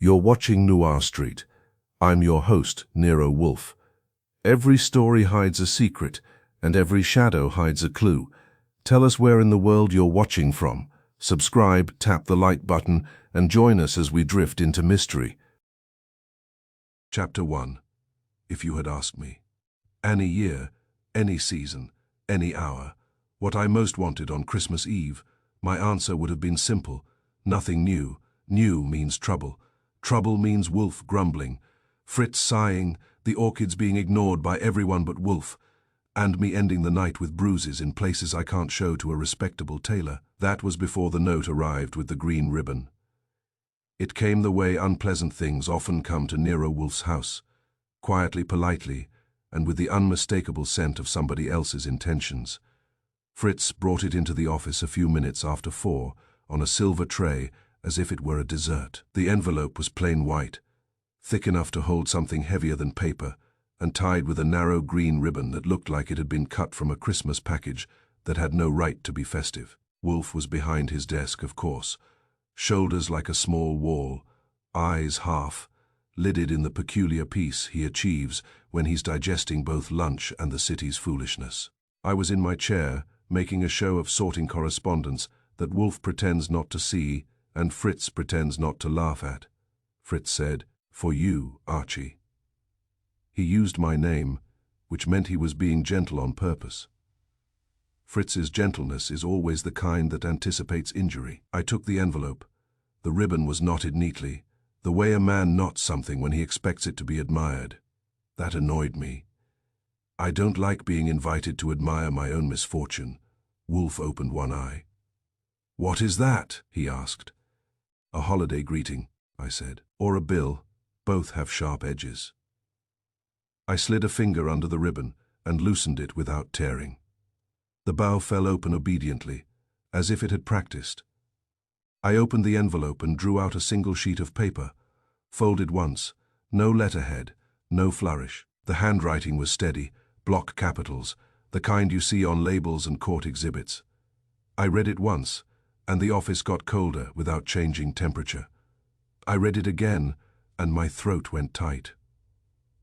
You're watching Noir Street. I'm your host, Nero Wolfe. Every story hides a secret, and every shadow hides a clue. Tell us where in the world you're watching from. Subscribe, tap the like button, and join us as we drift into mystery. Chapter 1. If you had asked me, any year, any season, any hour, what I most wanted on Christmas Eve, my answer would have been simple. Nothing new. New means trouble. Trouble means Wolfe grumbling, Fritz sighing, the orchids being ignored by everyone but Wolfe, and me ending the night with bruises in places I can't show to a respectable tailor. That was before the note arrived with the green ribbon. It came the way unpleasant things often come to Nero Wolfe's house, quietly, politely, and with the unmistakable scent of somebody else's intentions. Fritz brought it into the office a few minutes after 4 on a silver tray, as if it were a dessert. The envelope was plain white, thick enough to hold something heavier than paper, and tied with a narrow green ribbon that looked like it had been cut from a Christmas package that had no right to be festive. Wolfe was behind his desk, of course, shoulders like a small wall, eyes half, lidded in the peculiar peace he achieves when he's digesting both lunch and the city's foolishness. I was in my chair, making a show of sorting correspondence that Wolfe pretends not to see and Fritz pretends not to laugh at. Fritz said, "For you, Archie." He used my name, which meant he was being gentle on purpose. Fritz's gentleness is always the kind that anticipates injury. I took the envelope. The ribbon was knotted neatly, the way a man knots something when he expects it to be admired. That annoyed me. I don't like being invited to admire my own misfortune. Wolfe opened one eye. "What is that?" he asked. "A holiday greeting," I said. "Or a bill. Both have sharp edges." I slid a finger under the ribbon and loosened it without tearing. The bow fell open obediently, as if it had practiced. I opened the envelope and drew out a single sheet of paper, folded once, no letterhead, no flourish. The handwriting was steady, block capitals, the kind you see on labels and court exhibits. I read it once, and the office got colder without changing temperature. I read it again, and my throat went tight.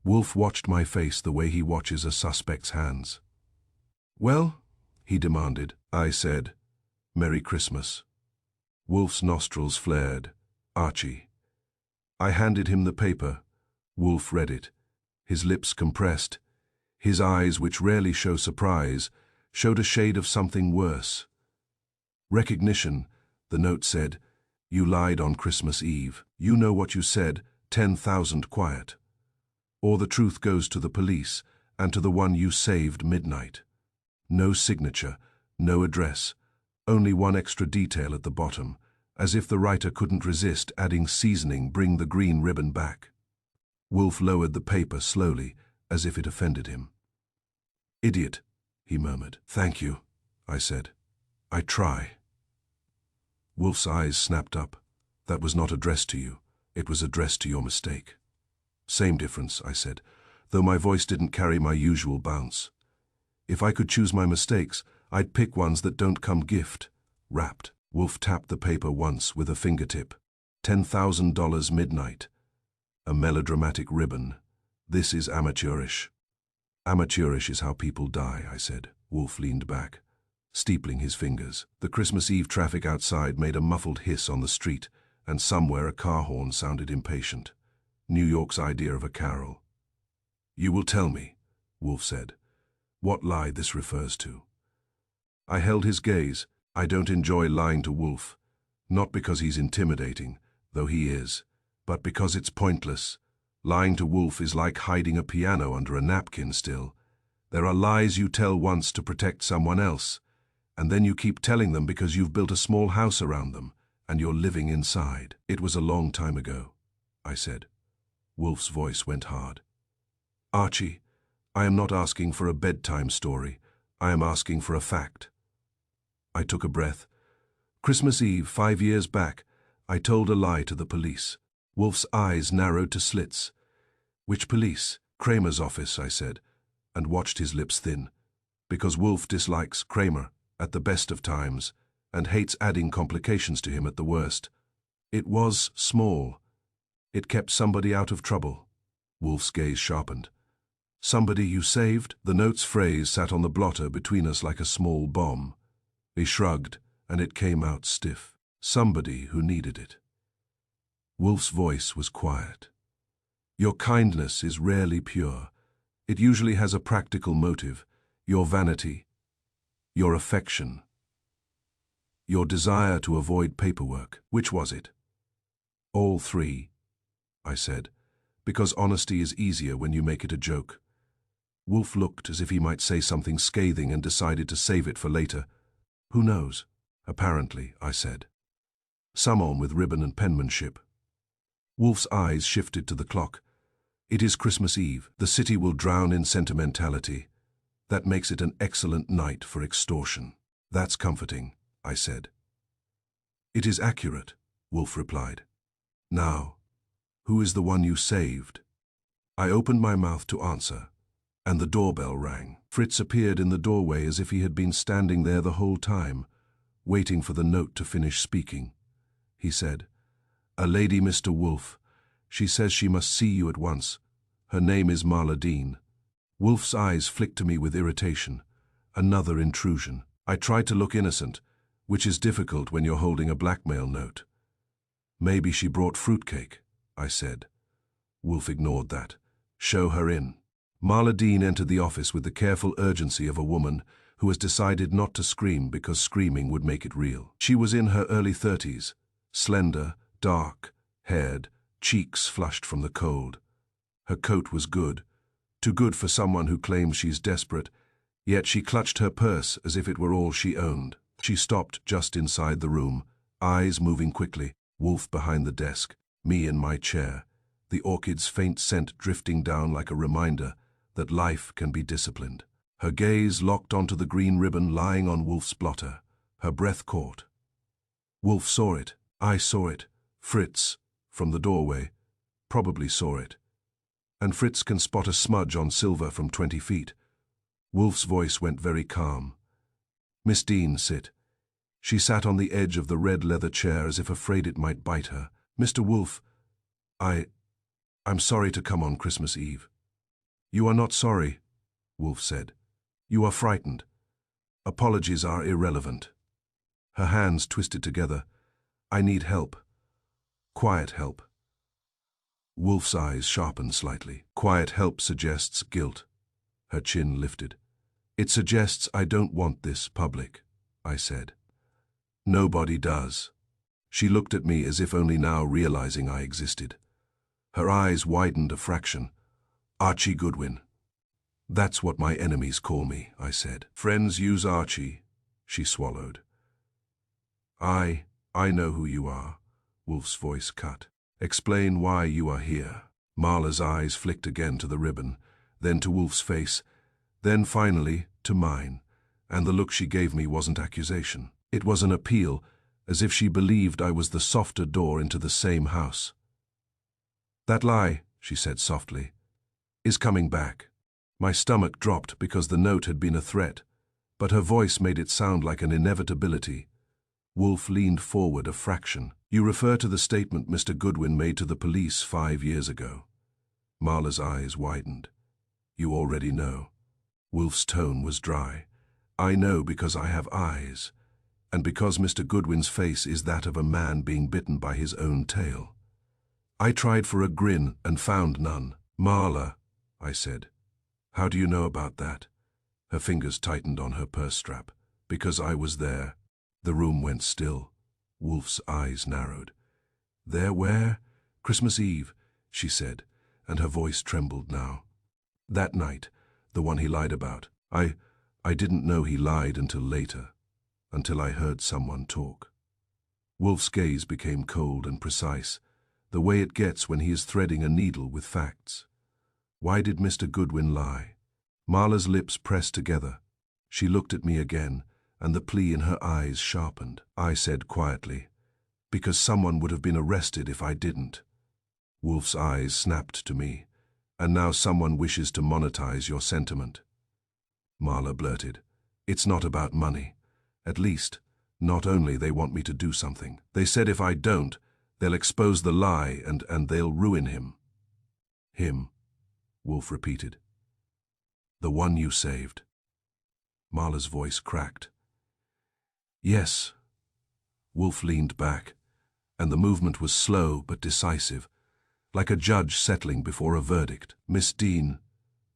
Wolfe watched my face the way he watches a suspect's hands. "Well?" he demanded. I said, "Merry Christmas." Wolfe's nostrils flared. "Archie." I handed him the paper. Wolfe read it, his lips compressed. His eyes, which rarely show surprise, showed a shade of something worse. "Recognition," the note said. "You lied on Christmas Eve. You know what you said, 10,000 quiet. Or the truth goes to the police, and to the one you saved midnight." No signature, no address, only one extra detail at the bottom, as if the writer couldn't resist adding seasoning, "Bring the green ribbon back." Wolfe lowered the paper slowly, as if it offended him. "Idiot," he murmured. "Thank you," I said. "I try." Wolfe's eyes snapped up. "That was not addressed to you. It was addressed to your mistake." "Same difference," I said, though my voice didn't carry my usual bounce. "If I could choose my mistakes, I'd pick ones that don't come gift, wrapped." Wolfe tapped the paper once with a fingertip. $10,000 midnight. A melodramatic ribbon. This is amateurish. "Amateurish is how people die," I said. Wolfe leaned back, steepling his fingers. The Christmas Eve traffic outside made a muffled hiss on the street, and somewhere a car horn sounded impatient. New York's idea of a carol. "You will tell me," Wolfe said, "what lie this refers to." I held his gaze. I don't enjoy lying to Wolfe, not because he's intimidating, though he is, but because it's pointless. Lying to Wolfe is like hiding a piano under a napkin still. There are lies you tell once to protect someone else, and then you keep telling them because you've built a small house around them, and you're living inside. "It was a long time ago," I said. Wolfe's voice went hard. "Archie, I am not asking for a bedtime story. I am asking for a fact." I took a breath. "Christmas Eve, 5 years back, I told a lie to the police." Wolfe's eyes narrowed to slits. "Which police?" "Cramer's office," I said, and watched his lips thin. Because Wolfe dislikes Cramer at the best of times and hates adding complications to him at the worst. "It was small. It kept somebody out of trouble. Wolfe's gaze sharpened. Somebody you saved? The note's phrase sat on the blotter between us like a small bomb. He shrugged, and it came out stiff. Somebody who needed it. Wolfe's voice was quiet. Your kindness is rarely pure. It usually has a practical motive. Your vanity. Your affection. Your desire to avoid paperwork. Which was it? All three, I said, because honesty is easier when you make it a joke. Wolfe looked as if he might say something scathing and decided to save it for later. Who knows? Apparently, I said. Someone with ribbon and penmanship. Wolfe's eyes shifted to the clock. It is Christmas Eve. The city will drown in sentimentality. That makes it an excellent night for extortion. That's comforting, I said. It is accurate, Wolfe replied. Now, who is the one you saved? I opened my mouth to answer, and the doorbell rang. Fritz appeared in the doorway as if he had been standing there the whole time, waiting for the note to finish speaking. He said, A lady, Mr. Wolfe. She says she must see you at once. Her name is Marla Dean. Wolfe's eyes flicked to me with irritation. Another intrusion. I tried to look innocent, which is difficult when you're holding a blackmail note. Maybe she brought fruitcake, I said. Wolfe ignored that. Show her in. Marla Dean entered the office with the careful urgency of a woman who has decided not to scream because screaming would make it real. She was in her early 30s, slender, dark-haired, cheeks flushed from the cold. Her coat was good, too good for someone who claims she's desperate, yet she clutched her purse as if it were all she owned. She stopped just inside the room, eyes moving quickly, Wolfe behind the desk, me in my chair, the orchid's faint scent drifting down like a reminder that life can be disciplined. Her gaze locked onto the green ribbon lying on Wolfe's blotter. Her breath caught. Wolfe saw it. I saw it. Fritz, from the doorway, probably saw it. And Fritz can spot a smudge on silver from 20 feet. Wolfe's voice went very calm. Miss Dean, sit. She sat on the edge of the red leather chair as if afraid it might bite her. Mr. Wolfe, I'm sorry to come on Christmas Eve. You are not sorry, Wolfe said. You are frightened. Apologies are irrelevant. Her hands twisted together. I need help. Quiet help. Wolfe's eyes sharpened slightly. Quiet help suggests guilt. Her chin lifted. It suggests I don't want this public, I said. Nobody does. She looked at me as if only now realizing I existed. Her eyes widened a fraction. Archie Goodwin. That's what my enemies call me, I said. Friends use Archie, she swallowed. I know who you are, Wolfe's voice cut. Explain why you are here. Marla's eyes flicked again to the ribbon, then to Wolfe's face, then finally to mine, and the look she gave me wasn't accusation. It was an appeal, as if she believed I was the softer door into the same house. That lie, she said softly, is coming back. My stomach dropped because the note had been a threat, but her voice made it sound like an inevitability. Wolfe leaned forward a fraction. You refer to the statement Mr. Goodwin made to the police 5 years ago. Marla's eyes widened. You already know. Wolfe's tone was dry. I know because I have eyes, and because Mr. Goodwin's face is that of a man being bitten by his own tail. I tried for a grin and found none. Marla, I said. How do you know about that? Her fingers tightened on her purse strap. Because I was there. The room went still. Wolfe's eyes narrowed. There where? Christmas Eve, she said, and her voice trembled now. That night, the one he lied about. I didn't know he lied until later, until I heard someone talk. Wolfe's gaze became cold and precise, the way it gets when he is threading a needle with facts. Why did Mr. Goodwin lie? Marla's lips pressed together. She looked at me again, and the plea in her eyes sharpened. I said quietly, because someone would have been arrested if I didn't. Wolfe's eyes snapped to me. And now someone wishes to monetize your sentiment. Marla blurted, It's not about money. At least, not only they want me to do something. They said if I don't, They'll expose the lie and they'll ruin him. Him, Wolfe repeated. The one you saved. Marla's voice cracked. Yes. Wolfe leaned back, and the movement was slow but decisive, like a judge settling before a verdict. Miss Dean,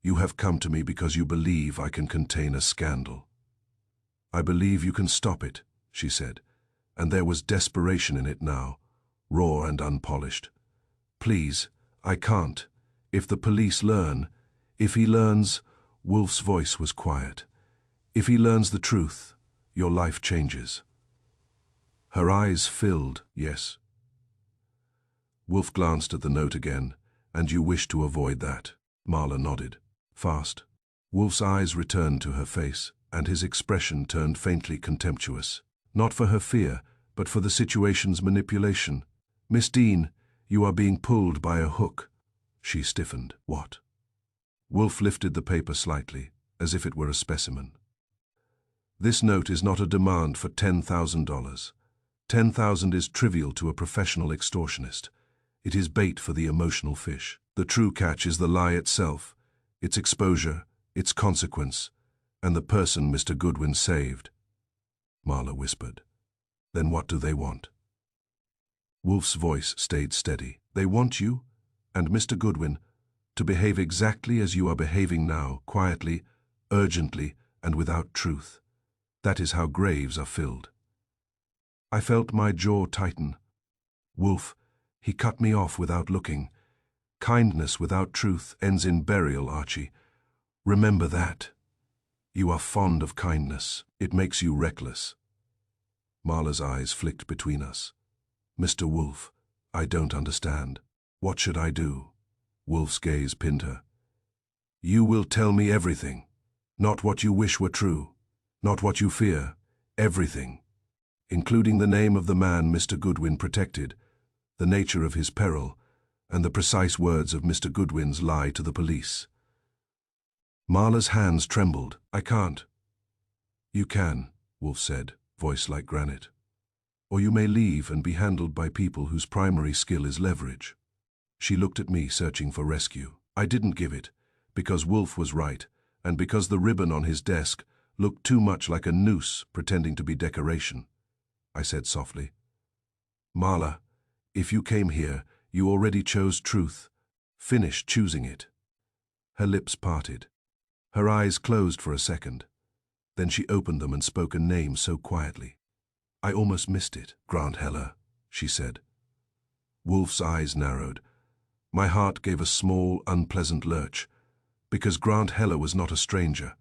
you have come to me because you believe I can contain a scandal. I believe you can stop it, she said, and there was desperation in it now, raw and unpolished. Please, I can't. If the police learn, if he learns, Wolfe's voice was quiet. If he learns the truth, your life changes. Her eyes filled, yes. Wolfe glanced at the note again. And you wish to avoid that? Marla nodded. Fast. Wolfe's eyes returned to her face, and his expression turned faintly contemptuous. Not for her fear, but for the situation's manipulation. Miss Dean, you are being pulled by a hook. She stiffened. What? Wolfe lifted the paper slightly, as if it were a specimen. This note is not a demand for $10,000. $10,000 is trivial to a professional extortionist. It is bait for the emotional fish. The true catch is the lie itself, its exposure, its consequence, and the person Mr. Goodwin saved. Marla whispered. Then what do they want? Wolfe's voice stayed steady. They want you, and Mr. Goodwin, to behave exactly as you are behaving now, quietly, urgently, and without truth. That is how graves are filled. I felt my jaw tighten. Wolfe, he cut me off without looking. Kindness without truth ends in burial, Archie. Remember that. You are fond of kindness. It makes you reckless. Marla's eyes flicked between us. Mr. Wolfe, I don't understand. What should I do? Wolfe's gaze pinned her. You will tell me everything. Not what you wish were true. Not what you fear. Everything. Including the name of the man Mr. Goodwin protected, the nature of his peril, and the precise words of Mr. Goodwin's lie to the police. Marla's hands trembled. I can't. You can, Wolfe said, voice like granite. Or you may leave and be handled by people whose primary skill is leverage. She looked at me, searching for rescue. I didn't give it, because Wolfe was right, and because the ribbon on his desk looked too much like a noose pretending to be decoration. I said softly, Marla, if you came here, you already chose truth. Finish choosing it. Her lips parted. Her eyes closed for a second. Then she opened them and spoke a name so quietly. I almost missed it. Grant Heller, she said. Wolfe's eyes narrowed. My heart gave a small, unpleasant lurch, because Grant Heller was not a stranger.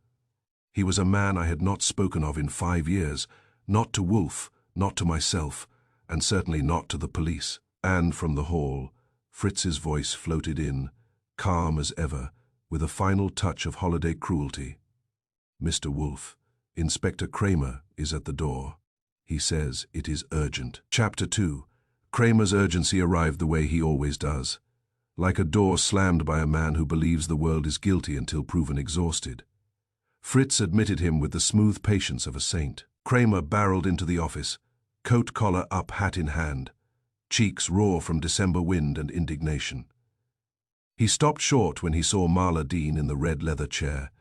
He was a man I had not spoken of in 5 years, not to Wolfe, not to myself, and certainly not to the police. And from the hall, Fritz's voice floated in, calm as ever, with a final touch of holiday cruelty. Mr. Wolfe, Inspector Cramer is at the door. He says it is urgent. Chapter 2. Cramer's urgency arrived the way he always does, like a door slammed by a man who believes the world is guilty until proven exhausted. Fritz admitted him with the smooth patience of a saint. Cramer barreled into the office, coat collar up, hat in hand, cheeks raw from December wind and indignation. He stopped short when he saw Marla Dean in the red leather chair,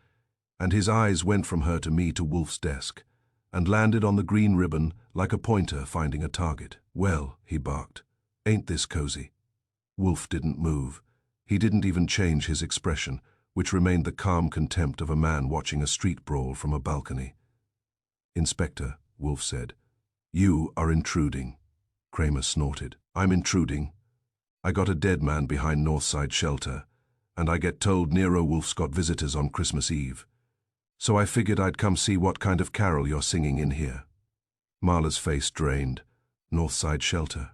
and his eyes went from her to me to Wolfe's desk, and landed on the green ribbon like a pointer finding a target. Well, he barked, ain't this cozy? Wolfe didn't move. He didn't even change his expression, which remained the calm contempt of a man watching a street brawl from a balcony. Inspector, Wolfe said, you are intruding. Cramer snorted. I'm intruding. I got a dead man behind Northside Shelter, and I get told Nero Wolfe's got visitors on Christmas Eve. So I figured I'd come see what kind of carol you're singing in here. Marla's face drained. Northside Shelter.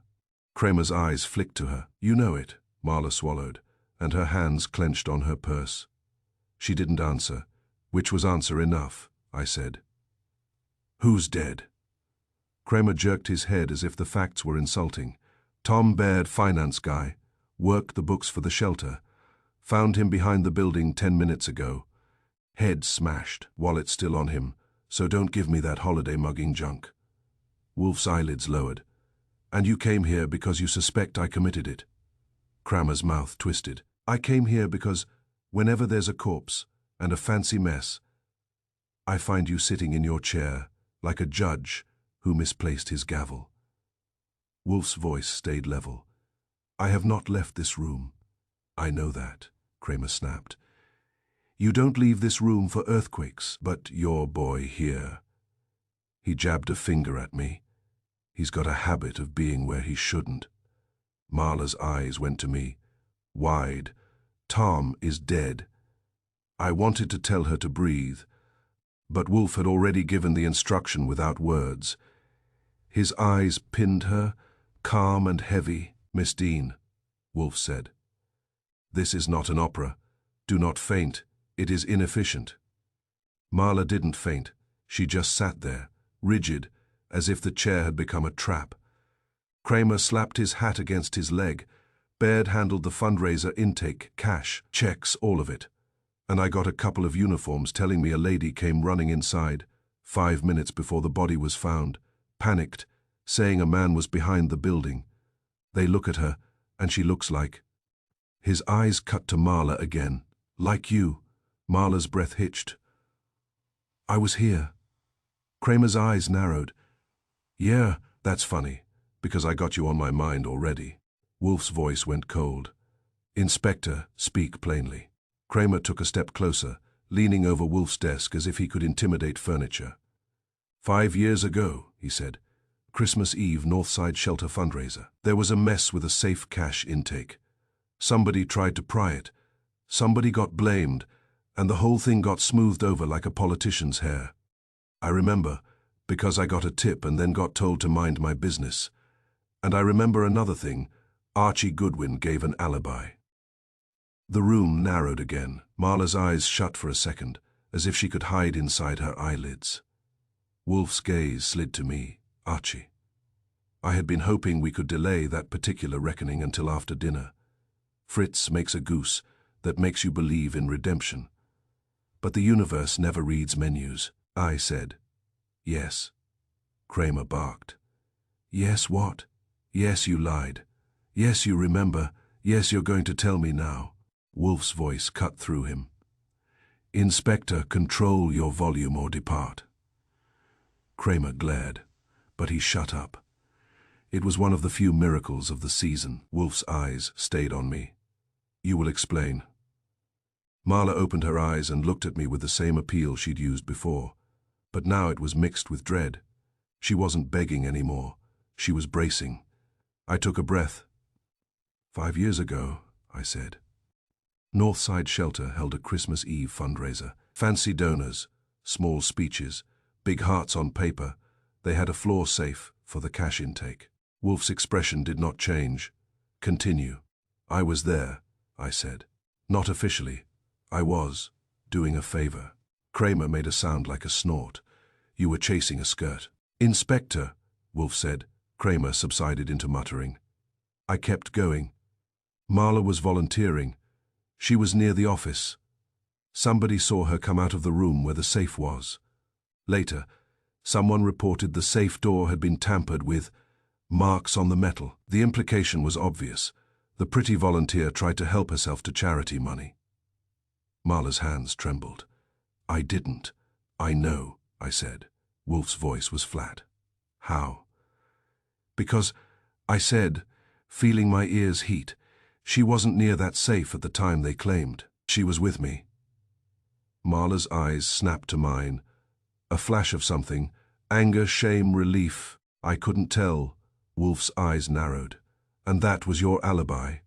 Cramer's eyes flicked to her. You know it, Marla swallowed, and her hands clenched on her purse. She didn't answer, which was answer enough, I said. Who's dead? Cramer jerked his head as if the facts were insulting. Tom Baird, finance guy, worked the books for the shelter. Found him behind the building 10 minutes ago. Head smashed, wallet still on him, so don't give me that holiday mugging junk. Wolfe's eyelids lowered. And you came here because you suspect I committed it. Cramer's mouth twisted. I came here because whenever there's a corpse and a fancy mess, I find you sitting in your chair like a judge who misplaced his gavel. Wolfe's voice stayed level. I have not left this room. I know that, Cramer snapped. You don't leave this room for earthquakes, but your boy here. He jabbed a finger at me. He's got a habit of being where he shouldn't. Marla's eyes went to me, wide. Tom is dead. I wanted to tell her to breathe, but Wolfe had already given the instruction without words. His eyes pinned her, calm and heavy. Miss Dean, Wolfe said. This is not an opera. Do not faint. It is inefficient. Marla didn't faint. She just sat there, rigid, as if the chair had become a trap. Cramer slapped his hat against his leg. Baird handled the fundraiser intake, cash, checks, all of it. And I got a couple of uniforms telling me a lady came running inside, 5 minutes before the body was found, panicked, saying a man was behind the building. They look at her, and she looks like... His eyes cut to Marla again. Like you. Marla's breath hitched. I was here. Cramer's eyes narrowed. Yeah, that's funny, because I got you on my mind already. Wolfe's voice went cold. Inspector, speak plainly. Cramer took a step closer, leaning over Wolfe's desk as if he could intimidate furniture. 5 years ago, he said, Christmas Eve Northside Shelter fundraiser. There was a mess with a safe cash intake. Somebody tried to pry it. Somebody got blamed, and the whole thing got smoothed over like a politician's hair. I remember, because I got a tip and then got told to mind my business. And I remember another thing. Archie Goodwin gave an alibi. The room narrowed again. Marla's eyes shut for a second, as if she could hide inside her eyelids. Wolfe's gaze slid to me. Archie. I had been hoping we could delay that particular reckoning until after dinner. Fritz makes a goose that makes you believe in redemption. But the universe never reads menus. I said, yes. Cramer barked. Yes, what? Yes, you lied. Yes, you remember. Yes, you're going to tell me now. Wolfe's voice cut through him. Inspector, control your volume or depart. Cramer glared, but he shut up. It was one of the few miracles of the season. Wolfe's eyes stayed on me. You will explain. Marla opened her eyes and looked at me with the same appeal she'd used before, but now it was mixed with dread. She wasn't begging anymore. She was bracing. I took a breath. 5 years ago, I said. Northside Shelter held a Christmas Eve fundraiser. Fancy donors, small speeches, big hearts on paper. They had a floor safe for the cash intake. Wolfe's expression did not change. Continue. I was there, I said. Not officially. I was doing a favor. Cramer made a sound like a snort. You were chasing a skirt. Inspector, Wolfe said. Cramer subsided into muttering. I kept going. Marla was volunteering. She was near the office. Somebody saw her come out of the room where the safe was. Later, someone reported the safe door had been tampered with, marks on the metal. The implication was obvious. The pretty volunteer tried to help herself to charity money. Marla's hands trembled. I didn't. I know, I said. Wolfe's voice was flat. How? Because, I said, feeling my ears heat, she wasn't near that safe at the time they claimed. She was with me. Marla's eyes snapped to mine. A flash of something. Anger, shame, relief. I couldn't tell. Wolfe's eyes narrowed. And that was your alibi?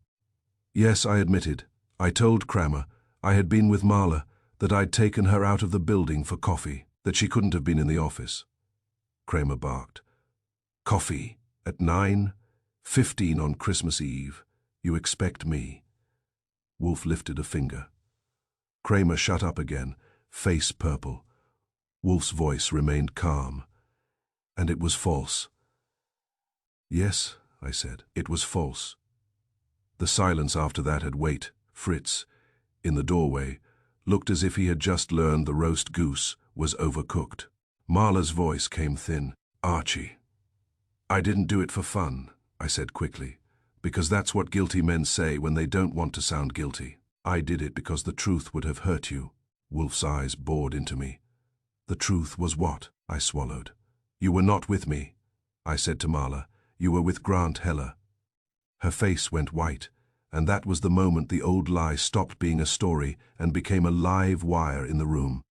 Yes, I admitted. I told Cramer I had been with Marla, that I'd taken her out of the building for coffee, that she couldn't have been in the office. Cramer barked. Coffee? At 9:15 on Christmas Eve? You expect me? Wolfe lifted a finger. Cramer shut up again, face purple. Wolfe's voice remained calm. And it was false. Yes, I said, it was false. The silence after that had weight. Fritz, in the doorway, looked as if he had just learned the roast goose was overcooked. Marla's voice came thin. Archie. I didn't do it for fun. I said quickly, because that's what guilty men say when they don't want to sound guilty. I did it because the truth would have hurt you. Wolfe's eyes bored into me. The truth was what? I swallowed. You were not with me, I said to Marla. You were with Grant Heller. Her face went white, and that was the moment the old lie stopped being a story and became a live wire in the room.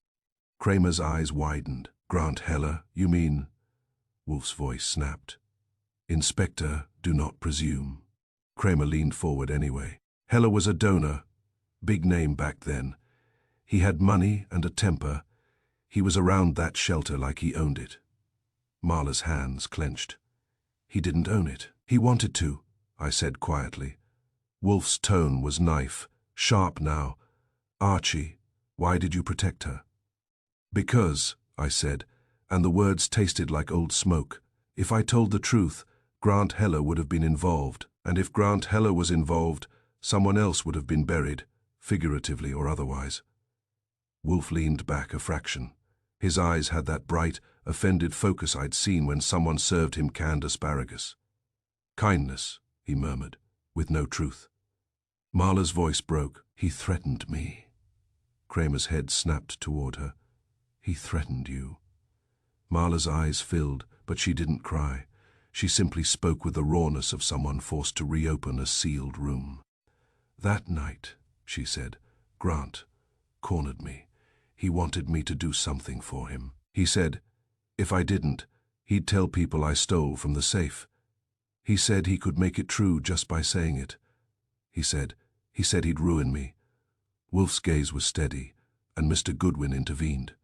Cramer's eyes widened. Grant Heller, you mean? Wolfe's voice snapped. Inspector, do not presume. Cramer leaned forward anyway. Heller was a donor. Big name back then. He had money and a temper. He was around that shelter like he owned it. Marla's hands clenched. He didn't own it. He wanted to, I said quietly. Wolfe's tone was knife, sharp now. Archie, why did you protect her? Because, I said, and the words tasted like old smoke. If I told the truth, Grant Heller would have been involved, and if Grant Heller was involved, someone else would have been buried, figuratively or otherwise. Wolfe leaned back a fraction. His eyes had that bright, offended focus I'd seen when someone served him canned asparagus. Kindness, he murmured, with no truth. Marla's voice broke. He threatened me. Cramer's head snapped toward her. He threatened you. Marla's eyes filled, but she didn't cry. She simply spoke with the rawness of someone forced to reopen a sealed room. That night, she said, Grant cornered me. He wanted me to do something for him. He said, if I didn't, he'd tell people I stole from the safe. He said he could make it true just by saying it. He said he'd ruin me. Wolfe's gaze was steady, and Mr. Goodwin intervened.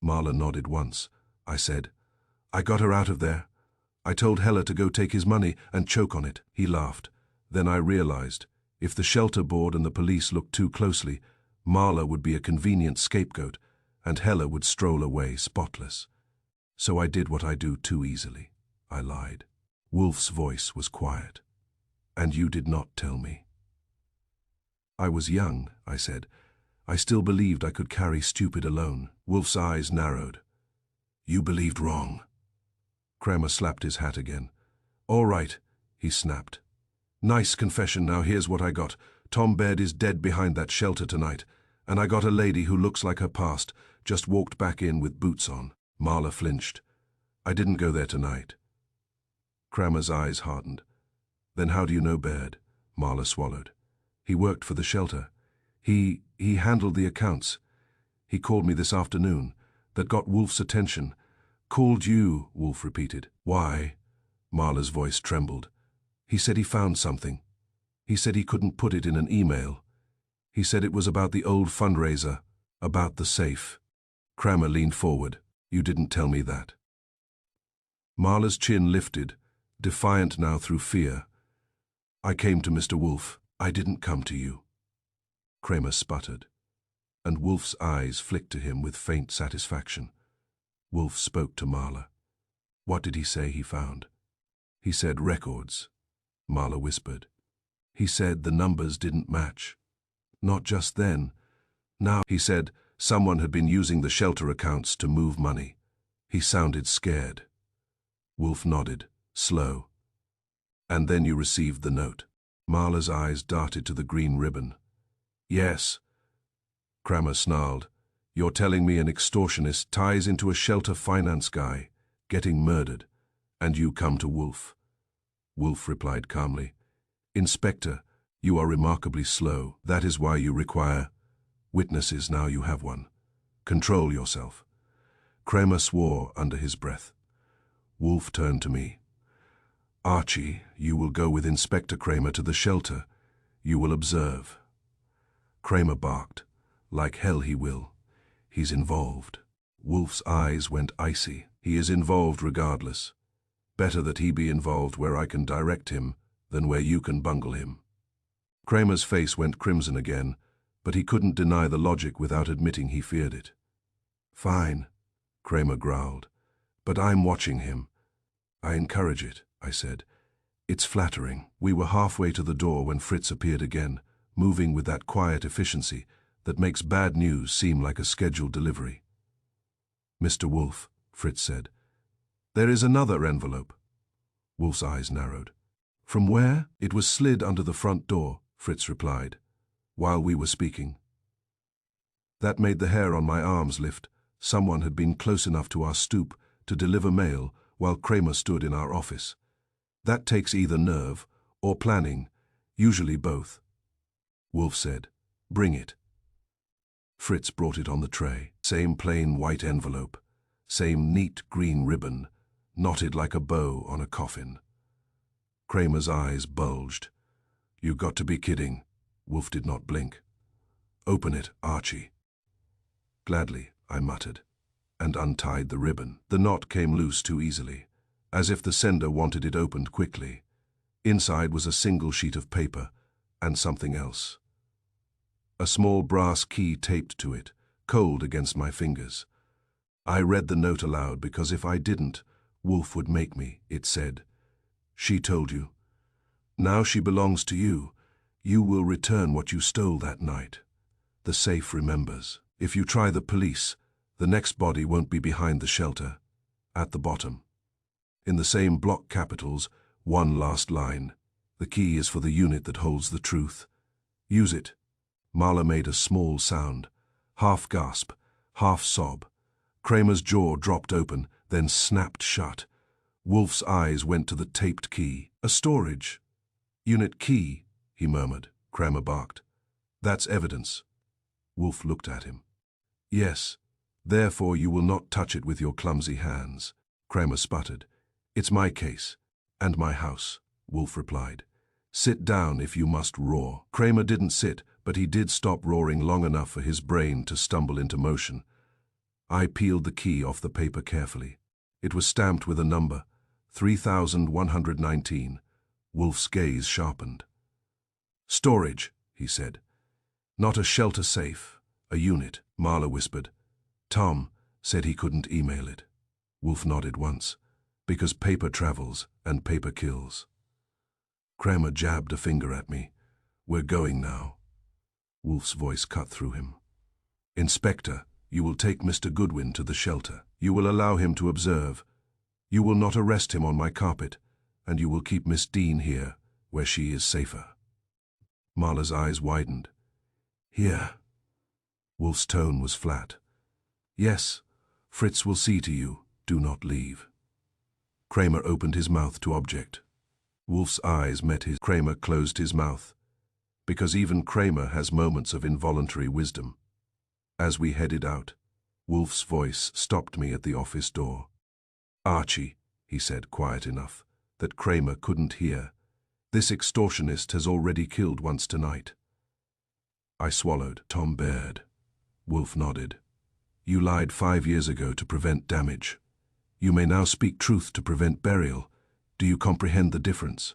Marla nodded once. I said, I got her out of there. I told Heller to go take his money and choke on it. He laughed. Then I realized, if the shelter board and the police looked too closely, Marla would be a convenient scapegoat, and Heller would stroll away spotless. So I did what I do too easily. I lied. Wolfe's voice was quiet. And you did not tell me. I was young, I said. I still believed I could carry stupid alone. Wolfe's eyes narrowed. You believed wrong. Cramer slapped his hat again. All right, he snapped. Nice confession. Now here's what I got. Tom Baird is dead behind that shelter tonight, and I got a lady who looks like her past, just walked back in with boots on. Marla flinched. I didn't go there tonight. Cramer's eyes hardened. Then how do you know Baird? Marla swallowed. He worked for the shelter. He handled the accounts. He called me this afternoon. That got Wolfe's attention. Called you, Wolfe repeated. Why? Marla's voice trembled. He said he found something. He said he couldn't put it in an email. He said it was about the old fundraiser, about the safe. Cramer leaned forward. You didn't tell me that. Marla's chin lifted, defiant now through fear. I came to Mr. Wolfe. I didn't come to you. Cramer sputtered, and Wolfe's eyes flicked to him with faint satisfaction. Wolfe spoke to Marla. What did he say he found? He said records. Marla whispered. He said the numbers didn't match. Not just then. Now, he said, someone had been using the shelter accounts to move money. He sounded scared. Wolfe nodded, slow. And then you received the note. Marla's eyes darted to the green ribbon. Yes. Cramer snarled. You're telling me an extortionist ties into a shelter finance guy, getting murdered, and you come to Wolfe. Wolfe replied calmly. Inspector, you are remarkably slow. That is why you require witnesses. Now you have one. Control yourself. Cramer swore under his breath. Wolfe turned to me. Archie, you will go with Inspector Cramer to the shelter. You will observe. Cramer barked. Like hell he will. He's involved. Wolfe's eyes went icy. He is involved regardless. Better that he be involved where I can direct him than where you can bungle him. Cramer's face went crimson again, but he couldn't deny the logic without admitting he feared it. Fine, Cramer growled, but I'm watching him. I encourage it, I said. It's flattering. We were halfway to the door when Fritz appeared again, moving with that quiet efficiency that makes bad news seem like a scheduled delivery. Mr. Wolfe, Fritz said. There is another envelope. Wolfe's eyes narrowed. From where? It was slid under the front door, Fritz replied, while we were speaking. That made the hair on my arms lift. Someone had been close enough to our stoop to deliver mail while Cramer stood in our office. That takes either nerve or planning, usually both. Wolfe said, "Bring it." Fritz brought it on the tray. Same plain white envelope, same neat green ribbon, knotted like a bow on a coffin. Cramer's eyes bulged. "You got to be kidding." Wolfe did not blink. "Open it, Archie." "Gladly," I muttered, and untied the ribbon. The knot came loose too easily, as if the sender wanted it opened quickly. Inside was a single sheet of paper, and something else. A small brass key taped to it, cold against my fingers. I read the note aloud because if I didn't, Wolfe would make me. It said, "She told you. Now she belongs to you. You will return what you stole that night. The safe remembers. If you try the police, the next body won't be behind the shelter. At the bottom. In the same block capitals, one last line. The key is for the unit that holds the truth. Use it." Marla made a small sound, half gasp, half sob. Cramer's jaw dropped open, then snapped shut. Wolfe's eyes went to the taped key. "A storage unit key," he murmured. Cramer barked. "That's evidence." Wolfe looked at him. "Yes, therefore you will not touch it with your clumsy hands." Cramer sputtered. "It's my case, and my house," Wolfe replied. "Sit down if you must roar." Cramer didn't sit, but he did stop roaring long enough for his brain to stumble into motion. I peeled the key off the paper carefully. It was stamped with a number, 3119. Wolfe's gaze sharpened. "Storage," he said. "Not a shelter safe, a unit," Marla whispered. "Tom said he couldn't email it." Wolfe nodded once. "Because paper travels and paper kills." Cramer jabbed a finger at me. "We're going now." Wolfe's voice cut through him. "Inspector, you will take Mr. Goodwin to the shelter. You will allow him to observe. You will not arrest him on my carpet, and you will keep Miss Dean here, where she is safer." Marla's eyes widened. "Here." Wolfe's tone was flat. "Yes, Fritz will see to you. Do not leave." Cramer opened his mouth to object. Wolfe's eyes met his. Cramer closed his mouth, because even Cramer has moments of involuntary wisdom. As we headed out, Wolfe's voice stopped me at the office door. "Archie," he said, quiet enough that Cramer couldn't hear, "this extortionist has already killed once tonight." I swallowed. "Tom Baird." Wolfe nodded. "You lied 5 years ago to prevent damage. You may now speak truth to prevent burial. Do you comprehend the difference?"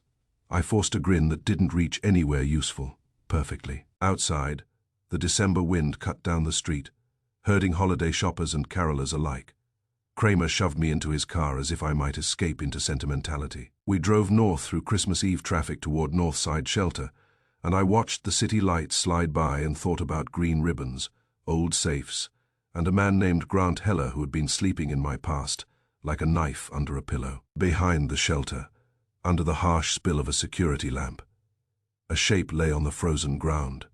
I forced a grin that didn't reach anywhere useful. "Perfectly." Outside, the December wind cut down the street, herding holiday shoppers and carolers alike. Cramer shoved me into his car as if I might escape into sentimentality. We drove north through Christmas Eve traffic toward Northside Shelter, and I watched the city lights slide by and thought about green ribbons, old safes, and a man named Grant Heller who had been sleeping in my past, like a knife under a pillow. Behind the shelter, under the harsh spill of a security lamp, a shape lay on the frozen ground.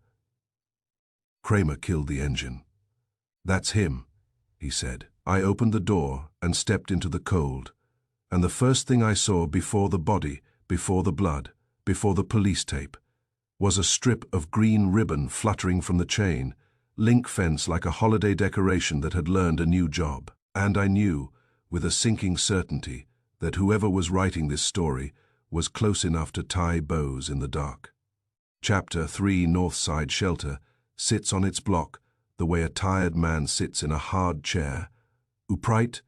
Cramer killed the engine. "That's him," he said. I opened the door and stepped into the cold, and the first thing I saw before the body, before the blood, before the police tape, was a strip of green ribbon fluttering from the chain, link fence like a holiday decoration that had learned a new job. And I knew, with a sinking certainty, that whoever was writing this story was close enough to tie bows in the dark. Chapter 3 Northside Shelter sits on its block the way a tired man sits in a hard chair, upright,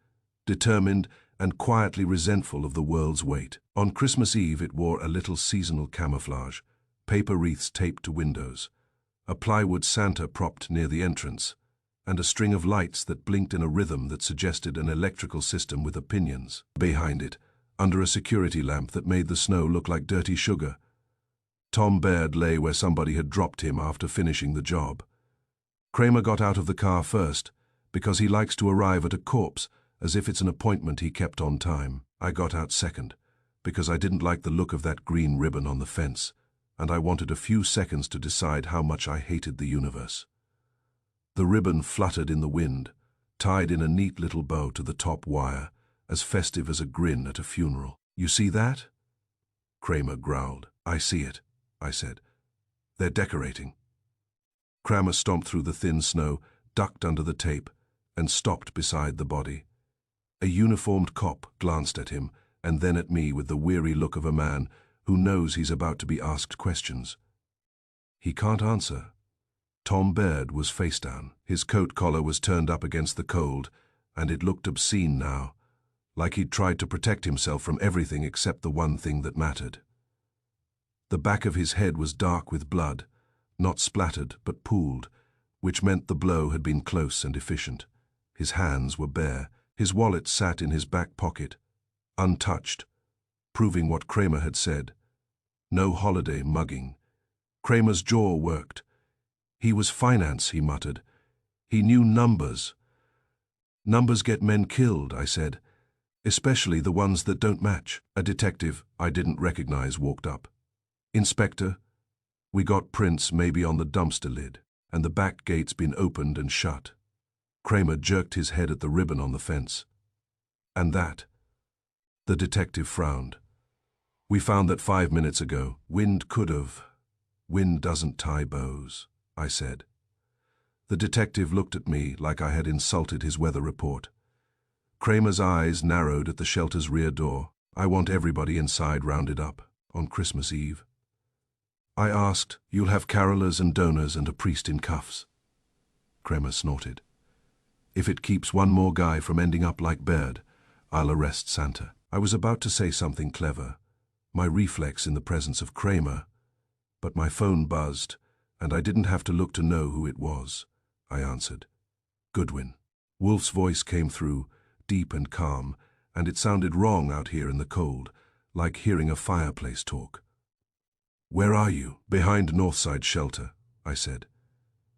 determined, and quietly resentful of the world's weight. On Christmas Eve it wore a little seasonal camouflage, paper wreaths taped to windows, a plywood Santa propped near the entrance, and a string of lights that blinked in a rhythm that suggested an electrical system with opinions. Behind it, under a security lamp that made the snow look like dirty sugar, Tom Baird lay where somebody had dropped him after finishing the job. Cramer got out of the car first, because he likes to arrive at a corpse as if it's an appointment he kept on time. I got out second, because I didn't like the look of that green ribbon on the fence, and I wanted a few seconds to decide how much I hated the universe. The ribbon fluttered in the wind, tied in a neat little bow to the top wire, as festive as a grin at a funeral. "You see that?" Cramer growled. "I see it," I said. "They're decorating." Cramer stomped through the thin snow, ducked under the tape, and stopped beside the body. A uniformed cop glanced at him, and then at me with the weary look of a man who knows he's about to be asked questions. He can't answer. Tom Baird was face down. His coat collar was turned up against the cold, and it looked obscene now, like he'd tried to protect himself from everything except the one thing that mattered. The back of his head was dark with blood, not splattered but pooled, which meant the blow had been close and efficient. His hands were bare. His wallet sat in his back pocket, untouched, proving what Cramer had said. No holiday mugging. Cramer's jaw worked. "He was finance," he muttered. "He knew numbers." "Numbers get men killed," I said, "especially the ones that don't match." A detective I didn't recognize walked up. "Inspector, we got prints maybe on the dumpster lid, and the back gate's been opened and shut." Cramer jerked his head at the ribbon on the fence. "And that?" The detective frowned. "We found that 5 minutes ago. Wind could have. Wind doesn't tie bows," I said. The detective looked at me like I had insulted his weather report. Cramer's eyes narrowed at the shelter's rear door. "I want everybody inside rounded up on Christmas Eve." I asked, "You'll have carolers and donors and a priest in cuffs?" Cramer snorted. "If it keeps one more guy from ending up like Baird, I'll arrest Santa." I was about to say something clever, my reflex in the presence of Cramer, but my phone buzzed, and I didn't have to look to know who it was. I answered. "Goodwin." Wolfe's voice came through, deep and calm, and it sounded wrong out here in the cold, like hearing a fireplace talk. "Where are you?" "Behind Northside Shelter," I said,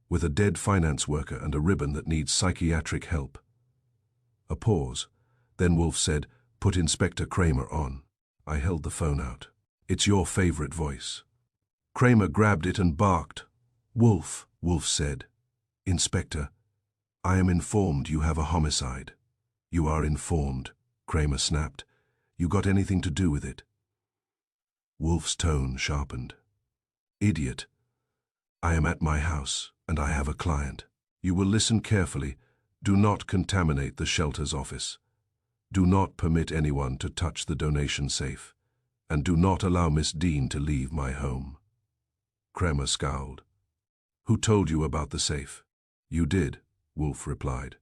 "with a dead finance worker and a ribbon that needs psychiatric help." A pause. Then Wolfe said, "Put Inspector Cramer on." I held the phone out. "It's your favorite voice." Cramer grabbed it and barked. "Wolfe," Wolfe said. "Inspector, I am informed you have a homicide." "You are informed," Cramer snapped. "You got anything to do with it?" Wolfe's tone sharpened. "Idiot. I am at my house, and I have a client. You will listen carefully. Do not contaminate the shelter's office. Do not permit anyone to touch the donation safe, and do not allow Miss Dean to leave my home." Cramer scowled. "Who told you about the safe?" "You did," Wolfe replied.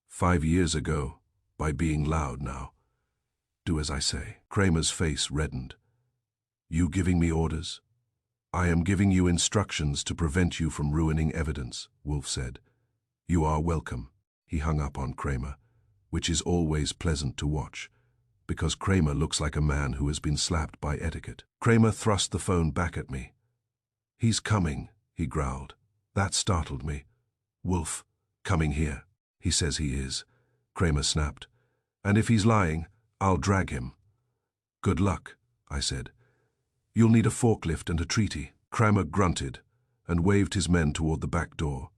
5 years ago, by being loud now. Do as I say." Cramer's face reddened. "You giving me orders?" "I am giving you instructions to prevent you from ruining evidence," Wolfe said. "You are welcome." He hung up on Cramer, which is always pleasant to watch, because Cramer looks like a man who has been slapped by etiquette. Cramer thrust the phone back at me. "He's coming," he growled. That startled me. "Wolfe, coming here." "He says he is," Cramer snapped. "And if he's lying, I'll drag him." "Good luck," I said. "You'll need a forklift and a treaty." Cramer grunted and waved his men toward the back door.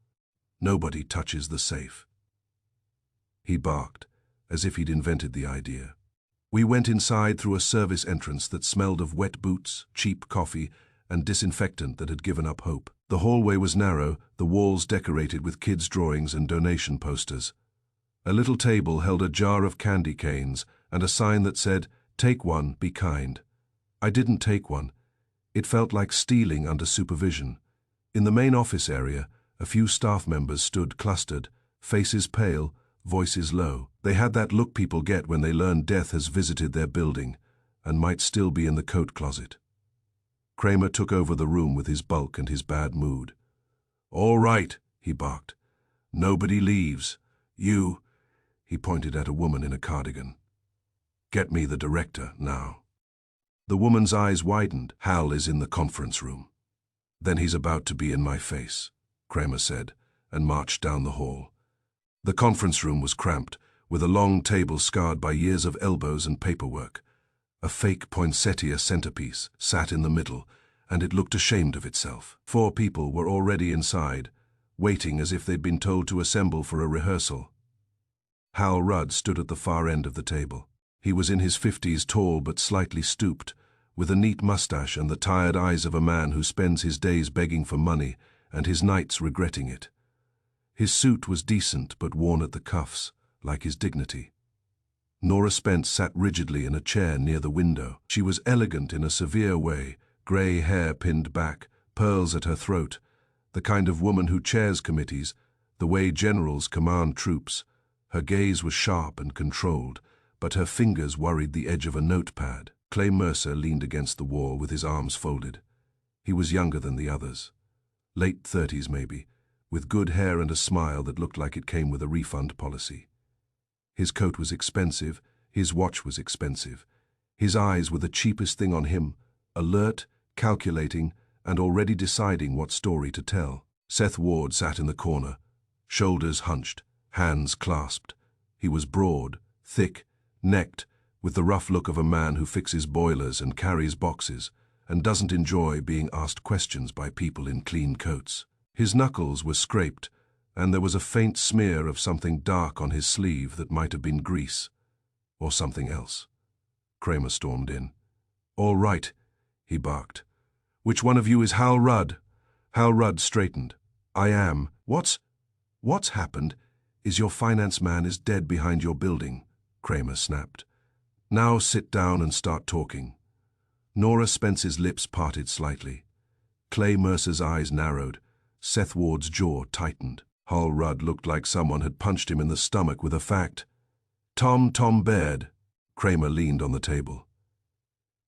"Nobody touches the safe." He barked, as if he'd invented the idea. We went inside through a service entrance that smelled of wet boots, cheap coffee, and disinfectant that had given up hope. The hallway was narrow, the walls decorated with kids' drawings and donation posters. A little table held a jar of candy canes and a sign that said, "Take one, be kind." I didn't take one. It felt like stealing under supervision. In the main office area, a few staff members stood clustered, faces pale, voices low. They had that look people get when they learn death has visited their building and might still be in the coat closet. Cramer took over the room with his bulk and his bad mood. "All right," he barked. "Nobody leaves. You," he pointed at a woman in a cardigan. "Get me the director now." The woman's eyes widened. "Hal is in the conference room." "Then he's about to be in my face," Cramer said, and marched down the hall. The conference room was cramped, with a long table scarred by years of elbows and paperwork. A fake poinsettia centerpiece sat in the middle, and it looked ashamed of itself. 4 people were already inside, waiting as if they'd been told to assemble for a rehearsal. Hal Rudd stood at the far end of the table. He was in his 50s, tall but slightly stooped, with a neat mustache and the tired eyes of a man who spends his days begging for money and his nights regretting it. His suit was decent but worn at the cuffs, like his dignity. Nora Spence sat rigidly in a chair near the window. She was elegant in a severe way, grey hair pinned back, pearls at her throat, the kind of woman who chairs committees, the way generals command troops. Her gaze was sharp and controlled, but her fingers worried the edge of a notepad. Clay Mercer leaned against the wall with his arms folded. He was younger than the others. Late 30s maybe, with good hair and a smile that looked like it came with a refund policy. His coat was expensive, his watch was expensive. His eyes were the cheapest thing on him, alert, calculating, and already deciding what story to tell. Seth Ward sat in the corner, shoulders hunched, hands clasped. He was broad, thick, necked, with the rough look of a man who fixes boilers and carries boxes, and doesn't enjoy being asked questions by people in clean coats. His knuckles were scraped, and there was a faint smear of something dark on his sleeve that might have been grease, or something else. Cramer stormed in. "All right," he barked. "Which one of you is Hal Rudd?" Hal Rudd straightened. "I am. What's happened is your finance man is dead behind your building," Cramer snapped. "Now sit down and start talking." Nora Spence's lips parted slightly. Clay Mercer's eyes narrowed. Seth Ward's jaw tightened. Hal Rudd looked like someone had punched him in the stomach with a fact. Tom Baird." Cramer leaned on the table.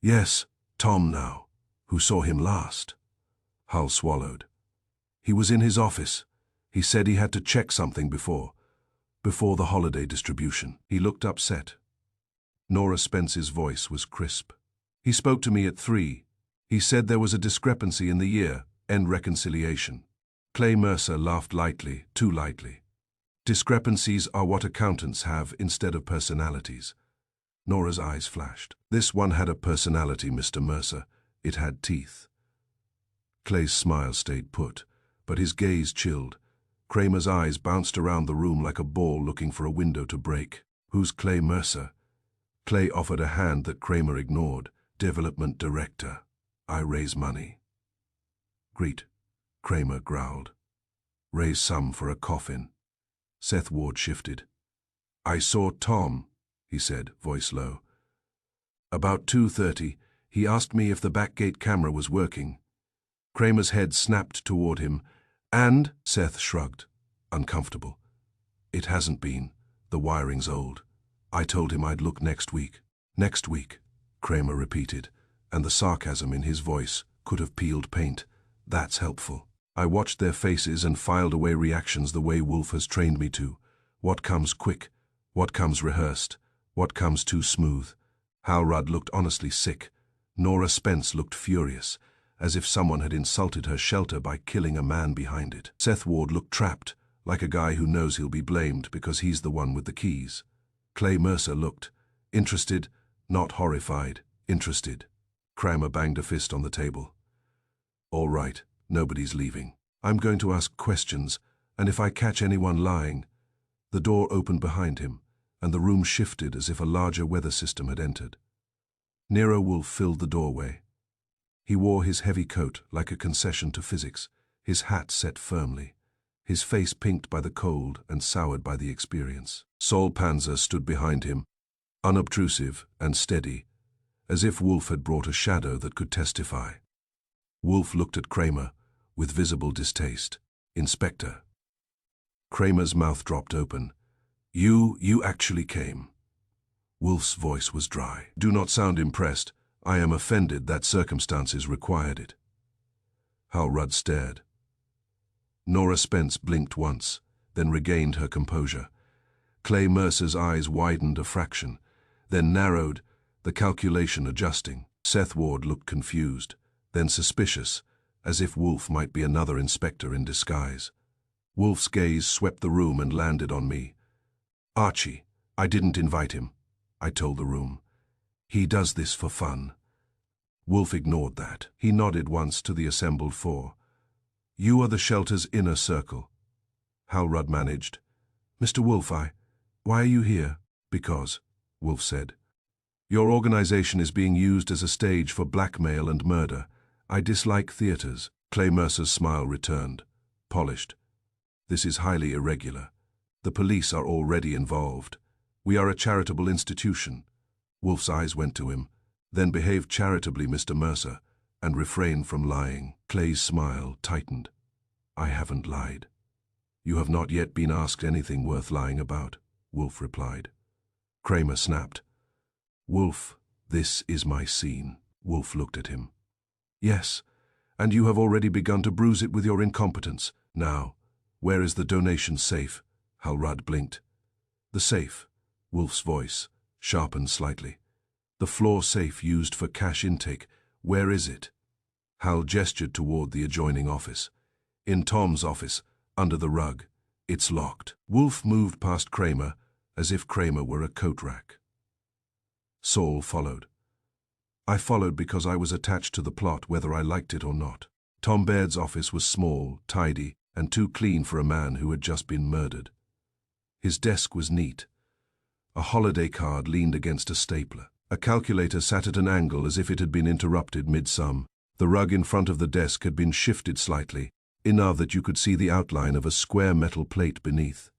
"Yes, Tom now. Who saw him last?" Hal swallowed. "He was in his office. He said he had to check something before the holiday distribution." He looked upset. Nora Spence's voice was crisp. "He spoke to me at 3. He said there was a discrepancy in the year, end reconciliation." Clay Mercer laughed lightly, too lightly. "Discrepancies are what accountants have instead of personalities." Nora's eyes flashed. "This one had a personality, Mr. Mercer. It had teeth." Clay's smile stayed put, but his gaze chilled. Cramer's eyes bounced around the room like a ball looking for a window to break. "Who's Clay Mercer?" Clay offered a hand that Cramer ignored. "Development director. I raise money." "Greet," Cramer growled. "Raise some for a coffin." Seth Ward shifted. "I saw Tom," he said, voice low. "About 2:30, he asked me if the back gate camera was working." Cramer's head snapped toward him, and Seth shrugged, uncomfortable. "It hasn't been. The wiring's old. I told him I'd look next week." "Next week," Cramer repeated, and the sarcasm in his voice could have peeled paint. "That's helpful." I watched their faces and filed away reactions the way Wolfe has trained me to. What comes quick? What comes rehearsed? What comes too smooth? Hal Rudd looked honestly sick. Nora Spence looked furious, as if someone had insulted her shelter by killing a man behind it. Seth Ward looked trapped, like a guy who knows he'll be blamed because he's the one with the keys. Clay Mercer looked interested, not horrified, interested. Cramer banged a fist on the table. "All right. Nobody's leaving. I'm going to ask questions, and if I catch anyone lying..." The door opened behind him, and the room shifted as if a larger weather system had entered. Nero Wolfe filled the doorway. He wore his heavy coat like a concession to physics, his hat set firmly, his face pinked by the cold and soured by the experience. Saul Panzer stood behind him, unobtrusive and steady, as if Wolfe had brought a shadow that could testify. Wolfe looked at Cramer with visible distaste. "Inspector." Cramer's mouth dropped open. You actually came." Wolfe's voice was dry. "Do not sound impressed. I am offended that circumstances required it." Hal Rudd stared. Nora Spence blinked once, then regained her composure. Clay Mercer's eyes widened a fraction, then narrowed, the calculation adjusting. Seth Ward looked confused, then suspicious, as if Wolfe might be another inspector in disguise. Wolfe's gaze swept the room and landed on me. "Archie, I didn't invite him," I told the room. He does this for fun. Wolfe ignored that. He nodded once to the assembled four. You are the shelter's inner circle. Hal Rudd managed. Mr. Wolfe, why are you here? Because, Wolfe said. Your organization is being used as a stage for blackmail and murder. I dislike theaters. Clay Mercer's smile returned, polished. This is highly irregular. The police are already involved. We are a charitable institution. Wolfe's eyes went to him. Then behave charitably, Mr. Mercer, and refrain from lying. Clay's smile tightened. I haven't lied. You have not yet been asked anything worth lying about, Wolfe replied. Cramer snapped. Wolfe, this is my scene. Wolfe looked at him. Yes, and you have already begun to bruise it with your incompetence. Now, where is the donation safe? Hal Rudd blinked. The safe, Wolfe's voice sharpened slightly. The floor safe used for cash intake. Where is it? Hal gestured toward the adjoining office. In Tom's office, under the rug. It's locked. Wolfe moved past Cramer, as if Cramer were a coat rack. Saul followed. I followed because I was attached to the plot, whether I liked it or not. Tom Baird's office was small, tidy, and too clean for a man who had just been murdered. His desk was neat. A holiday card leaned against a stapler. A calculator sat at an angle as if it had been interrupted mid-sum. The rug in front of the desk had been shifted slightly, enough that you could see the outline of a square metal plate beneath.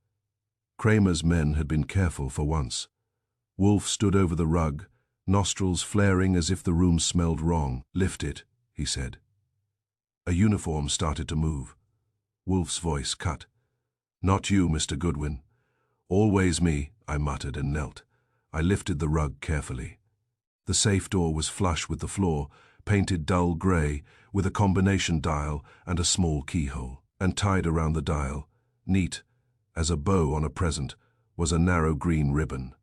Cramer's men had been careful for once. Wolfe stood over the rug, nostrils flaring as if the room smelled wrong. Lift it, he said. A uniform started to move. Wolfe's voice cut. Not you, Mr. Goodwin. Always me, I muttered and knelt. I lifted the rug carefully. The safe door was flush with the floor, painted dull grey, with a combination dial and a small keyhole. And tied around the dial, neat as a bow on a present, was a narrow green ribbon.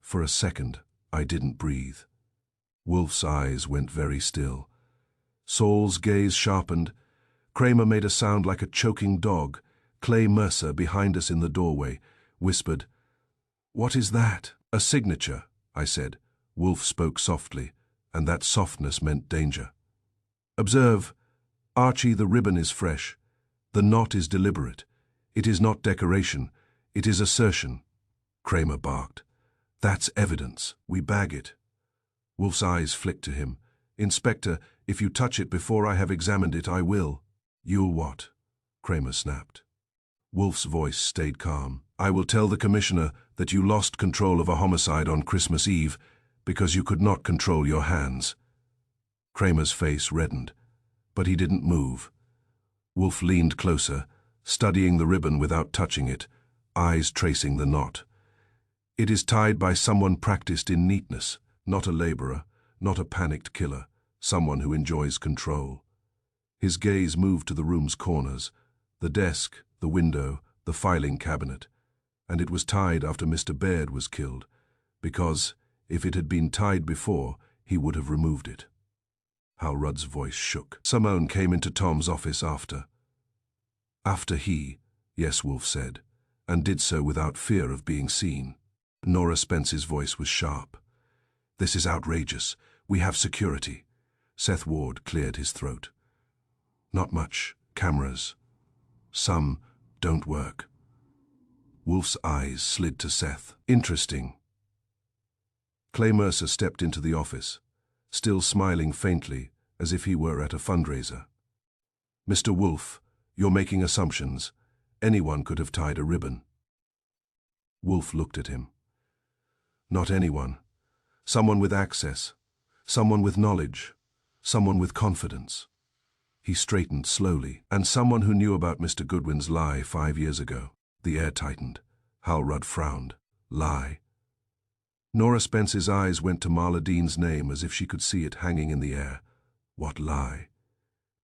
For a second, I didn't breathe. Wolfe's eyes went very still. Saul's gaze sharpened. Cramer made a sound like a choking dog. Clay Mercer, behind us in the doorway, whispered, What is that? A signature, I said. Wolfe spoke softly, and that softness meant danger. Observe, Archie, the ribbon is fresh. The knot is deliberate. It is not decoration. It is assertion. Cramer barked. That's evidence. We bag it. Wolfe's eyes flicked to him. Inspector, if you touch it before I have examined it, I will. You'll what? Cramer snapped. Wolfe's voice stayed calm. I will tell the commissioner that you lost control of a homicide on Christmas Eve because you could not control your hands. Cramer's face reddened, but he didn't move. Wolfe leaned closer, studying the ribbon without touching it, eyes tracing the knot. It is tied by someone practiced in neatness, not a laborer, not a panicked killer, someone who enjoys control. His gaze moved to the room's corners, the desk, the window, the filing cabinet, and it was tied after Mr. Baird was killed, because, if it had been tied before, he would have removed it. Hal Rudd's voice shook. Simone came into Tom's office after. After he, yes, Wolfe said, and did so without fear of being seen. Nora Spence's voice was sharp. This is outrageous. We have security. Seth Ward cleared his throat. Not much. Cameras. Some don't work. Wolfe's eyes slid to Seth. Interesting. Clay Mercer stepped into the office, still smiling faintly as if he were at a fundraiser. Mr. Wolfe, you're making assumptions. Anyone could have tied a ribbon. Wolfe looked at him. Not anyone. Someone with access. Someone with knowledge. Someone with confidence. He straightened slowly, and someone who knew about Mr. Goodwin's lie 5 years ago. The air tightened. Hal Rudd frowned. Lie. Nora Spence's eyes went to Marla Dean's name as if she could see it hanging in the air. What lie?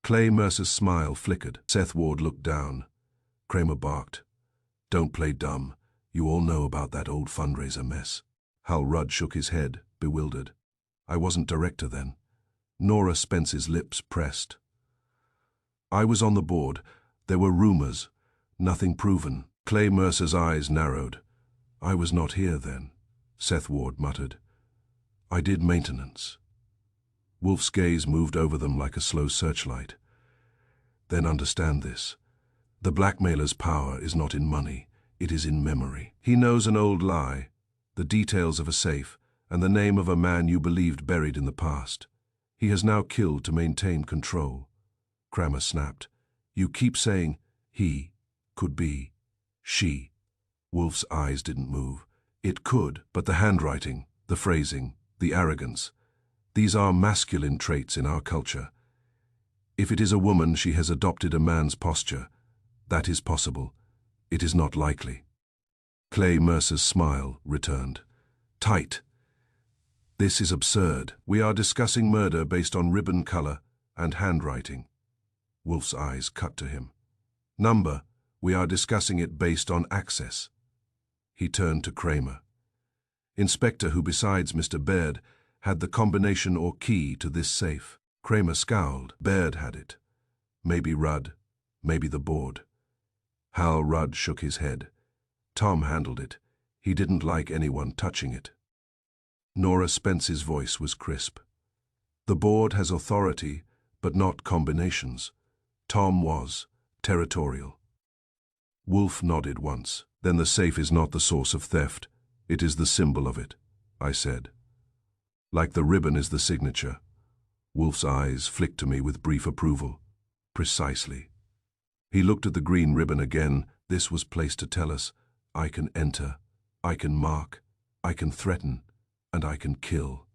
Clay Mercer's smile flickered. Seth Ward looked down. Cramer barked. Don't play dumb. You all know about that old fundraiser mess. Hal Rudd shook his head, bewildered. I wasn't director then. Nora Spence's lips pressed. I was on the board. There were rumors. Nothing proven. Clay Mercer's eyes narrowed. I was not here then, Seth Ward muttered. I did maintenance. Wolfe's gaze moved over them like a slow searchlight. Then understand this. The blackmailer's power is not in money, it is in memory. He knows an old lie, the details of a safe, and the name of a man you believed buried in the past. He has now killed to maintain control. Cramer snapped. You keep saying, he, could be, she. Wolfe's eyes didn't move. It could, but the handwriting, the phrasing, the arrogance, these are masculine traits in our culture. If it is a woman, she has adopted a man's posture. That is possible. It is not likely. Clay Mercer's smile returned. Tight. This is absurd. We are discussing murder based on ribbon color and handwriting. Wolfe's eyes cut to him. Number, we are discussing it based on access. He turned to Cramer. Inspector, who besides Mr. Baird had the combination or key to this safe. Cramer scowled. Baird had it. Maybe Rudd, maybe the board. Hal Rudd shook his head. Tom handled it. He didn't like anyone touching it. Nora Spence's voice was crisp. The board has authority, but not combinations. Tom was territorial. Wolfe nodded once. Then the safe is not the source of theft. It is the symbol of it, I said. Like the ribbon is the signature. Wolfe's eyes flicked to me with brief approval. Precisely. He looked at the green ribbon again. This was placed to tell us, I can enter, I can mark, I can threaten, and I can kill.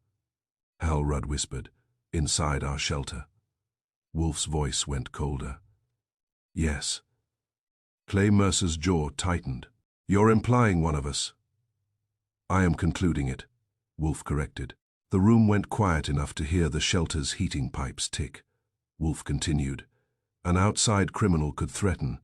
Hal Rudd whispered, inside our shelter. Wolfe's voice went colder. Yes. Clay Mercer's jaw tightened. You're implying one of us. I am concluding it, Wolfe corrected. The room went quiet enough to hear the shelter's heating pipes tick. Wolfe continued. An outside criminal could threaten.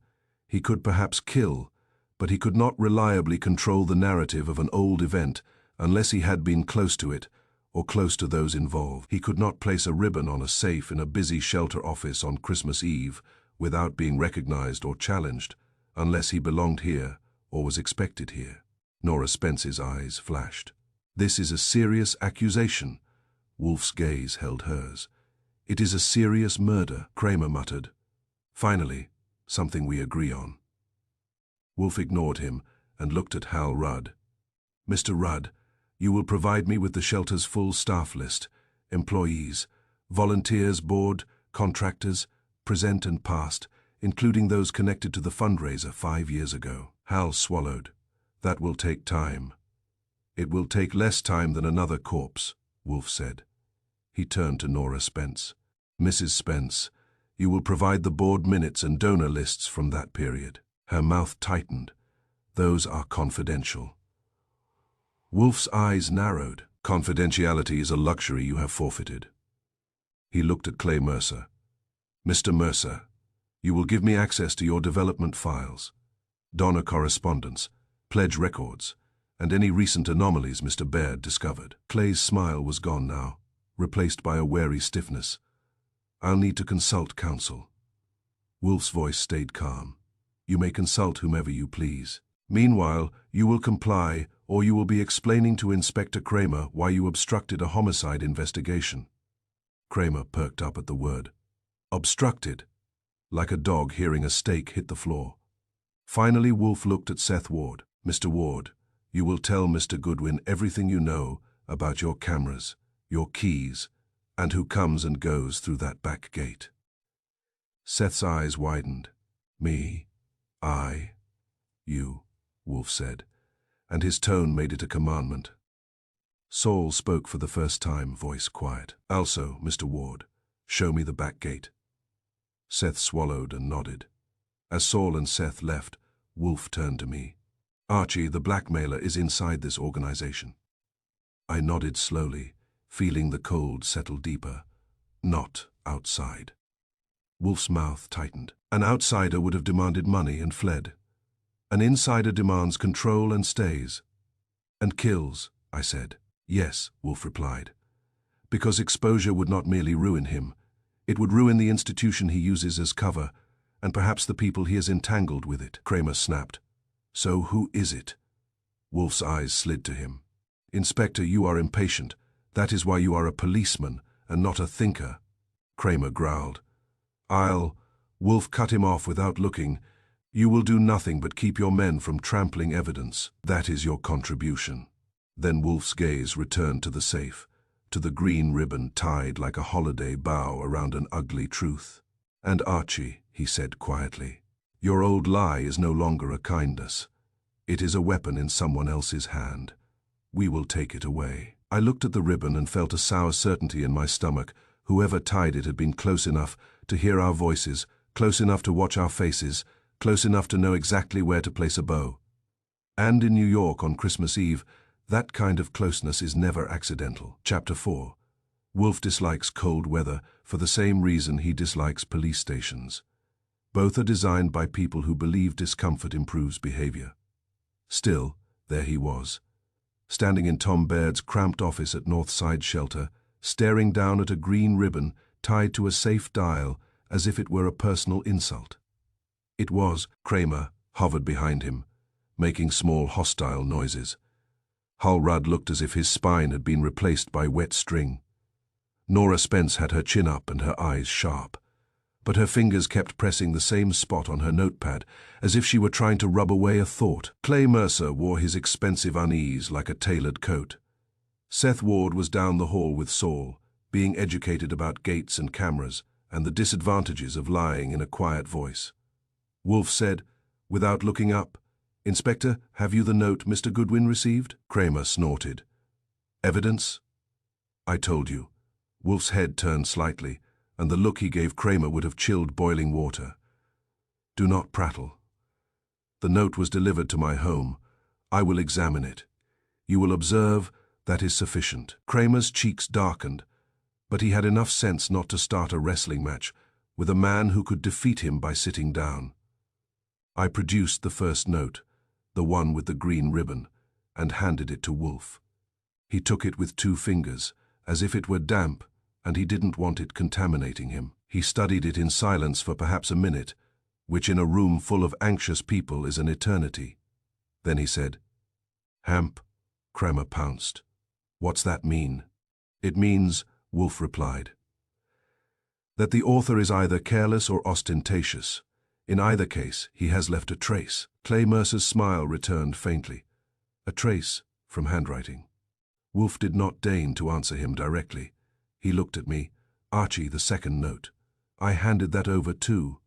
He could perhaps kill, but he could not reliably control the narrative of an old event unless he had been close to it, or close to those involved. He could not place a ribbon on a safe in a busy shelter office on Christmas Eve without being recognized or challenged, unless he belonged here or was expected here. Nora Spence's eyes flashed. This is a serious accusation. Wolfe's gaze held hers. It is a serious murder, Cramer muttered. Finally, something we agree on. Wolfe ignored him and looked at Hal Rudd. Mr. Rudd, you will provide me with the shelter's full staff list, employees, volunteers, board, contractors, present and past, including those connected to the fundraiser 5 years ago. Hal swallowed. That will take time. It will take less time than another corpse, Wolfe said. He turned to Nora Spence. Mrs. Spence, you will provide the board minutes and donor lists from that period. Her mouth tightened. Those are confidential. Wolfe's eyes narrowed. Confidentiality is a luxury you have forfeited. He looked at Clay Mercer. Mr. Mercer, you will give me access to your development files, donor correspondence, pledge records, and any recent anomalies Mr. Baird discovered. Clay's smile was gone now, replaced by a wary stiffness. I'll need to consult counsel. Wolfe's voice stayed calm. You may consult whomever you please. Meanwhile, you will comply, or you will be explaining to Inspector Cramer why you obstructed a homicide investigation. Cramer perked up at the word. Obstructed, like a dog hearing a stake hit the floor. Finally, Wolfe looked at Seth Ward. Mr. Ward, you will tell Mr. Goodwin everything you know about your cameras, your keys, and who comes and goes through that back gate. Seth's eyes widened. Me, I, you, Wolfe said, and his tone made it a commandment. Saul spoke for the first time, voice quiet. Also, Mr. Ward, show me the back gate. Seth swallowed and nodded. As Saul and Seth left, Wolfe turned to me. Archie, the blackmailer, is inside this organization. I nodded slowly, feeling the cold settle deeper. Not outside. Wolfe's mouth tightened. An outsider would have demanded money and fled. An insider demands control and stays. And kills, I said. Yes, Wolfe replied. Because exposure would not merely ruin him. It would ruin the institution he uses as cover, and perhaps the people he has entangled with it. Cramer snapped. So who is it? Wolfe's eyes slid to him. Inspector, you are impatient, That is why you are a policeman and not a thinker. Cramer growled. Wolfe cut him off without looking. You will do nothing but keep your men from trampling evidence. That is your contribution. Then Wolfe's gaze returned to the safe, to the green ribbon tied like a holiday bow around an ugly truth. And Archie, he said quietly, your old lie is no longer a kindness. It is a weapon in someone else's hand. We will take it away. I looked at the ribbon and felt a sour certainty in my stomach. Whoever tied it had been close enough to hear our voices, close enough to watch our faces, close enough to know exactly where to place a bow. And in New York on Christmas Eve, that kind of closeness is never accidental. Chapter 4. Wolfe dislikes cold weather for the same reason he dislikes police stations. Both are designed by people who believe discomfort improves behavior. Still, there he was, standing in Tom Baird's cramped office at North Side Shelter, staring down at a green ribbon tied to a safe dial as if it were a personal insult. It was. Cramer hovered behind him, making small hostile noises. Hull Rudd looked as if his spine had been replaced by wet string. Nora Spence had her chin up and her eyes sharp, but her fingers kept pressing the same spot on her notepad, as if she were trying to rub away a thought. Clay Mercer wore his expensive unease like a tailored coat. Seth Ward was down the hall with Saul, being educated about gates and cameras and the disadvantages of lying in a quiet voice. Wolfe said, without looking up, "Inspector, have you the note Mr. Goodwin received?" Cramer snorted. "Evidence?" "I told you." Wolfe's head turned slightly, and the look he gave Cramer would have chilled boiling water. "Do not prattle. The note was delivered to my home. I will examine it. You will observe that is sufficient." Cramer's cheeks darkened, but he had enough sense not to start a wrestling match with a man who could defeat him by sitting down. I produced the first note, the one with the green ribbon, and handed it to Wolfe. He took it with 2 fingers, as if it were damp, and he didn't want it contaminating him. He studied it in silence for perhaps a minute, which in a room full of anxious people is an eternity. Then he said, "Hamp." Cramer pounced. "What's that mean?" "It means," Wolfe replied, "that the author is either careless or ostentatious. In either case, he has left a trace." Clay Mercer's smile returned faintly. "A trace from handwriting." Wolfe did not deign to answer him directly. He looked at me. "Archie, the second note. I handed that over too.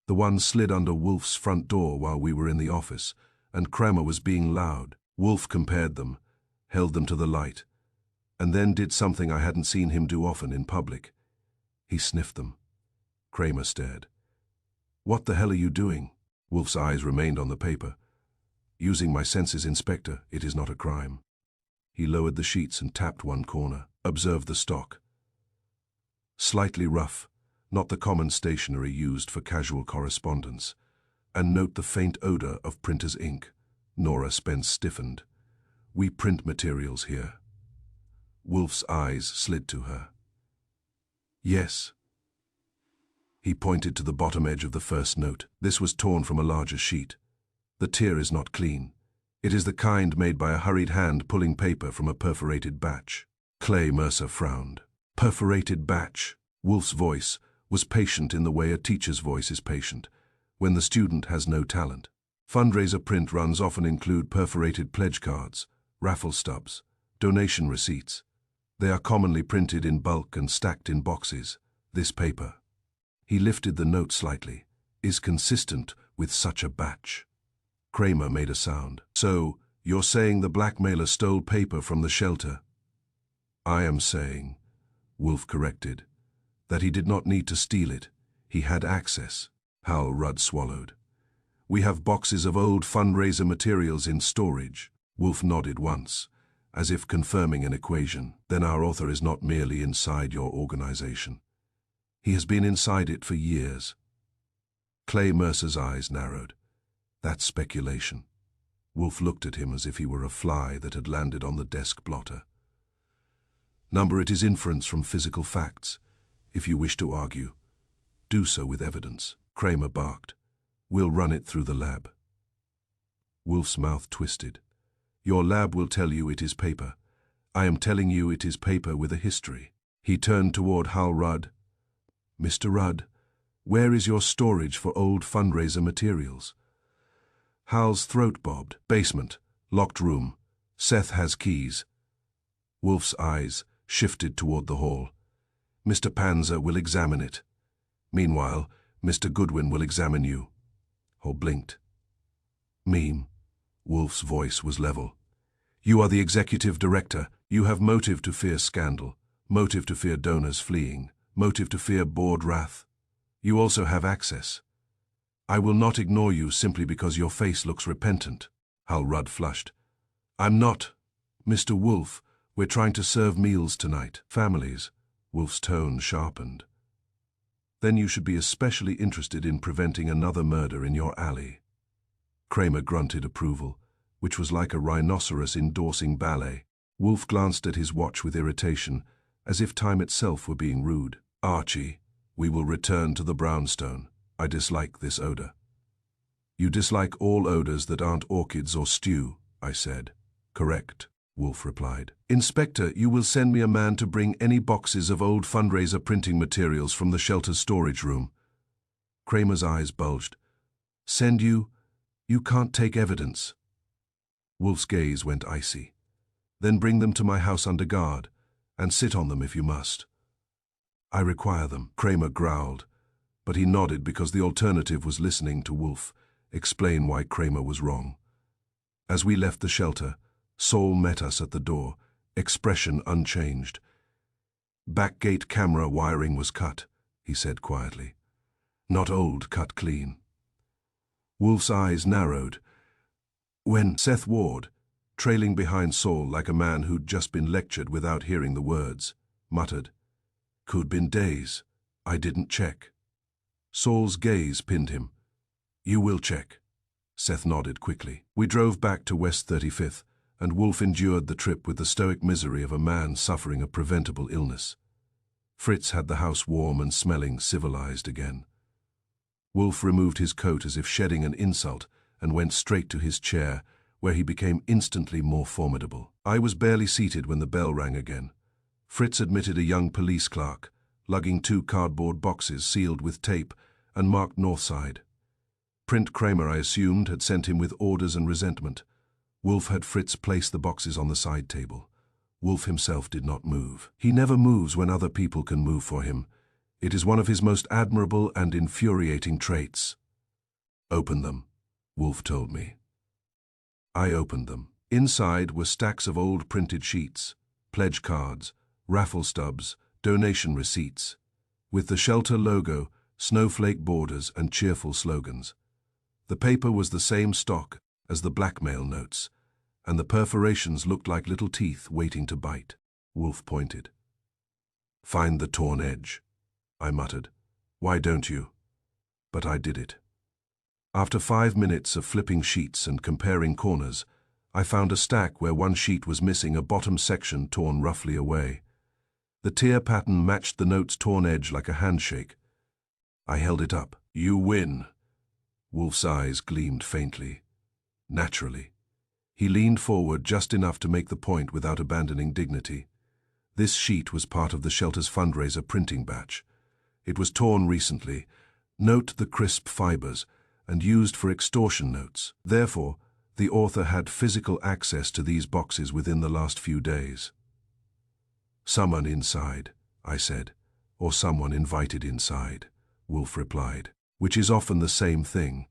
The one slid under Wolfe's front door while we were in the office, and Cramer was being loud." Wolfe compared them, held them to the light, and then did something I hadn't seen him do often in public. He sniffed them. Cramer stared. "What the hell are you doing?" Wolfe's eyes remained on the paper. "Using my senses, Inspector. It is not a crime." He lowered the sheets and tapped one corner. "Observe the stock. Slightly rough, not the common stationery used for casual correspondence. And note the faint odor of printer's ink." Nora Spence stiffened. "We print materials here." Wolfe's eyes slid to her. "Yes." He pointed to the bottom edge of the first note. This was torn from a larger sheet. "The tear is not clean. It is the kind made by a hurried hand pulling paper from a perforated batch." Clay Mercer frowned. "Perforated batch." Wolfe's voice was patient in the way a teacher's voice is patient, when the student has no talent. "Fundraiser print runs often include perforated pledge cards, raffle stubs, donation receipts. They are commonly printed in bulk and stacked in boxes. This paper," he lifted the note slightly, "is consistent with such a batch." Cramer made a sound. "So, you're saying the blackmailer stole paper from the shelter?" "I am saying," Wolfe corrected, "that he did not need to steal it. He had access." Hull Rudd swallowed. "We have boxes of old fundraiser materials in storage." Wolfe nodded once, as if confirming an equation. "Then our author is not merely inside your organization. He has been inside it for years." Clay Mercer's eyes narrowed. "That's speculation." Wolfe looked at him as if he were a fly that had landed on the desk blotter. "Number it is inference from physical facts. If you wish to argue, do so with evidence." Cramer barked. "We'll run it through the lab." Wolfe's mouth twisted. "Your lab will tell you it is paper. I am telling you it is paper with a history. He turned toward Hal Rudd. Mr. Rudd, where is your storage for old fundraiser materials? Hal's throat bobbed. Basement, locked room. Seth has keys. Wolfe's eyes shifted toward the hall. Mr. Panzer will examine it. Meanwhile, Mr. Goodwin will examine you. Hall blinked. Meme. Wolfe's voice was level. You are the executive director. You have motive to fear scandal, motive to fear donors fleeing, motive to fear board wrath. You also have access. I will not ignore you simply because your face looks repentant. Hal Rudd flushed. I'm not. Mr. Wolfe, we're trying to serve meals tonight. Families. Wolfe's tone sharpened. Then you should be especially interested in preventing another murder in your alley. Cramer grunted approval, which was like a rhinoceros endorsing ballet. Wolfe glanced at his watch with irritation, as if time itself were being rude. Archie, we will return to the brownstone. I dislike this odor. You dislike all odors that aren't orchids or stew, I said. Correct, Wolfe replied. Inspector, you will send me a man to bring any boxes of old fundraiser printing materials from the shelter's storage room. Cramer's eyes bulged. Send you? You can't take evidence. Wolfe's gaze went icy. Then bring them to my house under guard, and sit on them if you must. I require them, Cramer growled, but he nodded because the alternative was listening to Wolfe explain why Cramer was wrong. As we left the shelter, Saul met us at the door, expression unchanged. Backgate camera wiring was cut, he said quietly. Not old, cut clean. Wolfe's eyes narrowed. When Seth Ward, trailing behind Saul like a man who'd just been lectured without hearing the words, muttered, Could been days. I didn't check. Saul's gaze pinned him. You will check. Seth nodded quickly. We drove back to West 35th, and Wolfe endured the trip with the stoic misery of a man suffering a preventable illness. Fritz had the house warm and smelling civilized again. Wolfe removed his coat as if shedding an insult and went straight to his chair, where he became instantly more formidable. I was barely seated when the bell rang again. Fritz admitted a young police clerk, lugging 2 cardboard boxes sealed with tape and marked Northside. Print Cramer, I assumed, had sent him with orders and resentment. Wolfe had Fritz place the boxes on the side table. Wolfe himself did not move. He never moves when other people can move for him. It is one of his most admirable and infuriating traits. Open them, Wolfe told me. I opened them. Inside were stacks of old printed sheets, pledge cards, raffle stubs, donation receipts, with the shelter logo, snowflake borders, and cheerful slogans. The paper was the same stock as the blackmail notes, and the perforations looked like little teeth waiting to bite. Wolfe pointed. Find the torn edge, I muttered. Why don't you? But I did it. After 5 minutes of flipping sheets and comparing corners, I found a stack where one sheet was missing a bottom section torn roughly away. The tear pattern matched the note's torn edge like a handshake. I held it up. You win. Wolfe's eyes gleamed faintly. Naturally. He leaned forward just enough to make the point without abandoning dignity. This sheet was part of the shelter's fundraiser printing batch. It was torn recently. Note the crisp fibers, and used for extortion notes. Therefore, the author had physical access to these boxes within the last few days. Someone inside, I said, or someone invited inside, Wolfe replied, which is often the same thing.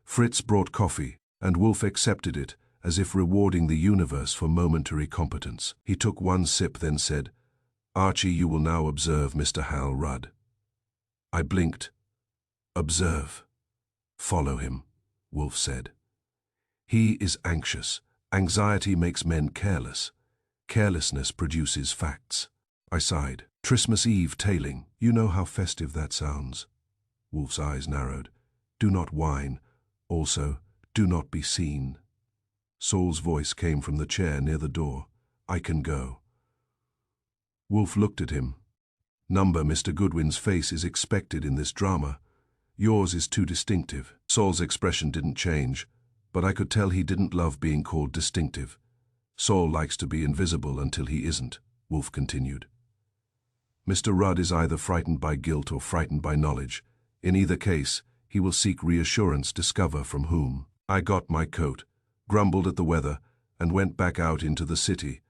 Fritz brought coffee, and Wolfe accepted it, as if rewarding the universe for momentary competence. He took one sip, then said, Archie, you will now observe Mr. Hal Rudd. I blinked. Observe. Follow him, Wolfe said. He is anxious. Anxiety makes men careless. Carelessness produces facts. I sighed. Christmas Eve tailing. You know how festive that sounds. Wolfe's eyes narrowed. Do not whine. Also, do not be seen. Saul's voice came from the chair near the door. I can go. Wolfe looked at him. Number Mr. Goodwin's face is expected in this drama. Yours is too distinctive. Saul's expression didn't change, but I could tell he didn't love being called distinctive. Saul likes to be invisible until he isn't, Wolfe continued. Mr. Rudd is either frightened by guilt or frightened by knowledge. In either case, he will seek reassurance, discover from whom. I got my coat, grumbled at the weather, and went back out into the city,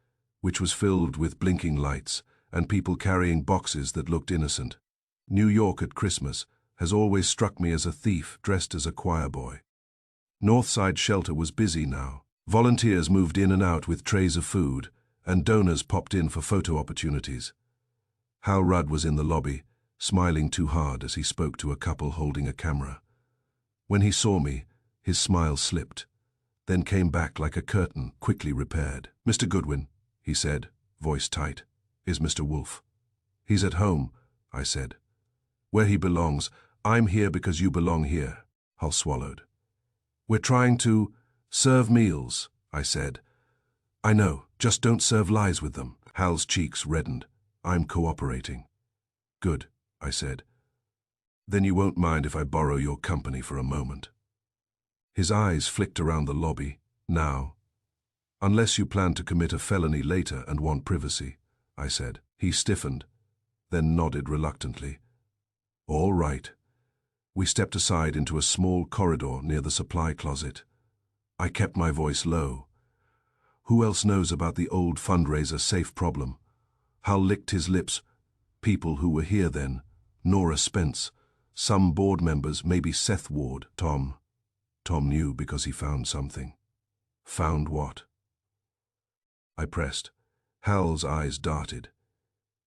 which was filled with blinking lights and people carrying boxes that looked innocent. New York at Christmas has always struck me as a thief dressed as a choir boy. Northside Shelter was busy now. Volunteers moved in and out with trays of food, and donors popped in for photo opportunities. Hal Rudd was in the lobby, smiling too hard as he spoke to a couple holding a camera. When he saw me, his smile slipped, then came back like a curtain quickly repaired. "Mr. Goodwin," he said, voice tight, "is Mr. Wolfe." "He's at home," I said. "Where he belongs. I'm here because you belong here," Hal swallowed. "We're trying to serve meals," I said. "I know, just don't serve lies with them." Hal's cheeks reddened. "I'm cooperating." "Good," I said. "Then you won't mind if I borrow your company for a moment." His eyes flicked around the lobby. "Now? Unless you plan to commit a felony later and want privacy," I said. He stiffened, then nodded reluctantly. "All right." We stepped aside into a small corridor near the supply closet. I kept my voice low. "Who else knows about the old fundraiser safe problem?" Hal licked his lips. "People who were here then. Nora Spence. Some board members, maybe Seth Ward, Tom." Tom knew because he found something. "Found what?" I pressed. Hal's eyes darted.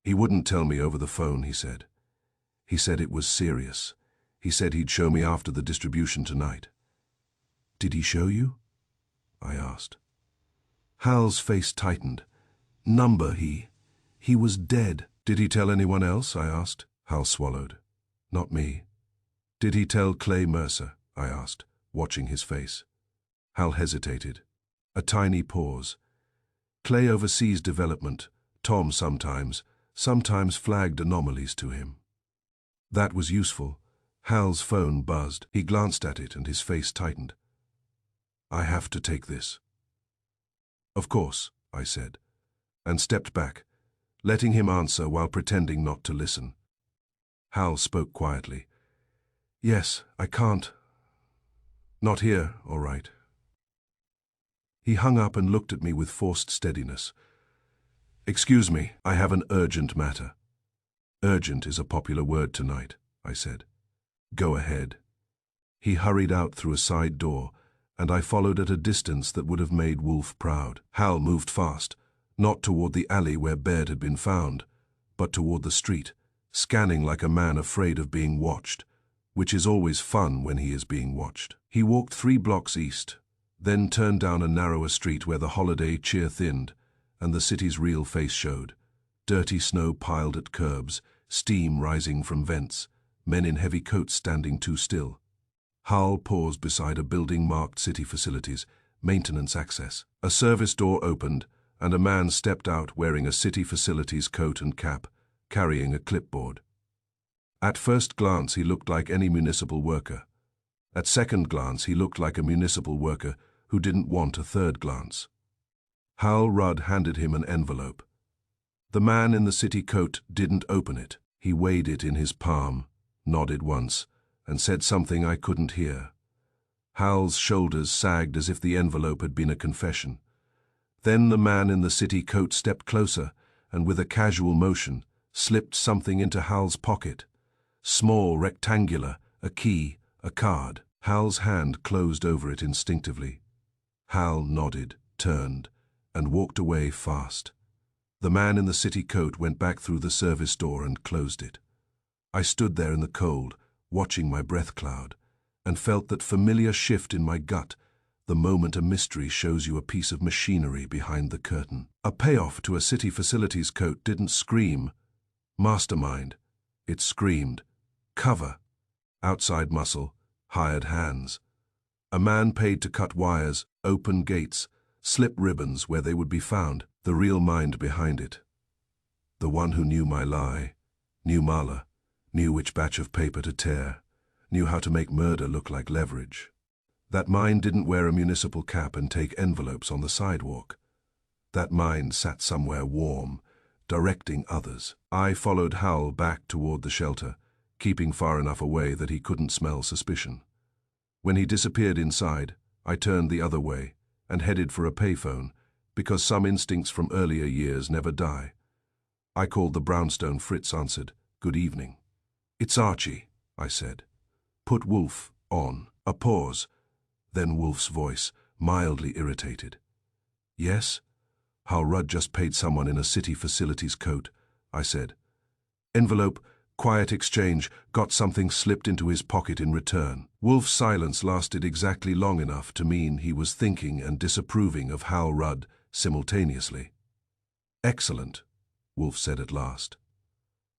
"He wouldn't tell me over the phone," he said. "He said it was serious. He said he'd show me after the distribution tonight." "Did he show you?" I asked. Hal's face tightened. "Number, he was dead." "Did he tell anyone else?" I asked. Hal swallowed. "Not me." "Did he tell Clay Mercer?" I asked, watching his face. Hal hesitated. A tiny pause. "Clay oversees development. Tom sometimes flagged anomalies to him." That was useful. Hal's phone buzzed. He glanced at it and his face tightened. "I have to take this." "Of course," I said, and stepped back, letting him answer while pretending not to listen. Hal spoke quietly. "Yes, I can't. Not here, all right." He hung up and looked at me with forced steadiness. "Excuse me, I have an urgent matter." "Urgent is a popular word tonight," I said. "Go ahead." He hurried out through a side door, and I followed at a distance that would have made Wolfe proud. Hal moved fast, not toward the alley where Baird had been found, but toward the street, scanning like a man afraid of being watched, which is always fun when he is being watched. He walked 3 blocks east, then turned down a narrower street where the holiday cheer thinned, and the city's real face showed. Dirty snow piled at curbs, steam rising from vents, men in heavy coats standing too still. Hal paused beside a building marked City Facilities, Maintenance Access. A service door opened, and a man stepped out wearing a City Facilities coat and cap, carrying a clipboard. At first glance he looked like any municipal worker. At second glance he looked like a municipal worker who didn't want a third glance. Hal Rudd handed him an envelope. The man in the city coat didn't open it. He weighed it in his palm, nodded once, and said something I couldn't hear. Hal's shoulders sagged as if the envelope had been a confession. Then the man in the city coat stepped closer and with a casual motion slipped something into Hal's pocket. Small, rectangular, a key, a card. Hal's hand closed over it instinctively. Hal nodded, turned, and walked away fast. The man in the city coat went back through the service door and closed it. I stood there in the cold, watching my breath cloud, and felt that familiar shift in my gut, the moment a mystery shows you a piece of machinery behind the curtain. A payoff to a City Facilities coat didn't scream mastermind. It screamed cover, outside muscle, hired hands. A man paid to cut wires, open gates, slip ribbons where they would be found, the real mind behind it. The one who knew my lie, knew Mahler, knew which batch of paper to tear, knew how to make murder look like leverage. That mind didn't wear a municipal cap and take envelopes on the sidewalk. That mind sat somewhere warm, directing others. I followed Hal back toward the shelter, keeping far enough away that he couldn't smell suspicion. When he disappeared inside, I turned the other way and headed for a payphone, because some instincts from earlier years never die. I called the brownstone. Fritz answered, "Good evening." "It's Archie," I said. "Put Wolfe on." A pause, then Wolfe's voice, mildly irritated. "Yes? Hal Rudd just paid someone in a city facilities coat," I said. "Envelope, quiet exchange, got something slipped into his pocket in return." Wolfe's silence lasted exactly long enough to mean he was thinking and disapproving of Hal Rudd simultaneously. "Excellent," Wolfe said at last.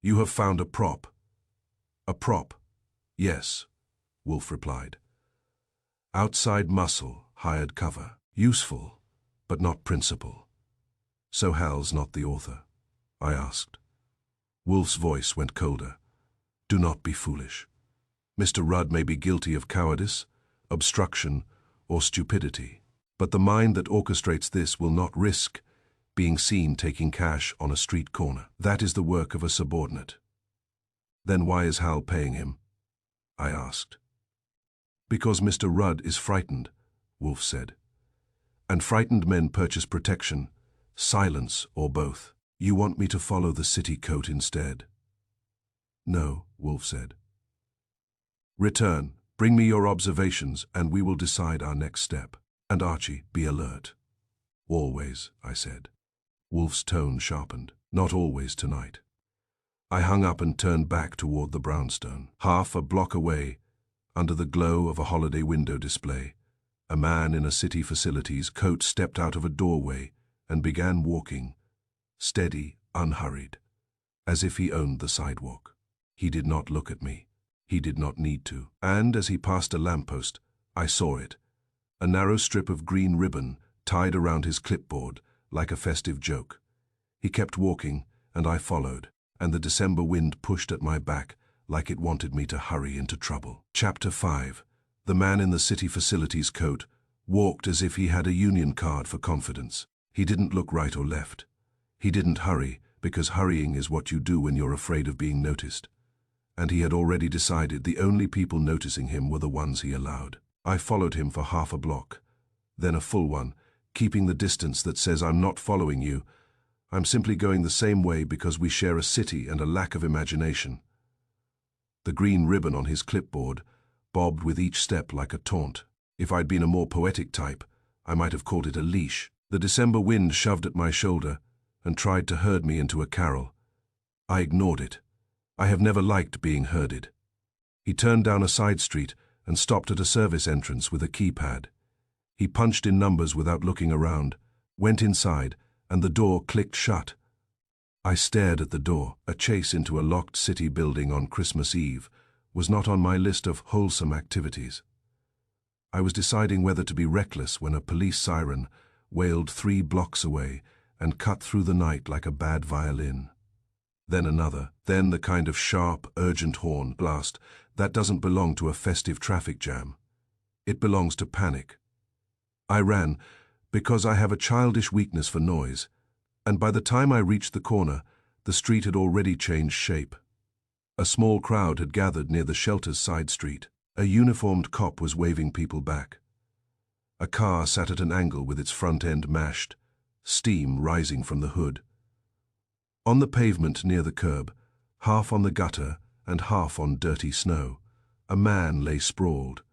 "You have found a prop." "A prop? Yes," Wolfe replied. "Outside muscle, hired cover. Useful, but not principal." "So Hal's not the author?" I asked. Wolfe's voice went colder. "Do not be foolish. Mr. Rudd may be guilty of cowardice, obstruction, or stupidity, but the mind that orchestrates this will not risk being seen taking cash on a street corner. That is the work of a subordinate." "Then why is Hal paying him?" I asked. "Because Mr. Rudd is frightened," Wolfe said. "And frightened men purchase protection, silence, or both." "You want me to follow the city coat instead?" "No," Wolfe said. "Return, bring me your observations, and we will decide our next step. And Archie, be alert." "Always," I said. Wolfe's tone sharpened. "Not always tonight." I hung up and turned back toward the brownstone. Half a block away, under the glow of a holiday window display, a man in a city facilities coat stepped out of a doorway and began walking, steady, unhurried, as if he owned the sidewalk. He did not look at me. He did not need to. And as he passed a lamppost, I saw it, a narrow strip of green ribbon tied around his clipboard like a festive joke. He kept walking, and I followed, and the December wind pushed at my back like it wanted me to hurry into trouble. Chapter 5. The man in the city facilities coat walked as if he had a union card for confidence. He didn't look right or left. He didn't hurry, because hurrying is what you do when you're afraid of being noticed. And he had already decided the only people noticing him were the ones he allowed. I followed him for half a block, then a full one, keeping the distance that says I'm not following you. I'm simply going the same way because we share a city and a lack of imagination. The green ribbon on his clipboard bobbed with each step like a taunt. If I'd been a more poetic type, I might have called it a leash. The December wind shoved at my shoulder and tried to herd me into a carol. I ignored it. I have never liked being herded. He turned down a side street and stopped at a service entrance with a keypad. He punched in numbers without looking around, went inside, and the door clicked shut. I stared at the door. A chase into a locked city building on Christmas Eve was not on my list of wholesome activities. I was deciding whether to be reckless when a police siren wailed 3 blocks away and cut through the night like a bad violin. Then another, then the kind of sharp, urgent horn blast that doesn't belong to a festive traffic jam. It belongs to panic. I ran, because I have a childish weakness for noise, and by the time I reached the corner, the street had already changed shape. A small crowd had gathered near the shelter's side street. A uniformed cop was waving people back. A car sat at an angle with its front end mashed, steam rising from the hood. On the pavement near the curb, half on the gutter and half on dirty snow, a man lay sprawled.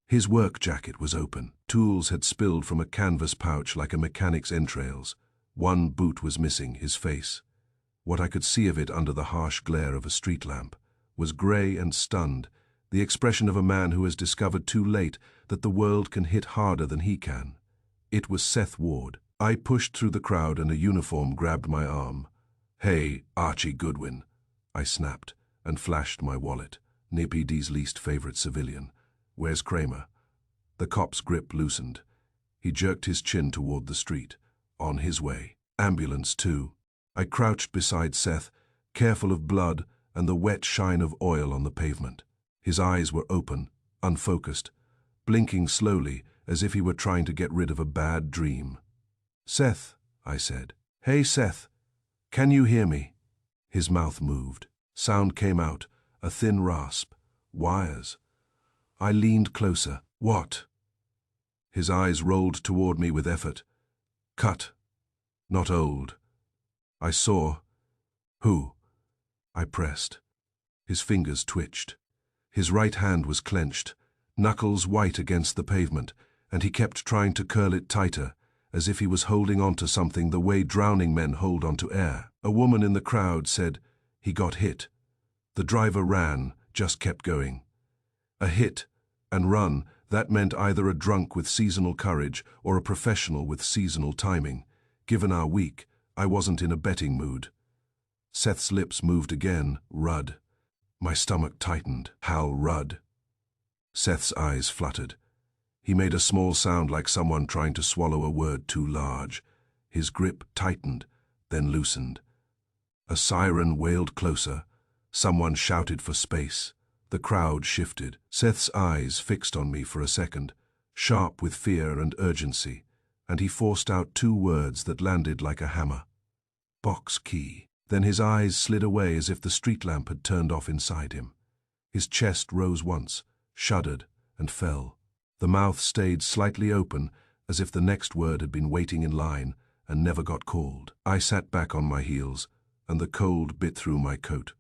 His work jacket was open. Tools had spilled from a canvas pouch like a mechanic's entrails. One boot was missing, his face. What I could see of it under the harsh glare of a street lamp was grey and stunned, the expression of a man who has discovered too late that the world can hit harder than he can. It was Seth Ward. I pushed through the crowd and a uniform grabbed my arm. "Hey, Archie Goodwin," I snapped and flashed my wallet. NPD's least favorite civilian. "Where's Cramer?" The cop's grip loosened. He jerked his chin toward the street. "On his way." "Ambulance, too." I crouched beside Seth, careful of blood and the wet shine of oil on the pavement. His eyes were open, unfocused, blinking slowly as if he were trying to get rid of a bad dream. "Seth," I said. Hey, Seth, can you hear me? His mouth moved. Sound came out, a thin rasp. Wires. I leaned closer. What? His eyes rolled toward me with effort. Cut. Not old. I saw. Who? I pressed. His fingers twitched. His right hand was clenched, knuckles white against the pavement, and he kept trying to curl it tighter, as if he was holding on to something the way drowning men hold onto air. A woman in the crowd said, "He got hit." The driver ran, just kept going. A hit and run, that meant either a drunk with seasonal courage or a professional with seasonal timing. Given our week, I wasn't in a betting mood. Seth's lips moved again. Rudd. My stomach tightened. Hal Rudd. Seth's eyes fluttered. He made a small sound like someone trying to swallow a word too large. His grip tightened, then loosened. A siren wailed closer. Someone shouted for space. The crowd shifted. Seth's eyes fixed on me for a second, sharp with fear and urgency, and he forced out two words that landed like a hammer. Box key. Then his eyes slid away as if the street lamp had turned off inside him. His chest rose once, shuddered, and fell. The mouth stayed slightly open, as if the next word had been waiting in line and never got called. I sat back on my heels, and the cold bit through my coat,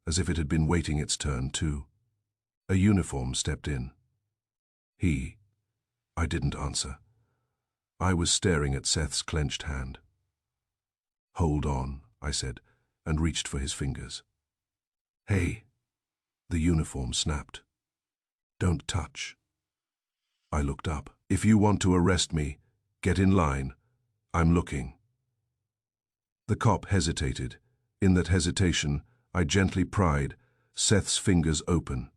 as if it had been waiting its turn too. A uniform stepped in. I didn't answer. I was staring at Seth's clenched hand. "Hold on," I said, and reached for his fingers. "Hey," the uniform snapped. "Don't touch." I looked up. "If you want to arrest me, get in line. I'm looking." The cop hesitated. In that hesitation, I gently pried Seth's fingers open.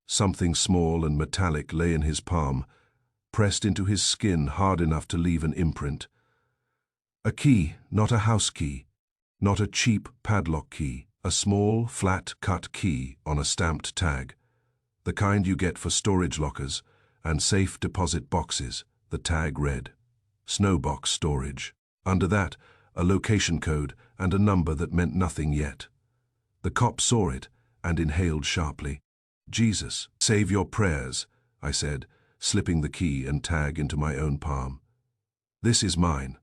Something small and metallic lay in his palm, pressed into his skin hard enough to leave an imprint. A key, not a house key, not a cheap padlock key, a small, flat-cut key on a stamped tag. The kind you get for storage lockers and safe deposit boxes. The tag read, "Snowbox Storage." Under that, a location code and a number that meant nothing yet. The cop saw it and inhaled sharply. "Jesus, save your prayers," I said, slipping the key and tag into my own palm. "This is mine.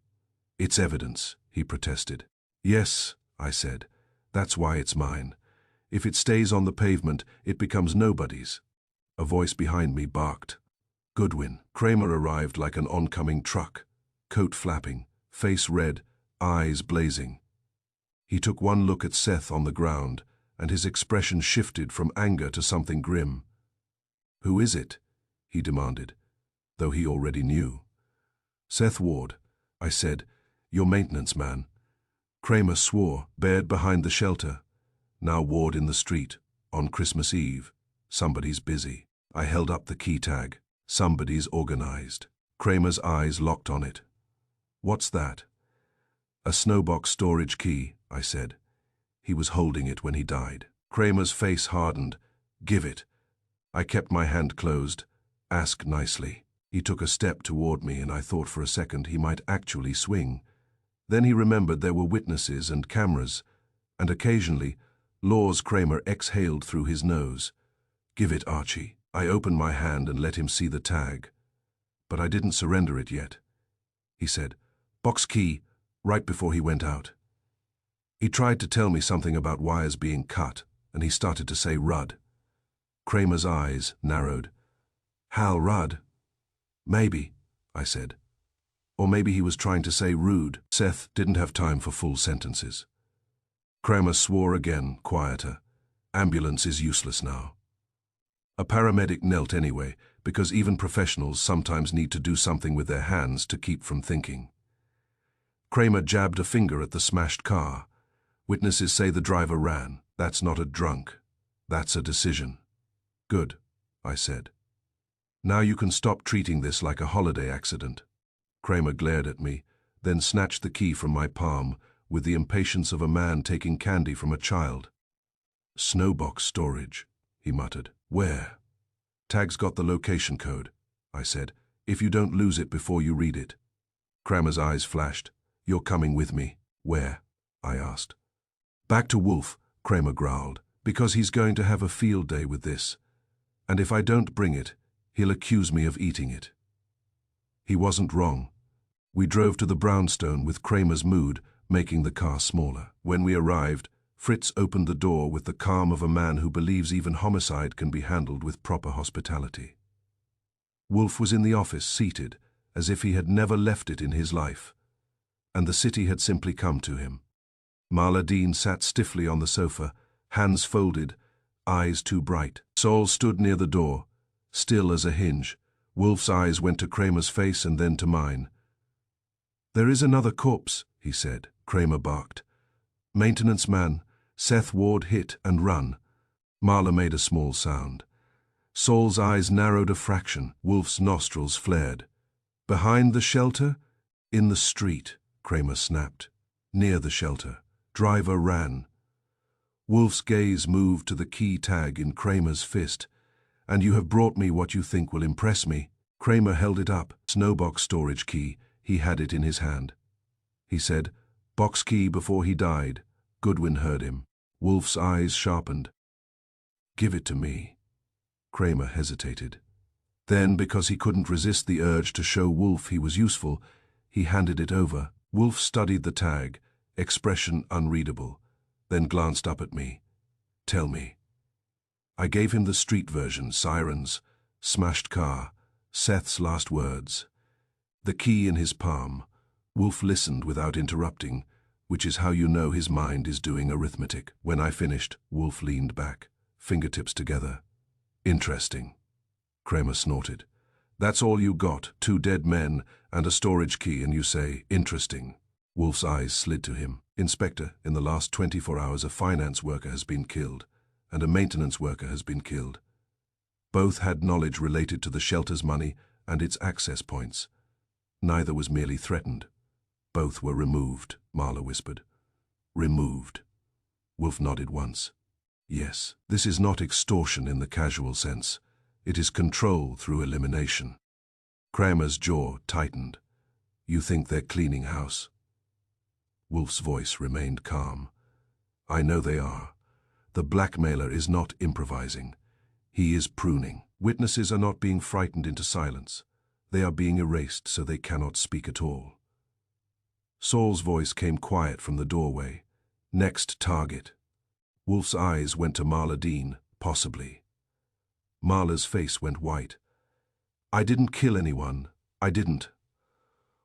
It's evidence," he protested. "Yes," I said, "that's why it's mine. If it stays on the pavement, it becomes nobody's." A voice behind me barked. "Goodwin." Cramer arrived like an oncoming truck, coat flapping, face red, eyes blazing. He took one look at Seth on the ground, and his expression shifted from anger to something grim. "Who is it?" he demanded, though he already knew. "Seth Ward," I said, "your maintenance man." Cramer swore, bared behind the shelter. Now Ward in the street, on Christmas Eve. Somebody's busy. I held up the key tag. Somebody's organized. Cramer's eyes locked on it. "What's that?" "A snowbox storage key," I said. "He was holding it when he died." Cramer's face hardened. "Give it." I kept my hand closed. "Ask nicely." He took a step toward me, and I thought for a second he might actually swing. Then he remembered there were witnesses and cameras, and occasionally, Laws Cramer exhaled through his nose. "Give it, Archie." I opened my hand and let him see the tag. But I didn't surrender it yet. He said, "Box key," right before he went out. He tried to tell me something about wires being cut, and he started to say Rudd. Cramer's eyes narrowed. "Hal Rudd?" "Maybe," I said. Or maybe he was trying to say rude. Seth didn't have time for full sentences. Cramer swore again, quieter. "Ambulance is useless now." A paramedic knelt anyway, because even professionals sometimes need to do something with their hands to keep from thinking. Cramer jabbed a finger at the smashed car. "Witnesses say the driver ran. That's not a drunk. That's a decision." "Good," I said. "Now you can stop treating this like a holiday accident." Cramer glared at me, then snatched the key from my palm with the impatience of a man taking candy from a child. "Snowbox storage," he muttered. "Where?" "Tag's got the location code," I said, "if you don't lose it before you read it." Cramer's eyes flashed. You're coming with me. Where? I asked. Back to Wolfe, Cramer growled, because he's going to have a field day with this. And if I don't bring it, he'll accuse me of eating it. He wasn't wrong. We drove to the brownstone with Cramer's mood making the car smaller. When we arrived, Fritz opened the door with the calm of a man who believes even homicide can be handled with proper hospitality. Wolfe was in the office, seated, as if he had never left it in his life, and the city had simply come to him. Marla Dean sat stiffly on the sofa, hands folded, eyes too bright. Sol stood near the door, still as a hinge. Wolfe's eyes went to Cramer's face and then to mine. "There is another corpse," he said. Cramer barked. "Maintenance man, Seth Ward hit and run." Marla made a small sound. Sol's eyes narrowed a fraction. Wolfe's nostrils flared. "Behind the shelter? In the street," Cramer snapped. "Near the shelter. Driver ran." Wolfe's gaze moved to the key tag in Cramer's fist. "And you have brought me what you think will impress me." Cramer held it up. Snowbox storage key. He had it in his hand. He said, "Box key before he died." Goodwin heard him. Wolfe's eyes sharpened. "Give it to me." Cramer hesitated. Then, because he couldn't resist the urge to show Wolfe he was useful, he handed it over. Wolfe studied the tag, expression unreadable, then glanced up at me. "Tell me." I gave him the street version, sirens, smashed car, Seth's last words. The key in his palm. Wolfe listened without interrupting, which is how you know his mind is doing arithmetic. When I finished, Wolfe leaned back, fingertips together. "Interesting," Cramer snorted. "That's all you got, 2 dead men and a storage key, and you say, interesting." Wolfe's eyes slid to him. "Inspector, in the last 24 hours a finance worker has been killed, and a maintenance worker has been killed. Both had knowledge related to the shelter's money and its access points. Neither was merely threatened. Both were removed," Marla whispered. "Removed." Wolfe nodded once. "Yes, this is not extortion in the casual sense. It is control through elimination." Cramer's jaw tightened. "You think they're cleaning house?" Wolfe's voice remained calm. "I know they are. The blackmailer is not improvising. He is pruning. Witnesses are not being frightened into silence. They are being erased so they cannot speak at all." Saul's voice came quiet from the doorway. "Next target." Wolfe's eyes went to Marla Dean, possibly. Marla's face went white. "I didn't kill anyone. I didn't."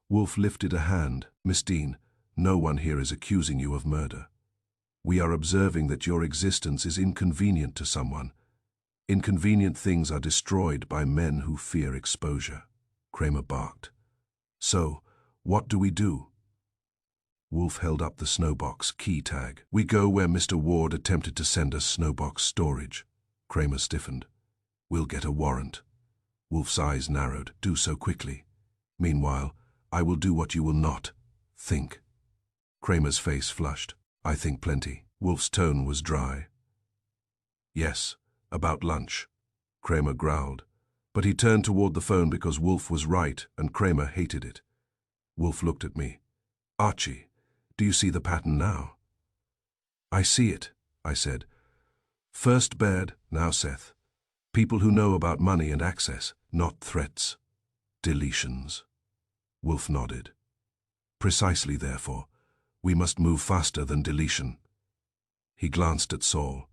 Wolfe lifted a hand. "Miss Dean, no one here is accusing you of murder. We are observing that your existence is inconvenient to someone. Inconvenient things are destroyed by men who fear exposure." Cramer barked. "So, what do we do?" Wolfe held up the snowbox key tag. "We go where Mr. Ward attempted to send us snowbox storage." Cramer stiffened. "We'll get a warrant." Wolfe's eyes narrowed. "Do so quickly. Meanwhile, I will do what you will not. Think." Cramer's face flushed. "I think plenty." Wolfe's tone was dry. "Yes, about lunch," Cramer growled. But he turned toward the phone because Wolfe was right and Cramer hated it. Wolfe looked at me. "Archie, do you see the pattern now?" "I see it," I said. "First Baird, now Seth. People who know about money and access, not threats. Deletions." Wolfe nodded. "Precisely, therefore, we must move faster than deletion." He glanced at Saul.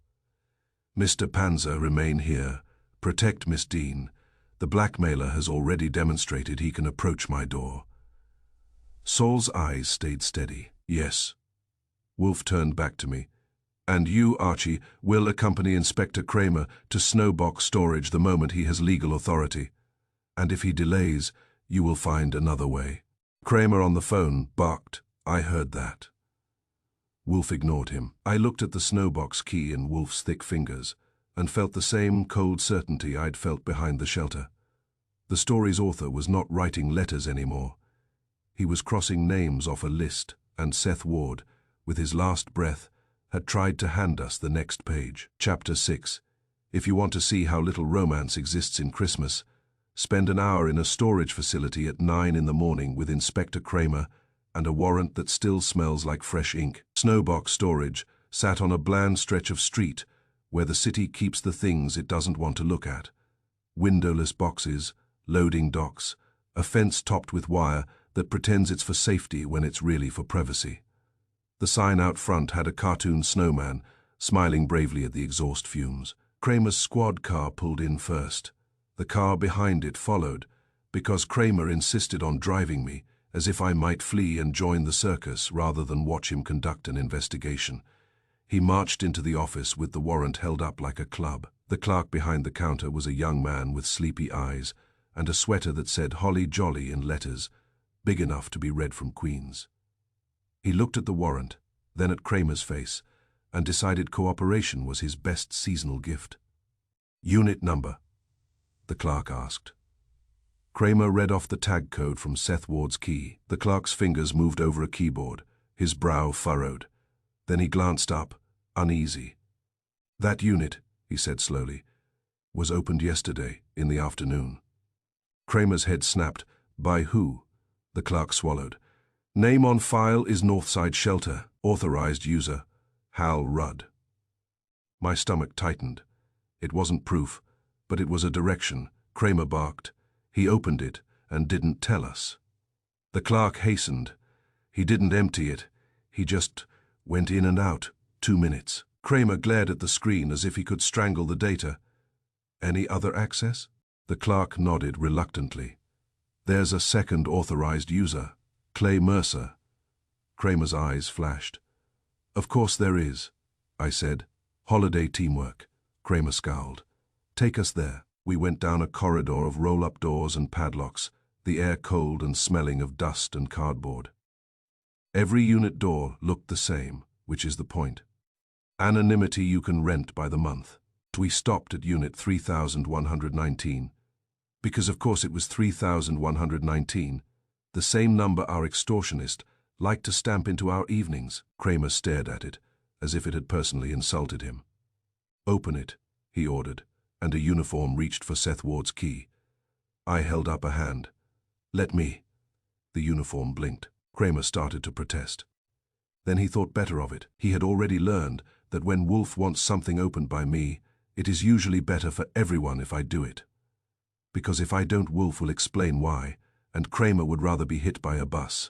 "Mr. Panzer, remain here. Protect Miss Dean. The blackmailer has already demonstrated he can approach my door." Saul's eyes stayed steady. "Yes." Wolfe turned back to me. "And you, Archie, will accompany Inspector Cramer to snowbox storage the moment he has legal authority. And if he delays, you will find another way." Cramer on the phone barked. "I heard that." Wolfe ignored him. I looked at the snowbox key in Wolfe's thick fingers and felt the same cold certainty I'd felt behind the shelter. The story's author was not writing letters anymore. He was crossing names off a list, and Seth Ward, with his last breath, had tried to hand us the next page. Chapter 6. If you want to see how little romance exists in Christmas, spend an hour in a storage facility at 9 in the morning with Inspector Cramer and a warrant that still smells like fresh ink. Snowbox Storage sat on a bland stretch of street where the city keeps the things it doesn't want to look at. Windowless boxes, loading docks, a fence topped with wire that pretends it's for safety when it's really for privacy. The sign out front had a cartoon snowman smiling bravely at the exhaust fumes. Cramer's squad car pulled in first. The car behind it followed, because Cramer insisted on driving me, as if I might flee and join the circus rather than watch him conduct an investigation. He marched into the office with the warrant held up like a club. The clerk behind the counter was a young man with sleepy eyes and a sweater that said Holly Jolly in letters, big enough to be read from Queens. He looked at the warrant, then at Cramer's face, and decided cooperation was his best seasonal gift. "Unit number?" the clerk asked. Cramer read off the tag code from Seth Ward's key. The clerk's fingers moved over a keyboard, his brow furrowed. Then he glanced up, uneasy. "That unit," he said slowly, "was opened yesterday, in the afternoon." Cramer's head snapped. "By who?" The clerk swallowed. "Name on file is Northside Shelter, authorized user, Hal Rudd." My stomach tightened. It wasn't proof, but it was a direction. Cramer barked. "He opened it and didn't tell us." The clerk hastened. "He didn't empty it. He just went in and out. 2 minutes." Cramer glared at the screen as if he could strangle the data. "Any other access?" The clerk nodded reluctantly. "There's a second authorized user, Clay Mercer." Cramer's eyes flashed. "Of course there is," I said. "Holiday teamwork." Cramer scowled. "Take us there." We went down a corridor of roll-up doors and padlocks, the air cold and smelling of dust and cardboard. Every unit door looked the same, which is the point. Anonymity you can rent by the month. We stopped at unit 3119, because of course it was 3119, the same number our extortionist liked to stamp into our evenings. Cramer stared at it, as if it had personally insulted him. "Open it," he ordered, and a uniform reached for Seth Ward's key. I held up a hand. "Let me." The uniform blinked. Cramer started to protest. Then he thought better of it. He had already learned that when Wolfe wants something opened by me, it is usually better for everyone if I do it. Because if I don't, Wolfe will explain why, and Cramer would rather be hit by a bus.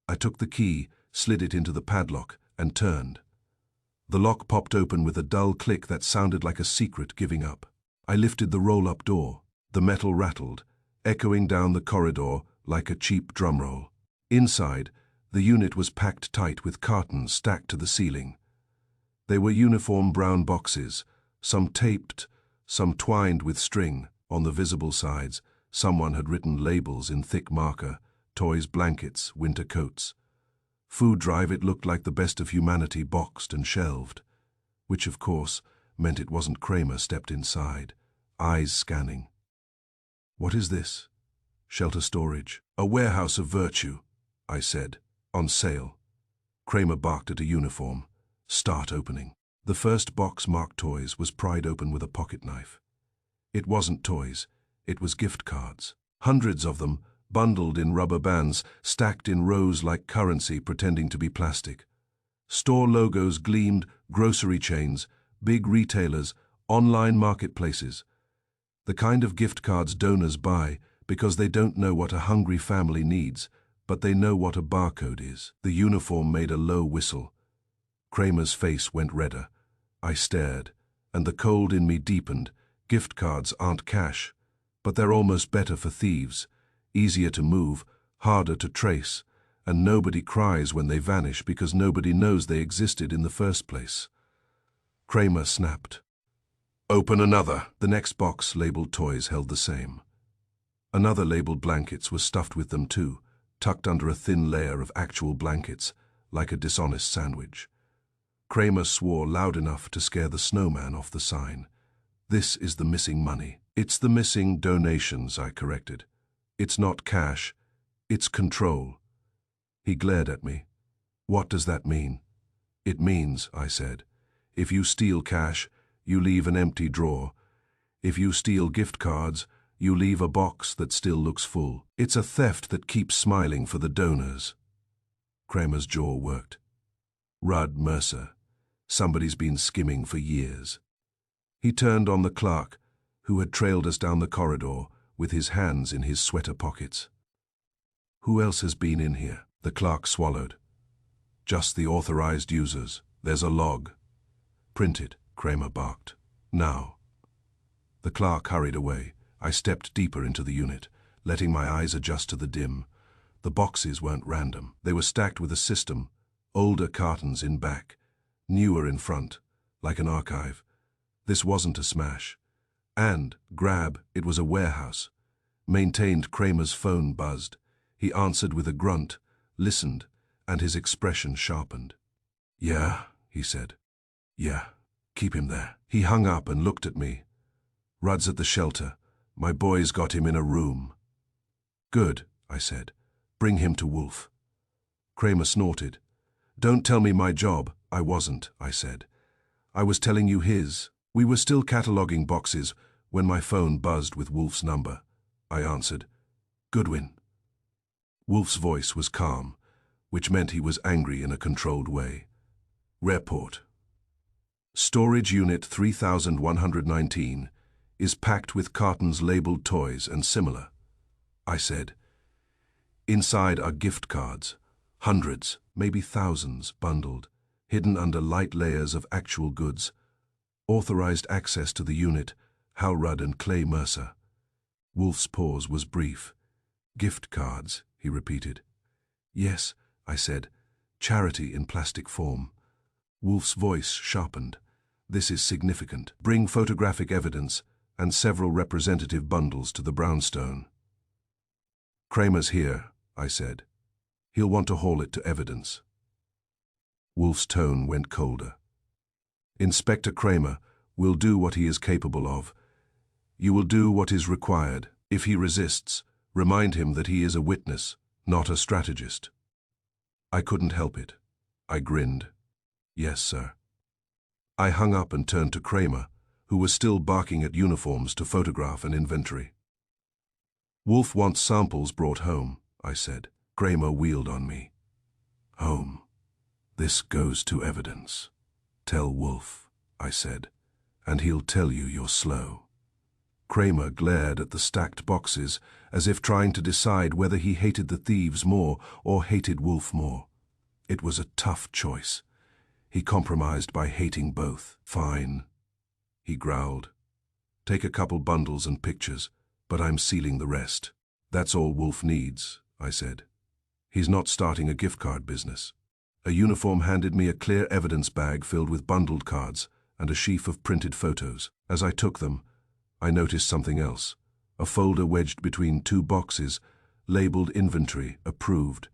I took the key, slid it into the padlock, and turned. The lock popped open with a dull click that sounded like a secret giving up. I lifted the roll-up door. The metal rattled, echoing down the corridor like a cheap drumroll. Inside, the unit was packed tight with cartons stacked to the ceiling. They were uniform brown boxes, some taped, some twined with string. On the visible sides, someone had written labels in thick marker: toys, blankets, winter coats. Food drive, it looked like the best of humanity boxed and shelved, which of course meant it wasn't. Cramer stepped inside, eyes scanning. "What is this?" "Shelter storage." "A warehouse of virtue," I said. "On sale." Cramer barked at a uniform. "Start opening." The first box marked toys was pried open with a pocket knife. It wasn't toys, it was gift cards. Hundreds of them, bundled in rubber bands, stacked in rows like currency pretending to be plastic. Store logos gleamed, grocery chains, big retailers, online marketplaces. The kind of gift cards donors buy because they don't know what a hungry family needs, but they know what a barcode is. The uniform made a low whistle. Cramer's face went redder. I stared, and the cold in me deepened. Gift cards aren't cash, but they're almost better for thieves. Easier to move, harder to trace, and nobody cries when they vanish because nobody knows they existed in the first place. Cramer snapped. "Open another." The next box, labeled toys, held the same. Another labeled blankets was stuffed with them too, tucked under a thin layer of actual blankets, like a dishonest sandwich. Cramer swore loud enough to scare the snowman off the sign. "This is the missing money." "It's the missing donations," I corrected. "It's not cash, it's control." He glared at me. "What does that mean?" "It means," I said, "if you steal cash, you leave an empty drawer. If you steal gift cards, you leave a box that still looks full. It's a theft that keeps smiling for the donors." Cramer's jaw worked. Rudd Mercer. Somebody's been skimming for years. He turned on the clerk, who had trailed us down the corridor with his hands in his sweater pockets. Who else has been in here? The clerk swallowed. Just the authorized users. There's a log. Print it, Cramer barked. Now. The clerk hurried away. I stepped deeper into the unit, letting my eyes adjust to the dim. The boxes weren't random. They were stacked with a system, older cartons in back, newer in front, like an archive. This wasn't a smash. And, grab, it was a warehouse. Maintained. Cramer's phone buzzed. He answered with a grunt, listened, and his expression sharpened. Yeah, he said. Yeah, keep him there. He hung up and looked at me. Rudd's at the shelter. My boys got him in a room. Good, I said. Bring him to Wolfe. Cramer snorted. Don't tell me my job. I wasn't, I said. I was telling you his. We were still cataloging boxes when my phone buzzed with Wolfe's number. I answered. Goodwin. Wolfe's voice was calm, which meant he was angry in a controlled way. Report. Storage Unit 3119 is packed with cartons labeled toys and similar. I said. Inside are gift cards, hundreds, maybe thousands, bundled, hidden under light layers of actual goods. Authorized access to the unit, Hal Rudd and Clay Mercer. Wolfe's pause was brief. Gift cards, he repeated. Yes, I said. Charity in plastic form. Wolfe's voice sharpened. This is significant. Bring photographic evidence and several representative bundles to the brownstone. Cramer's here, I said. He'll want to haul it to evidence. Wolfe's tone went colder. Inspector Cramer will do what he is capable of. You will do what is required. If he resists, remind him that he is a witness, not a strategist. I couldn't help it. I grinned. Yes, sir. I hung up and turned to Cramer, who was still barking at uniforms to photograph an inventory. Wolfe wants samples brought home, I said. Cramer wheeled on me. Home. This goes to evidence. Tell Wolfe, I said, and he'll tell you you're slow. Cramer glared at the stacked boxes as if trying to decide whether he hated the thieves more or hated Wolfe more. It was a tough choice. He compromised by hating both. Fine, he growled. Take a couple bundles and pictures, but I'm sealing the rest. That's all Wolfe needs, I said. He's not starting a gift card business. A uniform handed me a clear evidence bag filled with bundled cards and a sheaf of printed photos. As I took them, I noticed something else. A folder wedged between two boxes, labeled Inventory, Approved.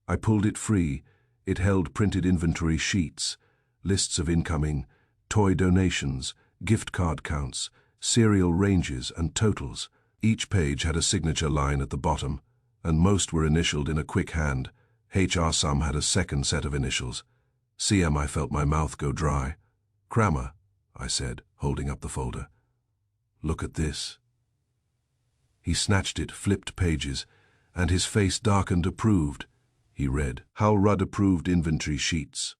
I pulled it free. It held printed inventory sheets, lists of incoming, toy donations, gift card counts, serial ranges and totals. Each page had a signature line at the bottom, and most were initialed in a quick hand. HR some had a second set of initials. CM I felt my mouth go dry. Cramer, I said, holding up the folder. Look at this. He snatched it, flipped pages, and his face darkened. Approved. He read. Hal Rudd approved inventory sheets.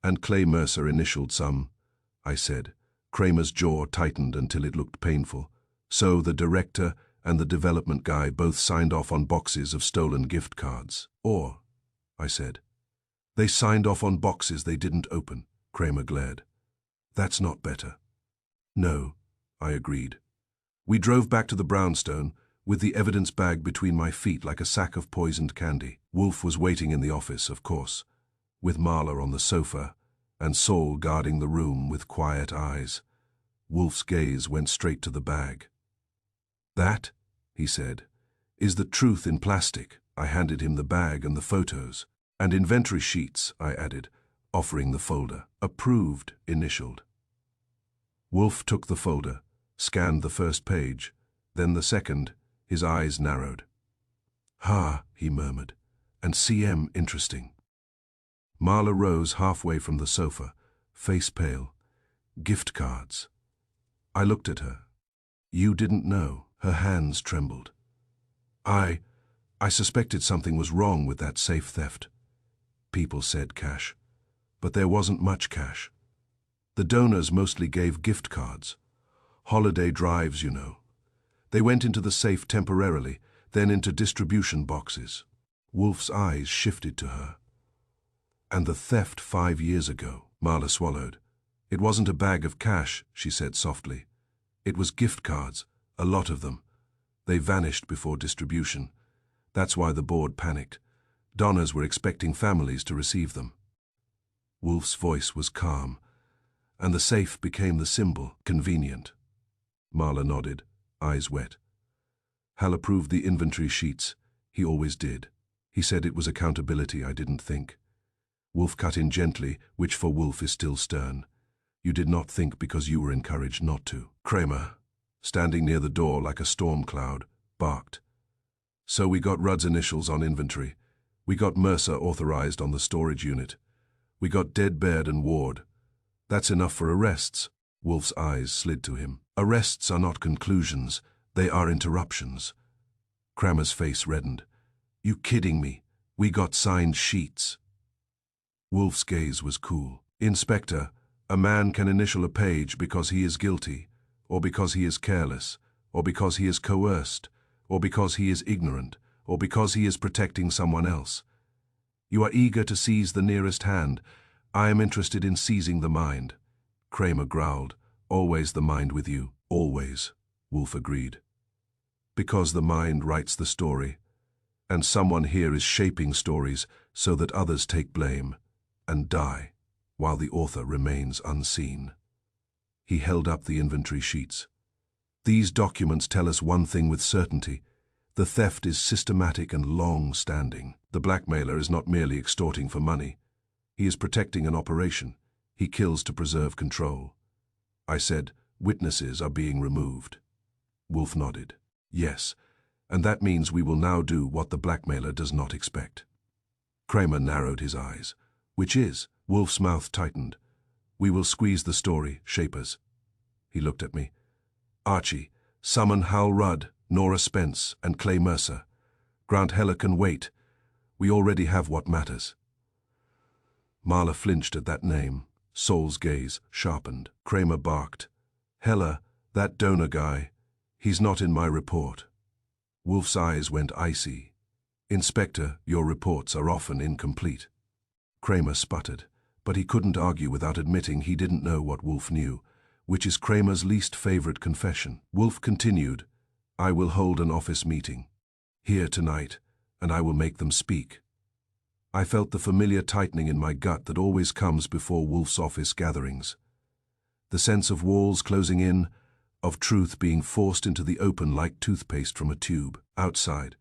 And Clay Mercer initialed some, I said. Cramer's jaw tightened until it looked painful. So the director and the development guy both signed off on boxes of stolen gift cards. Or, I said. They signed off on boxes they didn't open, Cramer glared. That's not better. No, I agreed. We drove back to the brownstone, with the evidence bag between my feet like a sack of poisoned candy. Wolfe was waiting in the office, of course, with Marla on the sofa and Saul guarding the room with quiet eyes. Wolfe's gaze went straight to the bag. That, he said, is the truth in plastic. I handed him the bag and the photos. And inventory sheets, I added, offering the folder. Approved, initialed. Wolfe took the folder, scanned the first page, then the second. His eyes narrowed. Ha, he murmured, and CM interesting. Marla rose halfway from the sofa, face pale. Gift cards. I looked at her. You didn't know. Her hands trembled. I suspected something was wrong with that safe theft. People said cash. But there wasn't much cash. The donors mostly gave gift cards. Holiday drives, you know. They went into the safe temporarily, then into distribution boxes. Wolfe's eyes shifted to her. And the theft 5 years ago, Marla swallowed. It wasn't a bag of cash, she said softly. It was gift cards, a lot of them. They vanished before distribution. That's why the board panicked. Donors were expecting families to receive them. Wolfe's voice was calm, and the safe became the symbol, convenient. Marla nodded, eyes wet. Hal approved the inventory sheets. He always did. He said it was accountability, I didn't think. Wolfe cut in gently, which for Wolfe is still stern. You did not think because you were encouraged not to. Cramer, standing near the door like a storm cloud, barked. So we got Rudd's initials on inventory. We got Mercer authorized on the storage unit. We got Dead-Baird and Ward. That's enough for arrests. Wolfe's eyes slid to him. Arrests are not conclusions. They are interruptions. Cramer's face reddened. You kidding me? We got signed sheets. Wolfe's gaze was cool. Inspector, a man can initial a page because he is guilty, or because he is careless, or because he is coerced, or because he is ignorant, or because he is protecting someone else. You are eager to seize the nearest hand. I am interested in seizing the mind. Cramer growled. Always the mind with you. Always, Wolfe agreed. Because the mind writes the story, and someone here is shaping stories so that others take blame and die, while the author remains unseen. He held up the inventory sheets. These documents tell us one thing with certainty. The theft is systematic and long-standing. The blackmailer is not merely extorting for money. He is protecting an operation. He kills to preserve control. I said, witnesses are being removed. Wolfe nodded. Yes, and that means we will now do what the blackmailer does not expect. Cramer narrowed his eyes. Which is? Wolfe's mouth tightened. We will squeeze the story, shapers. He looked at me. Archie, summon Hal Rudd, Nora Spence, and Clay Mercer. Grant Heller can wait. We already have what matters. Marla flinched at that name. Saul's gaze sharpened. Cramer barked. Heller, that donor guy, he's not in my report. Wolfe's eyes went icy. Inspector, your reports are often incomplete. Cramer sputtered, but he couldn't argue without admitting he didn't know what Wolfe knew, which is Cramer's least favorite confession. Wolfe continued, I will hold an office meeting here tonight, and I will make them speak. I felt the familiar tightening in my gut that always comes before Wolfe's office gatherings. The sense of walls closing in, of truth being forced into the open like toothpaste from a tube. Outside,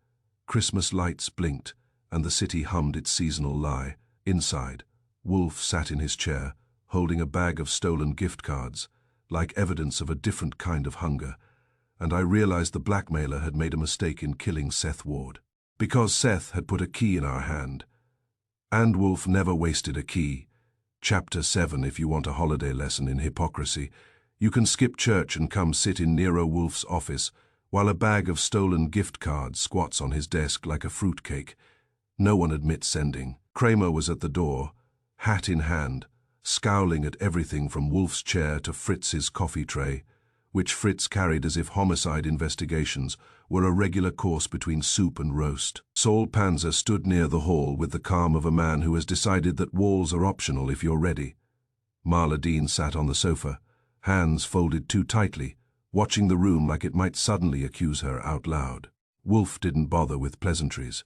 Christmas lights blinked, and the city hummed its seasonal lie. Inside, Wolfe sat in his chair, holding a bag of stolen gift cards, like evidence of a different kind of hunger, and I realized the blackmailer had made a mistake in killing Seth Ward. Because Seth had put a key in our hand. And Wolfe never wasted a key. Chapter 7, if you want a holiday lesson in hypocrisy. You can skip church and come sit in Nero Wolfe's office, while a bag of stolen gift cards squats on his desk like a fruitcake. No one admits sending. Cramer was at the door, hat in hand, scowling at everything from Wolfe's chair to Fritz's coffee tray, which Fritz carried as if homicide investigations were a regular course between soup and roast. Saul Panzer stood near the hall with the calm of a man who has decided that walls are optional if you're ready. Marla Dean sat on the sofa, hands folded too tightly, watching the room like it might suddenly accuse her out loud. Wolfe didn't bother with pleasantries.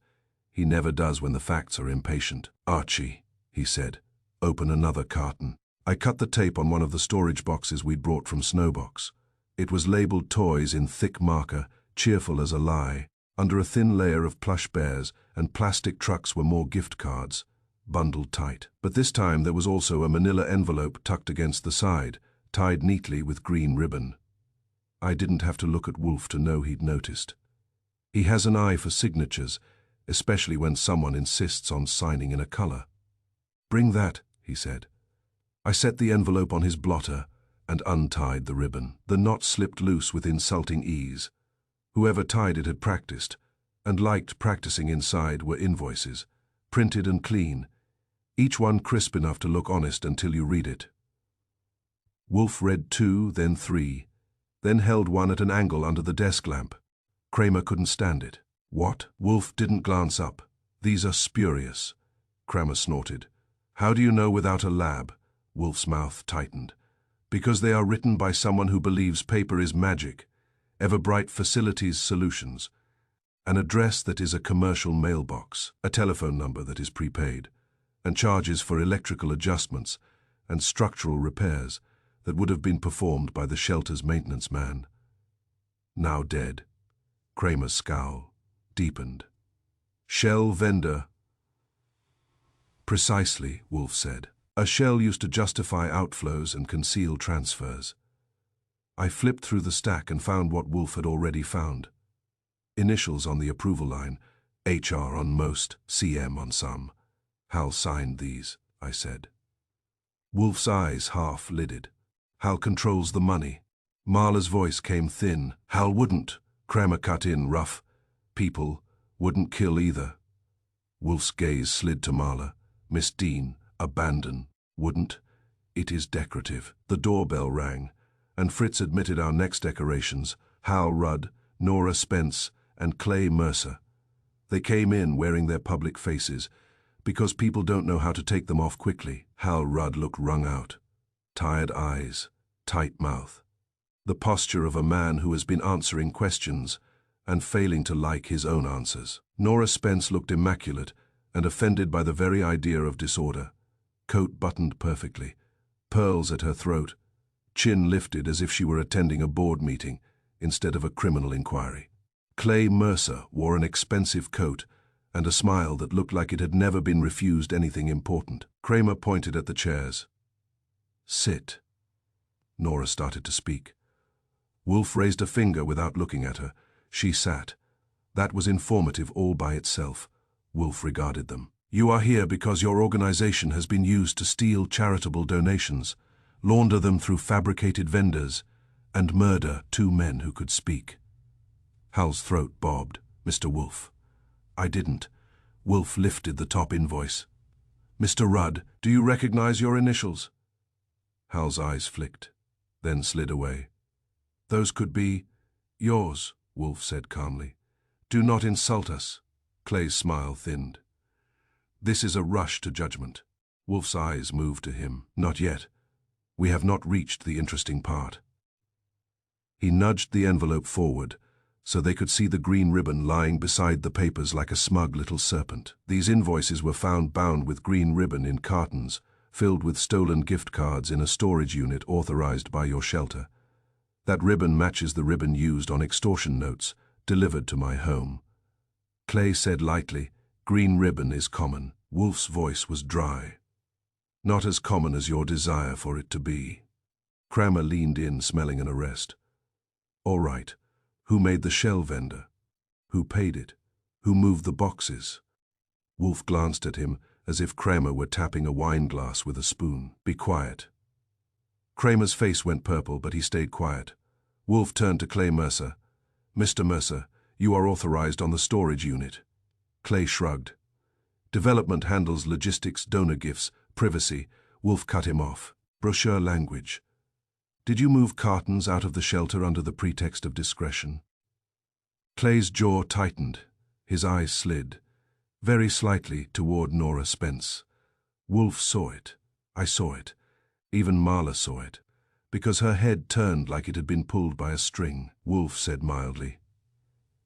He never does when the facts are impatient. Archie, he said, open another carton. I cut the tape on one of the storage boxes we'd brought from Snowbox. It was labeled toys in thick marker, cheerful as a lie. Under a thin layer of plush bears and plastic trucks were more gift cards, bundled tight. But this time there was also a manila envelope tucked against the side, tied neatly with green ribbon. I didn't have to look at Wolfe to know he'd noticed. He has an eye for signatures, especially when someone insists on signing in a color. Bring that, he said. I set the envelope on his blotter and untied the ribbon. The knot slipped loose with insulting ease. Whoever tied it had practiced, and liked practicing inside were invoices, printed and clean. each one crisp enough to look honest until you read it. Wolfe read 2, then 3, then held one at an angle under the desk lamp. Cramer couldn't stand it. What? Wolfe didn't glance up. These are spurious, Cramer snorted. How do you know without a lab? Wolfe's mouth tightened. Because they are written by someone who believes paper is magic. Everbright Facilities Solutions. An address that is a commercial mailbox, a telephone number that is prepaid, and charges for electrical adjustments and structural repairs that would have been performed by the shelter's maintenance man. Now dead. Cramer's scowl deepened. Shell vendor. Precisely, Wolfe said. A shell used to justify outflows and conceal transfers. I flipped through the stack and found what Wolfe had already found. Initials on the approval line, HR on most, CM on some. Hal signed these, I said. Wolfe's eyes half-lidded. Hal controls the money. Marla's voice came thin. Hal wouldn't. Cramer cut in rough. People wouldn't kill either. Wolfe's gaze slid to Marla. Miss Dean, abandon. Wouldn't. It is decorative. The doorbell rang, and Fritz admitted our next decorations, Hal Rudd, Nora Spence, and Clay Mercer. They came in wearing their public faces, because people don't know how to take them off quickly. Hal Rudd looked wrung out. Tired eyes, tight mouth. The posture of a man who has been answering questions and failing to like his own answers. Nora Spence looked immaculate and offended by the very idea of disorder. Coat buttoned perfectly, pearls at her throat, chin lifted as if she were attending a board meeting instead of a criminal inquiry. Clay Mercer wore an expensive coat and a smile that looked like it had never been refused anything important. Cramer pointed at the chairs. Sit. Nora started to speak. Wolfe raised a finger without looking at her. She sat. That was informative all by itself. Wolfe regarded them. You are here because your organization has been used to steal charitable donations, launder them through fabricated vendors, and murder 2 men who could speak. Hal's throat bobbed. Mr. Wolfe. I didn't. Wolfe lifted the top invoice. Mr. Rudd, do you recognize your initials? Hal's eyes flicked, then slid away. Those could be yours, Wolfe said calmly. Do not insult us. Clay's smile thinned. This is a rush to judgment. Wolfe's eyes moved to him. Not yet. We have not reached the interesting part. He nudged the envelope forward, so they could see the green ribbon lying beside the papers like a smug little serpent. These invoices were found bound with green ribbon in cartons, filled with stolen gift cards in a storage unit authorized by your shelter. That ribbon matches the ribbon used on extortion notes, delivered to my home. Clay said lightly, green ribbon is common. Wolfe's voice was dry. Not as common as your desire for it to be. Cramer leaned in, smelling an arrest. All right. Who made the shell vendor? Who paid it? Who moved the boxes? Wolfe glanced at him as if Cramer were tapping a wine glass with a spoon. Be quiet. Cramer's face went purple, but he stayed quiet. Wolfe turned to Clay Mercer. Mr. Mercer, you are authorized on the storage unit. Clay shrugged. Development handles logistics, donor gifts, privacy. Wolfe cut him off. Brochure language. Did you move cartons out of the shelter under the pretext of discretion? Clay's jaw tightened. His eyes slid, very slightly, toward Nora Spence. Wolfe saw it. I saw it. Even Marla saw it, because her head turned like it had been pulled by a string. Wolfe said mildly,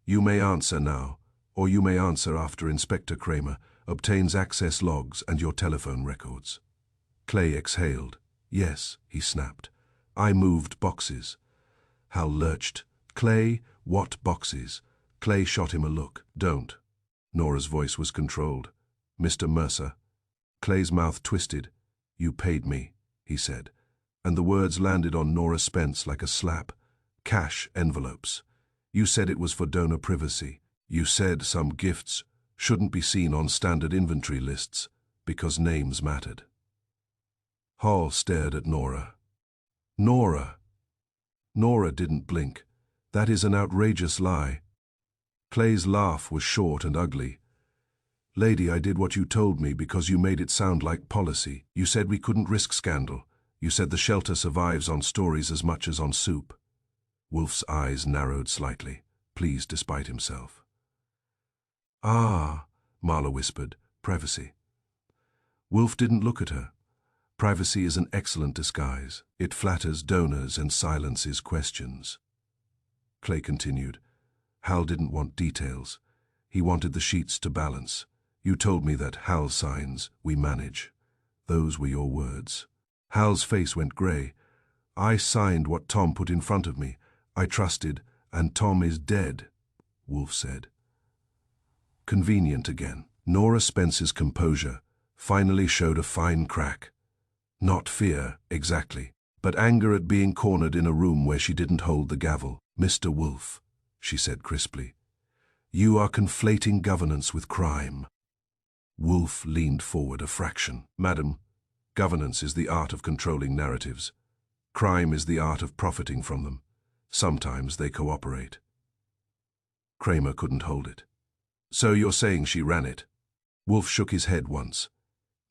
You may answer now, or you may answer after Inspector Cramer obtains access logs and your telephone records. Clay exhaled. Yes, he snapped. I moved boxes. Hal lurched. Clay, what boxes? Clay shot him a look. Don't. Nora's voice was controlled. Mr. Mercer. Clay's mouth twisted. You paid me, he said, and the words landed on Nora Spence like a slap. Cash envelopes. You said it was for donor privacy. You said some gifts shouldn't be seen on standard inventory lists because names mattered. Hall stared at Nora. Nora. Nora didn't blink. That is an outrageous lie. Clay's laugh was short and ugly. Lady, I did what you told me because you made it sound like policy. You said we couldn't risk scandal. You said the shelter survives on stories as much as on soup. Wolfe's eyes narrowed slightly, pleased despite himself. Ah, Marla whispered, privacy. Wolfe didn't look at her. Privacy is an excellent disguise. It flatters donors and silences questions. Clay continued. Hal didn't want details. He wanted the sheets to balance. You told me that Hal signs, we manage. Those were your words. Hal's face went grey. I signed what Tom put in front of me. I trusted, and Tom is dead, Wolfe said. Convenient again. Nora Spence's composure finally showed a fine crack. Not fear, exactly, but anger at being cornered in a room where she didn't hold the gavel. Mr. Wolfe, she said crisply, you are conflating governance with crime. Wolfe leaned forward a fraction. Madam, governance is the art of controlling narratives. Crime is the art of profiting from them. Sometimes they cooperate. Cramer couldn't hold it. So you're saying she ran it? Wolfe shook his head once.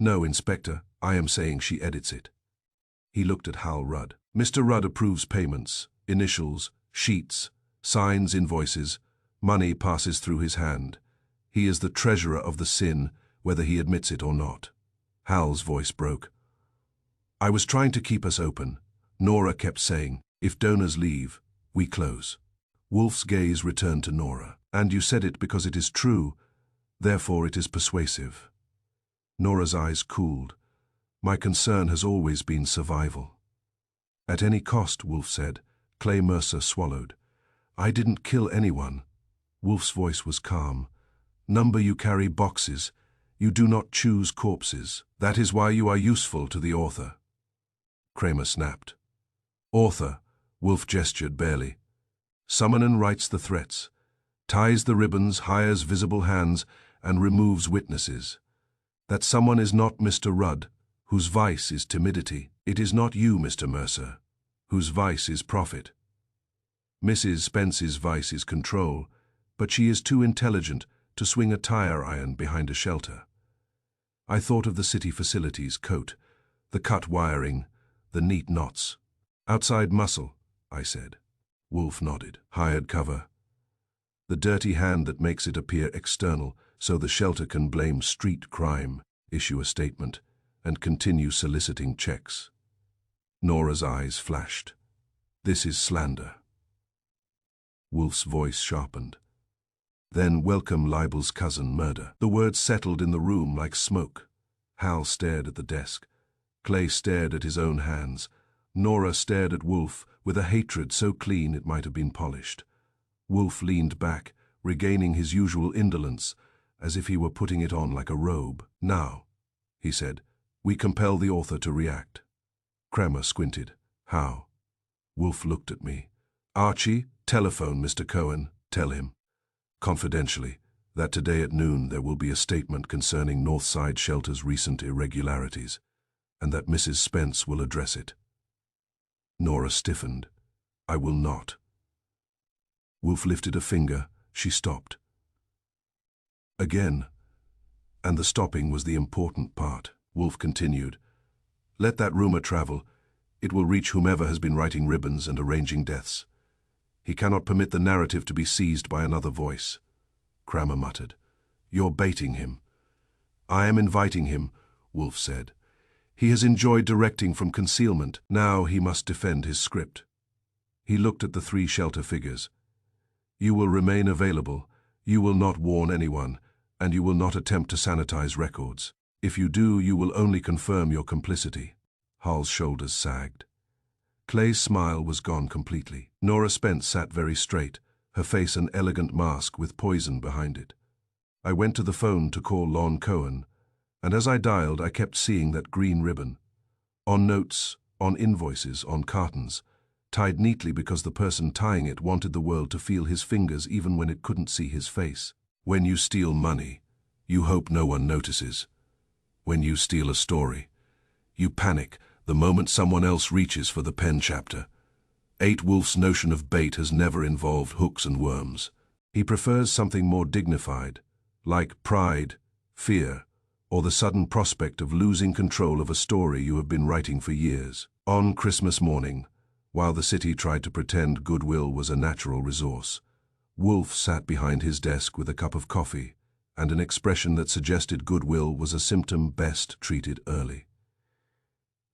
No, Inspector, I am saying she edits it. He looked at Hal Rudd. Mr. Rudd approves payments, initials, sheets, signs invoices, money passes through his hand. He is the treasurer of the sin, whether he admits it or not. Hal's voice broke. I was trying to keep us open. Nora kept saying, if donors leave, we close. Wolfe's gaze returned to Nora. And you said it because it is true, therefore it is persuasive. Nora's eyes cooled. My concern has always been survival. At any cost, Wolfe said. Clay Mercer swallowed. I didn't kill anyone. Wolfe's voice was calm. Number you carry boxes. You do not choose corpses. That is why you are useful to the author. Cramer snapped. Author, Wolfe gestured barely. Summonen writes the threats, ties the ribbons, hires visible hands, and removes witnesses. That someone is not Mr. Rudd, whose vice is timidity. It is not you, Mr. Mercer, whose vice is profit. Mrs. Spence's vice is control, but she is too intelligent to swing a tire iron behind a shelter. I thought of the city facilities coat, the cut wiring, the neat knots. Outside muscle, I said. Wolfe nodded. Hired cover. The dirty hand that makes it appear external so the shelter can blame street crime, issue a statement, and continue soliciting checks. Nora's eyes flashed. This is slander. Wolfe's voice sharpened. Then welcome libel's cousin, murder. The words settled in the room like smoke. Hal stared at the desk. Clay stared at his own hands. Nora stared at Wolfe with a hatred so clean it might have been polished. Wolfe leaned back, regaining his usual indolence, as if he were putting it on like a robe. Now, he said, we compel the author to react. Cramer squinted. How? Wolfe looked at me. Archie, telephone Mr. Cohen, tell him, confidentially, that today at noon there will be a statement concerning Northside Shelter's recent irregularities, and that Mrs. Spence will address it. Nora stiffened. I will not. Wolfe lifted a finger. She stopped. Again, and the stopping was the important part. Wolfe continued. Let that rumor travel. It will reach whomever has been writing ribbons and arranging deaths. He cannot permit the narrative to be seized by another voice. Cramer muttered. You're baiting him. I am inviting him, Wolfe said. He has enjoyed directing from concealment. Now he must defend his script. He looked at the three shelter figures. You will remain available, you will not warn anyone, and you will not attempt to sanitize records. If you do, you will only confirm your complicity. Hal's shoulders sagged. Clay's smile was gone completely. Nora Spence sat very straight, her face an elegant mask with poison behind it. I went to the phone to call Lon Cohen, and as I dialed, I kept seeing that green ribbon. On notes, on invoices, on cartons, tied neatly because the person tying it wanted the world to feel his fingers even when it couldn't see his face. When you steal money, you hope no one notices. When you steal a story, you panic the moment someone else reaches for the pen chapter. 8 Wolfe's notion of bait has never involved hooks and worms. He prefers something more dignified, like pride, fear, or the sudden prospect of losing control of a story you have been writing for years. On Christmas morning, while the city tried to pretend goodwill was a natural resource, Wolfe sat behind his desk with a cup of coffee and an expression that suggested goodwill was a symptom best treated early.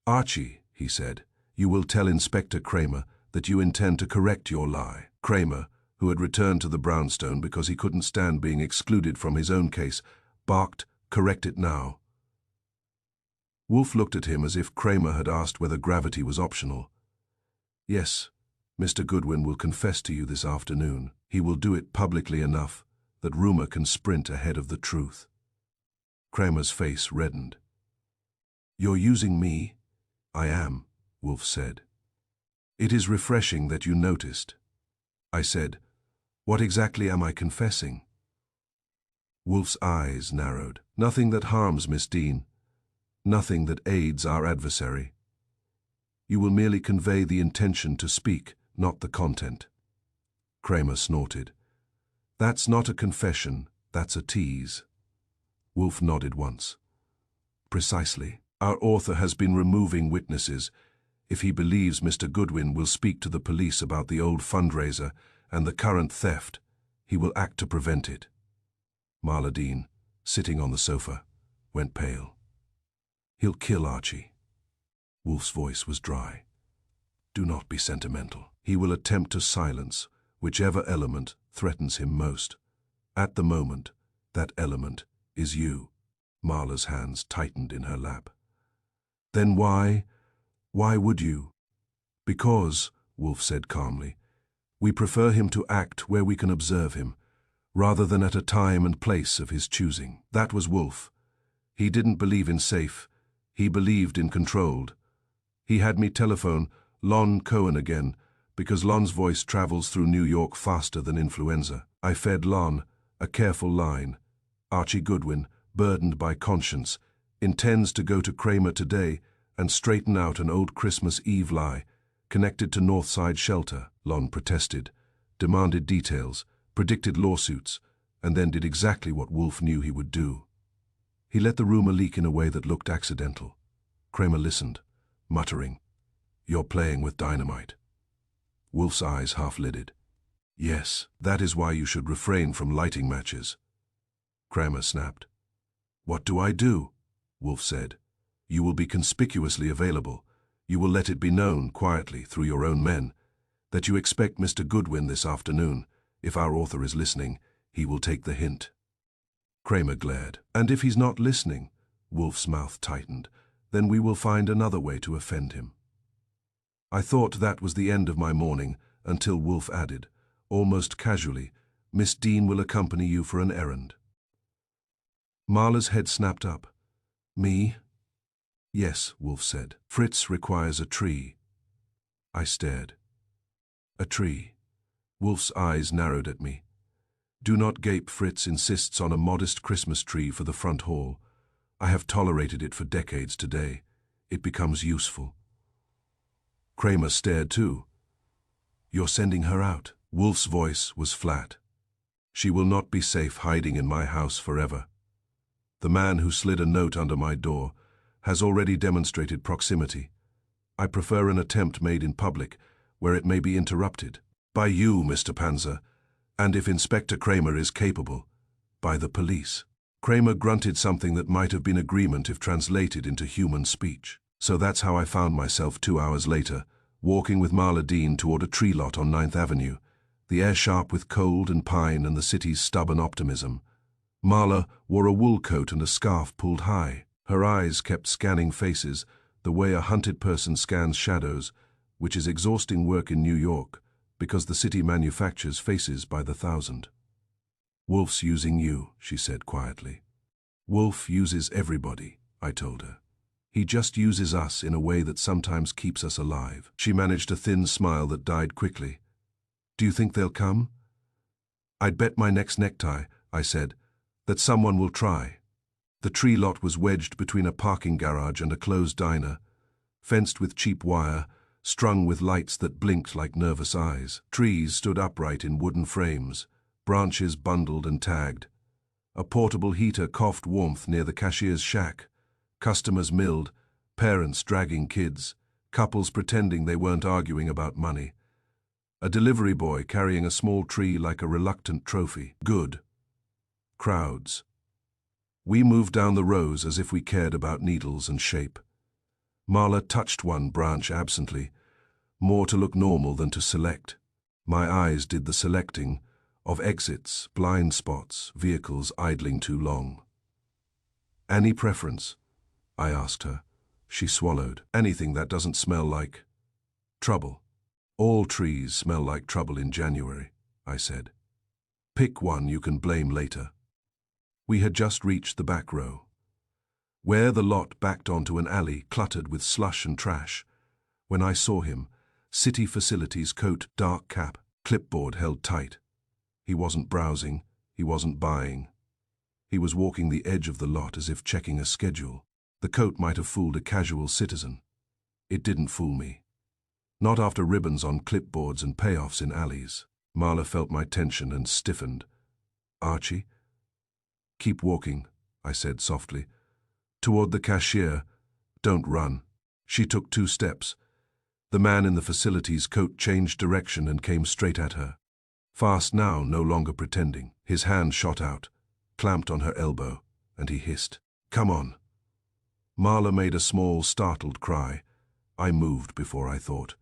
"Archie," he said, "you will tell Inspector Cramer that you intend to correct your lie." Cramer, who had returned to the brownstone because he couldn't stand being excluded from his own case, barked, "Correct it now." Wolfe looked at him as if Cramer had asked whether gravity was optional. "Yes, Mr. Goodwin will confess to you this afternoon. He will do it publicly enough that rumor can sprint ahead of the truth." Cramer's face reddened. "You're using me?" "I am," Wolfe said. "It is refreshing that you noticed." I said, "What exactly am I confessing?" Wolfe's eyes narrowed. "Nothing that harms Miss Dean. Nothing that aids our adversary. You will merely convey the intention to speak, not the content." Cramer snorted. "That's not a confession, that's a tease." Wolfe nodded once. "Precisely. Our author has been removing witnesses. If he believes Mr. Goodwin will speak to the police about the old fundraiser and the current theft, he will act to prevent it." Marla Dean, sitting on the sofa, went pale. "He'll kill Archie." Wolfe's voice was dry. "Do not be sentimental. He will attempt to silence whichever element threatens him most. At the moment, that element is you." Marla's hands tightened in her lap. "Then why would you?" "Because," Wolfe said calmly, "we prefer him to act where we can observe him, rather than at a time and place of his choosing." That was Wolfe. He didn't believe in safe, he believed in controlled. He had me telephone Lon Cohen again, because Lon's voice travels through New York faster than influenza. I fed Lon a careful line. "Archie Goodwin, burdened by conscience, intends to go to Cramer today and straighten out an old Christmas Eve lie connected to Northside Shelter." Lon protested, demanded details, predicted lawsuits, and then did exactly what Wolfe knew he would do. He let the rumor leak in a way that looked accidental. Cramer listened, muttering, "You're playing with dynamite." Wolfe's eyes half-lidded. "Yes, that is why you should refrain from lighting matches." Cramer snapped. "What do I do?" Wolfe said. "You will be conspicuously available. You will let it be known, quietly, through your own men, that you expect Mr. Goodwin this afternoon. If our author is listening, he will take the hint." Cramer glared. "And if he's not listening?" Wolfe's mouth tightened. "Then we will find another way to offend him." I thought that was the end of my morning, until Wolfe added, almost casually, "Miss Dean will accompany you for an errand." Marla's head snapped up. "Me?" "Yes," Wolfe said. "Fritz requires a tree." I stared. "A tree?" Wolfe's eyes narrowed at me. "Do not gape. Fritz insists on a modest Christmas tree for the front hall. I have tolerated it for decades today. It becomes useful." Cramer stared too. "You're sending her out?" Wolfe's voice was flat. "She will not be safe hiding in my house forever. The man who slid a note under my door has already demonstrated proximity. I prefer an attempt made in public, where it may be interrupted. By you, Mr. Panzer, and if Inspector Cramer is capable, by the police." Cramer grunted something that might have been agreement if translated into human speech. So that's how I found myself 2 hours later, walking with Marla Dean toward a tree lot on 9th Avenue, the air sharp with cold and pine and the city's stubborn optimism. Marla wore a wool coat and a scarf pulled high. Her eyes kept scanning faces, the way a hunted person scans shadows, which is exhausting work in New York, because the city manufactures faces by the thousand. "Wolfe's using you," she said quietly. "Wolfe uses everybody," I told her. "He just uses us in a way that sometimes keeps us alive." She managed a thin smile that died quickly. "Do you think they'll come?" "I'd bet my next necktie," I said, "that someone will try." The tree lot was wedged between a parking garage and a closed diner, fenced with cheap wire, strung with lights that blinked like nervous eyes. Trees stood upright in wooden frames, branches bundled and tagged. A portable heater coughed warmth near the cashier's shack. Customers milled, parents dragging kids, couples pretending they weren't arguing about money. A delivery boy carrying a small tree like a reluctant trophy. Good. Crowds. We moved down the rows as if we cared about needles and shape. Marla touched one branch absently, more to look normal than to select. My eyes did the selecting, of exits, blind spots, vehicles idling too long. Any preference? I asked her. She swallowed. Anything that doesn't smell like trouble. All trees smell like trouble in January, I said. Pick one you can blame later. We had just reached the back row, where the lot backed onto an alley cluttered with slush and trash, when I saw him, city facilities coat, dark cap, clipboard held tight. He wasn't browsing, he wasn't buying. He was walking the edge of the lot as if checking a schedule. The coat might have fooled a casual citizen. It didn't fool me. Not after ribbons on clipboards and payoffs in alleys. Marla felt my tension and stiffened. Archie? Keep walking, I said softly. Toward the cashier. Don't run. She took 2 steps. The man in the facilities coat changed direction and came straight at her. Fast now, no longer pretending. His hand shot out, clamped on her elbow, and he hissed, "Come on." Marla made a small, startled cry. I moved before I thought,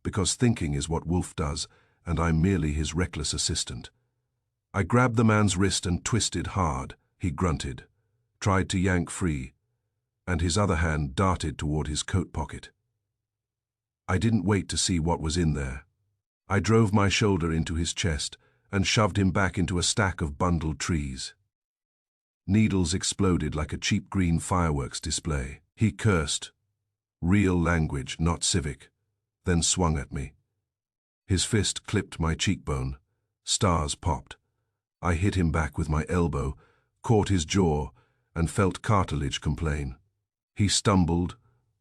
because thinking is what Wolfe does, and I'm merely his reckless assistant. I grabbed the man's wrist and twisted hard. He grunted, tried to yank free, and his other hand darted toward his coat pocket. I didn't wait to see what was in there. I drove my shoulder into his chest and shoved him back into a stack of bundled trees. Needles exploded like a cheap green fireworks display. He cursed, real language, not civic, then swung at me. His fist clipped my cheekbone. Stars popped. I hit him back with my elbow, caught his jaw, and felt cartilage complain. He stumbled,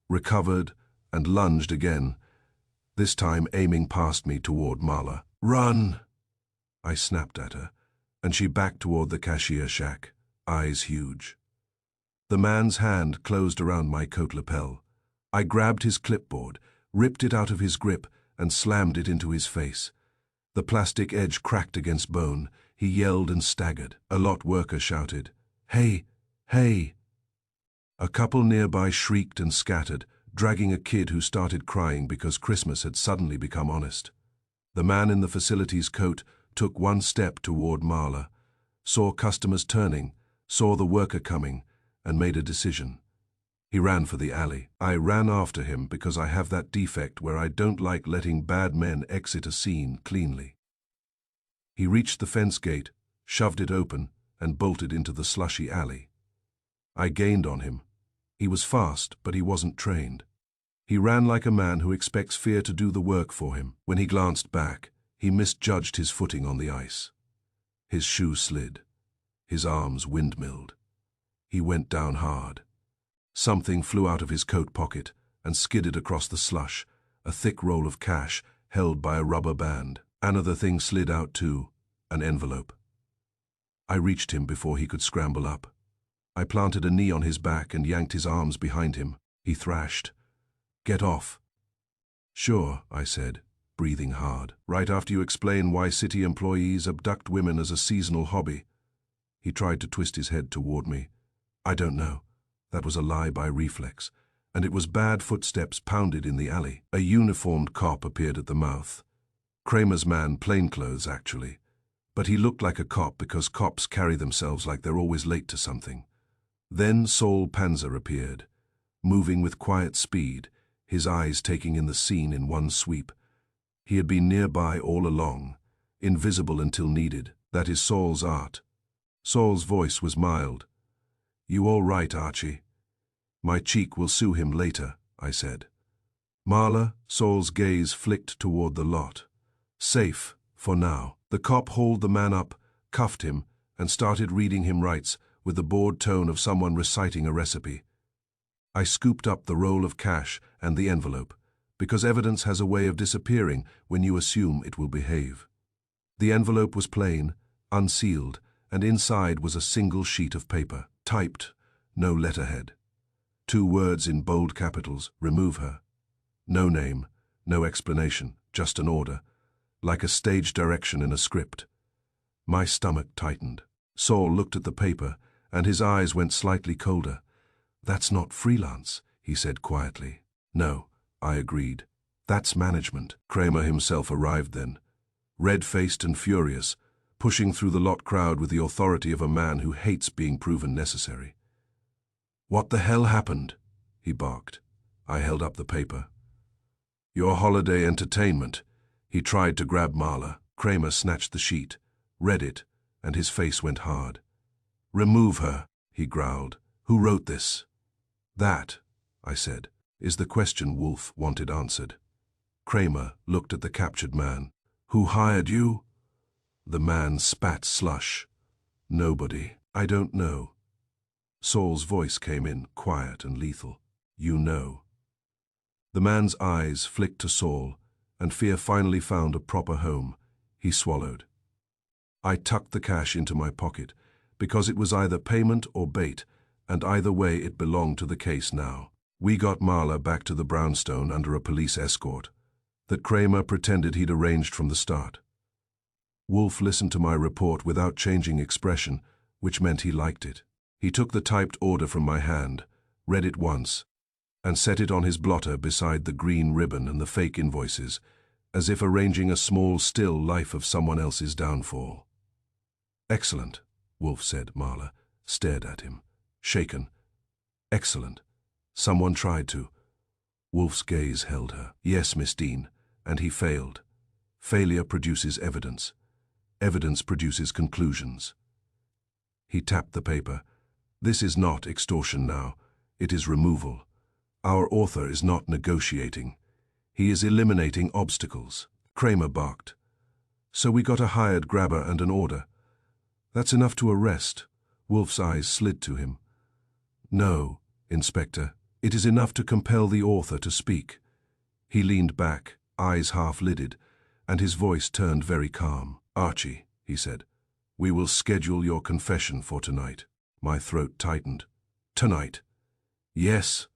recovered, and lunged again, this time aiming past me toward Marla. "Run!" I snapped at her, and she backed toward the cashier shack, eyes huge. The man's hand closed around my coat lapel. I grabbed his clipboard, ripped it out of his grip, and slammed it into his face. The plastic edge cracked against bone. He yelled and staggered. A lot worker shouted, "Hey! Hey!" A couple nearby shrieked and scattered, dragging a kid who started crying because Christmas had suddenly become honest. The man in the facilities coat took 1 step toward Marla, saw customers turning, saw the worker coming, and made a decision. He ran for the alley. I ran after him because I have that defect where I don't like letting bad men exit a scene cleanly. He reached the fence gate, shoved it open, and bolted into the slushy alley. I gained on him. He was fast, but he wasn't trained. He ran like a man who expects fear to do the work for him. When he glanced back, he misjudged his footing on the ice. His shoe slid. His arms windmilled. He went down hard. Something flew out of his coat pocket and skidded across the slush, a thick roll of cash held by a rubber band. Another thing slid out too, an envelope. I reached him before he could scramble up. I planted a knee on his back and yanked his arms behind him. He thrashed, "Get off." "Sure," I said, breathing hard. "Right after you explain why city employees abduct women as a seasonal hobby." He tried to twist his head toward me. "I don't know." That was a lie by reflex, and it was bad footsteps pounded in the alley. A uniformed cop appeared at the mouth. Cramer's man, plainclothes actually. But he looked like a cop because cops carry themselves like they're always late to something. Then Saul Panzer appeared, moving with quiet speed, his eyes taking in the scene in one sweep. He had been nearby all along, invisible until needed. That is Saul's art. Saul's voice was mild. "You all right, Archie?" "My cheek will sue him later," I said. Marla, Saul's gaze flicked toward the lot. "Safe, for now." The cop hauled the man up, cuffed him, and started reading him rights with the bored tone of someone reciting a recipe. I scooped up the roll of cash and the envelope, because evidence has a way of disappearing when you assume it will behave. The envelope was plain, unsealed, and inside was a single sheet of paper, typed, no letterhead. 2 words in bold capitals, remove her. No name, no explanation, just an order, like a stage direction in a script. My stomach tightened. Saul looked at the paper, and his eyes went slightly colder. "That's not freelance," he said quietly. "No," I agreed. "That's management." Cramer himself arrived then, red-faced and furious, pushing through the lot crowd with the authority of a man who hates being proven necessary. "What the hell happened?" he barked. I held up the paper. "Your holiday entertainment." He tried to grab Marla. Cramer snatched the sheet, read it, and his face went hard. "Remove her," he growled. "Who wrote this?" "That," I said, "is the question Wolfe wanted answered." Cramer looked at the captured man. "Who hired you?" The man spat slush. "Nobody. I don't know." Saul's voice came in, quiet and lethal. "You know." The man's eyes flicked to Saul, and fear finally found a proper home. He swallowed. I tucked the cash into my pocket, because it was either payment or bait, and either way it belonged to the case now. We got Marla back to the brownstone under a police escort that Cramer pretended he'd arranged from the start. Wolfe listened to my report without changing expression, which meant he liked it. He took the typed order from my hand, read it once, and set it on his blotter beside the green ribbon and the fake invoices, as if arranging a small still life of someone else's downfall. "Excellent," Wolfe said. Marla stared at him, shaken. "Excellent. Someone tried to." Wolfe's gaze held her. "Yes, Miss Dean, and he failed. Failure produces evidence. Evidence produces conclusions." He tapped the paper. "This is not extortion now. It is removal. Our author is not negotiating. He is eliminating obstacles." Cramer barked. "So we got a hired grabber and an order. That's enough to arrest." Wolfe's eyes slid to him. "No, Inspector. It is enough to compel the author to speak." He leaned back, eyes half-lidded, and his voice turned very calm. "Archie," he said, "we will schedule your confession for tonight." My throat tightened. "Tonight?" "Yes,"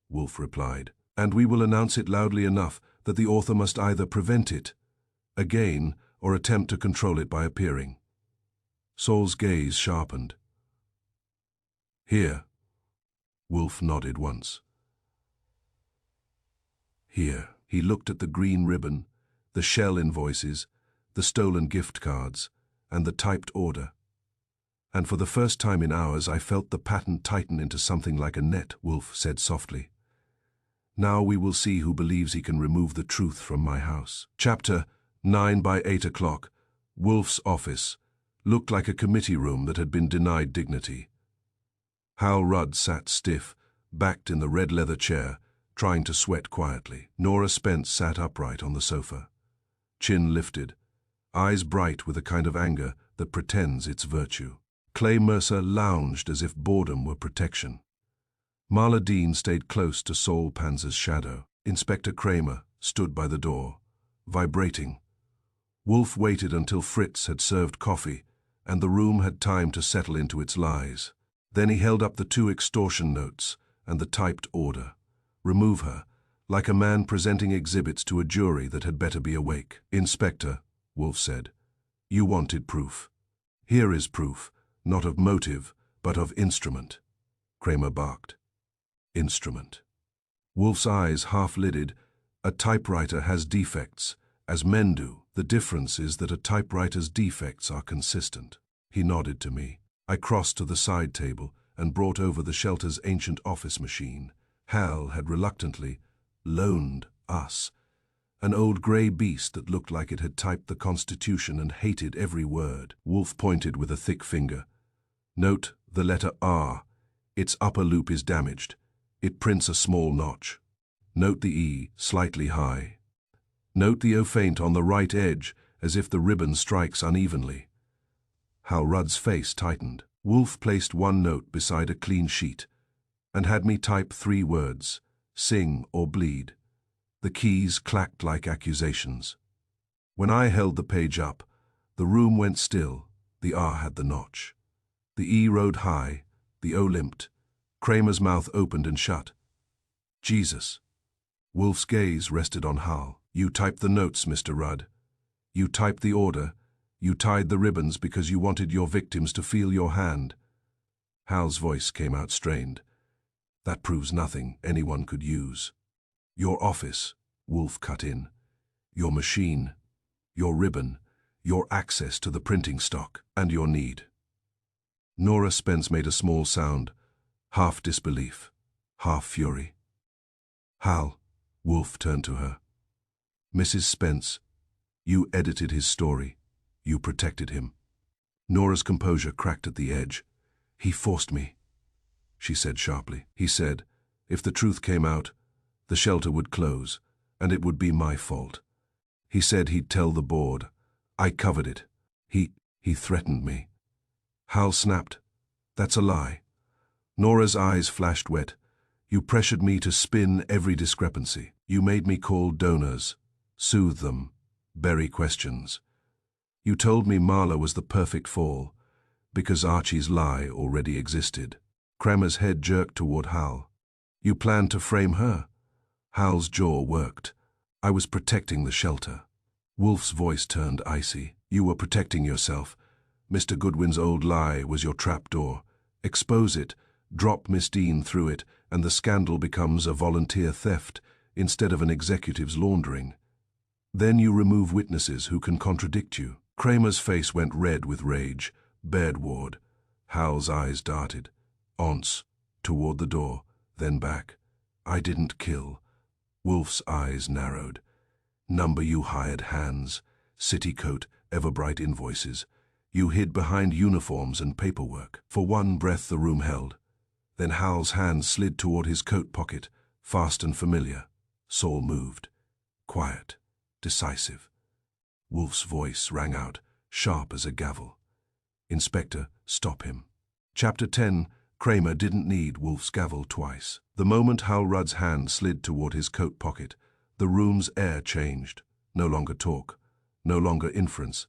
Wolfe replied, "and we will announce it loudly enough that the author must either prevent it again or attempt to control it by appearing." Saul's gaze sharpened. "Here." Wolfe nodded once. "Here." He looked at the green ribbon, the shell invoices, the stolen gift cards, and the typed order. "And for the first time in hours I felt the pattern tighten into something like a net," Wolfe said softly. "Now we will see who believes he can remove the truth from my house." Chapter 9. By 8 o'clock, Wolfe's office looked like a committee room that had been denied dignity. Hal Rudd sat stiff, backed in the red leather chair, trying to sweat quietly. Nora Spence sat upright on the sofa, chin lifted, eyes bright with a kind of anger that pretends it's virtue. Clay Mercer lounged as if boredom were protection. Marla Dean stayed close to Saul Panzer's shadow. Inspector Cramer stood by the door, vibrating. Wolfe waited until Fritz had served coffee, and the room had time to settle into its lies. Then he held up the 2 extortion notes and the typed order. "Remove her," like a man presenting exhibits to a jury that had better be awake. "Inspector," Wolfe said, "you wanted proof. Here is proof, not of motive, but of instrument." Cramer barked. "Instrument." Wolfe's eyes half-lidded. "A typewriter has defects, as men do. The difference is that a typewriter's defects are consistent." He nodded to me. I crossed to the side table and brought over the shelter's ancient office machine. Hal had reluctantly loaned us an old gray beast that looked like it had typed the Constitution and hated every word. Wolfe pointed with a thick finger. "Note the letter R. Its upper loop is damaged. It prints a small notch. Note the E, slightly high. Note the O faint on the right edge, as if the ribbon strikes unevenly." Hal Rudd's face tightened. Wolfe placed one note beside a clean sheet and had me type 3 words, "Sing or bleed." The keys clacked like accusations. When I held the page up, the room went still, The R had the notch. The E rode high, the O limped. Cramer's mouth opened and shut. Jesus. Wolfe's gaze rested on Hal. You typed the notes, Mr. Rudd. You typed the order. You tied the ribbons because you wanted your victims to feel your hand. Hal's voice came out strained. That proves nothing anyone could use. Your office, Wolfe cut in. Your machine. Your ribbon. Your access to the printing stock. And your need. Nora Spence made a small sound, half disbelief, half fury. Hal, Wolfe turned to her. Mrs. Spence, you edited his story. You protected him. Nora's composure cracked at the edge. He forced me, she said sharply. He said, if the truth came out, the shelter would close, and it would be my fault. He said he'd tell the board. I covered it. He threatened me. Hal snapped. That's a lie. Nora's eyes flashed wet. You pressured me to spin every discrepancy. You made me call donors, soothe them, bury questions. You told me Marla was the perfect fall, because Archie's lie already existed. Cramer's head jerked toward Hal. You planned to frame her. Hal's jaw worked. I was protecting the shelter. Wolfe's voice turned icy. You were protecting yourself. Mr. Goodwin's old lie was your trapdoor. Expose it, drop Miss Dean through it, and the scandal becomes a volunteer theft instead of an executive's laundering. Then you remove witnesses who can contradict you. Cramer's face went red with rage, bared Ward. Hal's eyes darted. Once, toward the door, then back. I didn't kill. Wolfe's eyes narrowed. Number you hired hands, city coat, ever-bright invoices. You hid behind uniforms and paperwork. For one breath the room held. Then Hal's hand slid toward his coat pocket, fast and familiar. Saul moved. Quiet, decisive. Wolfe's voice rang out, sharp as a gavel. Inspector, stop him. Chapter 10. Cramer didn't need Wolfe's gavel twice. The moment Hal Rudd's hand slid toward his coat pocket, the room's air changed. No longer talk, no longer inference.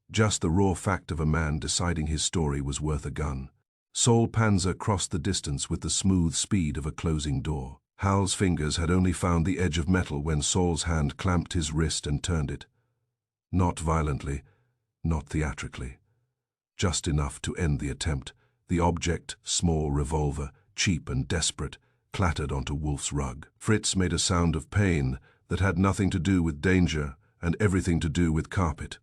Just the raw fact of a man deciding his story was worth a gun. Saul Panzer crossed the distance with the smooth speed of a closing door. Hal's fingers had only found the edge of metal when Saul's hand clamped his wrist and turned it. Not violently, not theatrically. Just enough to end the attempt. The object, small revolver, cheap and desperate, clattered onto Wolfe's rug. Fritz made a sound of pain that had nothing to do with danger and everything to do with carpet.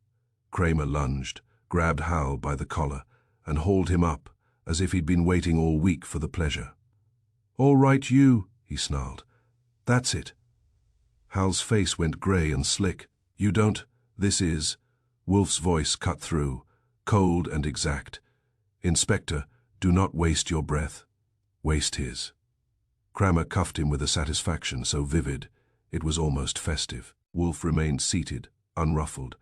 Cramer lunged, grabbed Hal by the collar, and hauled him up, as if he'd been waiting all week for the pleasure. All right, you, he snarled. That's it. Hal's face went grey and slick. You don't, this is. Wolfe's voice cut through, cold and exact. Inspector, do not waste your breath. Waste his. Cramer cuffed him with a satisfaction so vivid, it was almost festive. Wolfe remained seated, unruffled,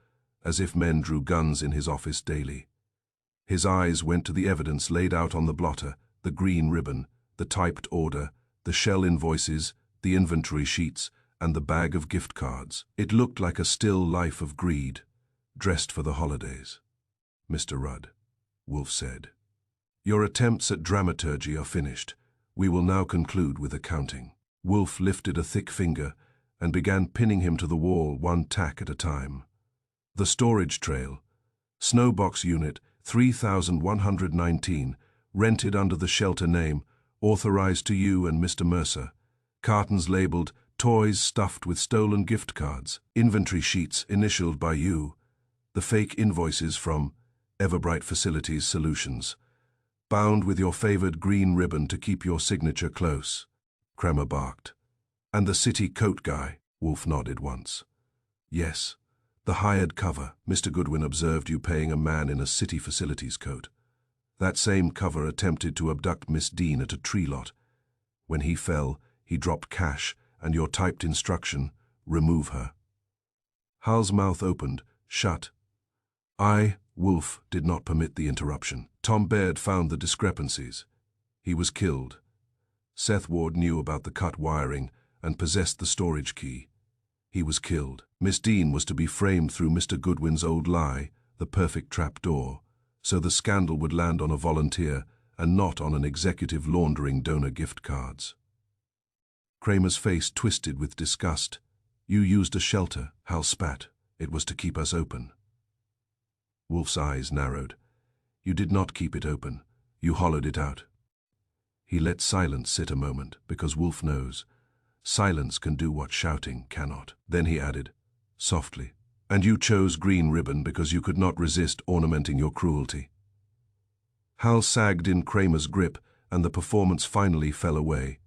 as if men drew guns in his office daily. His eyes went to the evidence laid out on the blotter, the green ribbon, the typed order, the shell invoices, the inventory sheets, and the bag of gift cards. It looked like a still life of greed, dressed for the holidays. Mr. Rudd, Wolfe said, your attempts at dramaturgy are finished. We will now conclude with accounting. Wolfe lifted a thick finger and began pinning him to the wall one tack at a time. The storage trail, Snowbox Unit 3119, rented under the shelter name, authorized to you and Mr. Mercer. Cartons labeled toys stuffed with stolen gift cards, inventory sheets initialed by you, the fake invoices from Everbright Facilities Solutions, bound with your favored green ribbon to keep your signature close. Cramer barked. And the city coat guy, Wolfe nodded once. Yes. The hired cover. Mr. Goodwin observed you paying a man in a city facilities coat. That same cover attempted to abduct Miss Dean at a tree lot. When he fell, he dropped cash and your typed instruction, remove her. Hal's mouth opened, shut. I, Wolfe, did not permit the interruption. Tom Baird found the discrepancies. He was killed. Seth Ward knew about the cut wiring and possessed the storage key. He was killed. Miss Dean was to be framed through Mr. Goodwin's old lie, the perfect trapdoor, so the scandal would land on a volunteer and not on an executive laundering donor gift cards. Cramer's face twisted with disgust. "You used a shelter," Hal spat. "It was to keep us open." Wolfe's eyes narrowed. "You did not keep it open. You hollowed it out." He let silence sit a moment, because Wolfe knows silence can do what shouting cannot. Then he added, softly, "And you chose green ribbon because you could not resist ornamenting your cruelty." Hal sagged in Cramer's grip, and the performance finally fell away.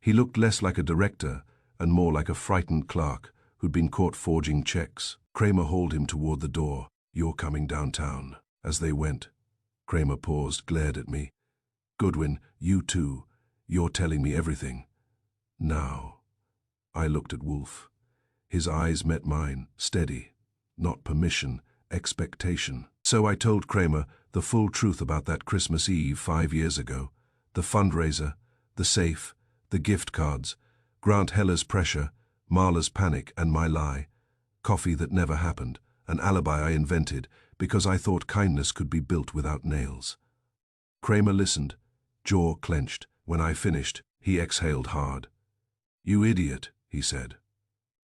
He looked less like a director and more like a frightened clerk who'd been caught forging checks. Cramer hauled him toward the door. "You're coming downtown." As they went, Cramer paused, glared at me. "Goodwin, you too. You're telling me everything. Now." I looked at Wolfe. His eyes met mine, steady. Not permission, expectation. So I told Cramer the full truth about that Christmas Eve 5 years ago. The fundraiser, the safe, the gift cards, Grant Heller's pressure, Marla's panic, and my lie. Coffee that never happened, an alibi I invented because I thought kindness could be built without nails. Cramer listened, jaw clenched. When I finished, he exhaled hard. "You idiot," he said.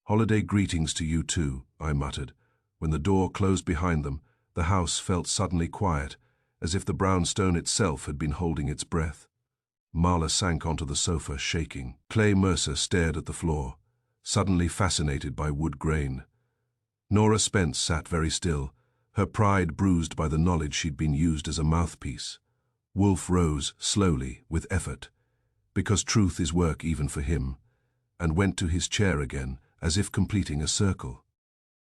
"Holiday greetings to you too," I muttered. When the door closed behind them, the house felt suddenly quiet, as if the brownstone itself had been holding its breath. Marla sank onto the sofa, shaking. Clay Mercer stared at the floor, suddenly fascinated by wood grain. Nora Spence sat very still, her pride bruised by the knowledge she'd been used as a mouthpiece. Wolfe rose, slowly, with effort, because truth is work even for him, and went to his chair again, as if completing a circle.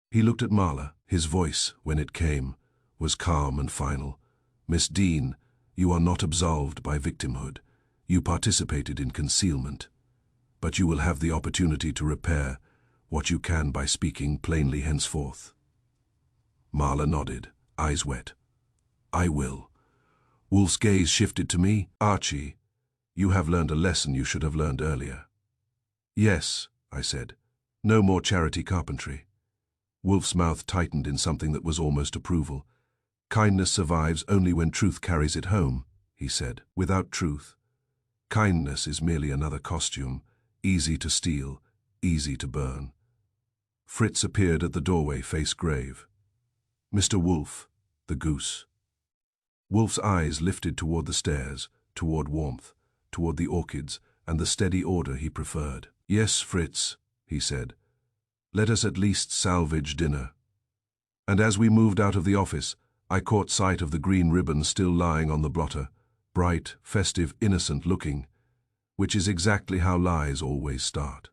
He looked at Marla. His voice, when it came, was calm and final. "Miss Dean, you are not absolved by victimhood. You participated in concealment. But you will have the opportunity to repair what you can by speaking plainly henceforth." Marla nodded, eyes wet. "I will." Wolfe's gaze shifted to me. "Archie, you have learned a lesson you should have learned earlier." "Yes," I said. "No more charity carpentry." Wolfe's mouth tightened in something that was almost approval. "Kindness survives only when truth carries it home," he said. "Without truth, kindness is merely another costume, easy to steal, easy to burn." Fritz appeared at the doorway, face grave. "Mr. Wolfe, the goose." Wolfe's eyes lifted toward the stairs, toward warmth, toward the orchids, and the steady order he preferred. "Yes, Fritz," he said. "Let us at least salvage dinner." And as we moved out of the office, I caught sight of the green ribbon still lying on the blotter, bright, festive, innocent looking, which is exactly how lies always start.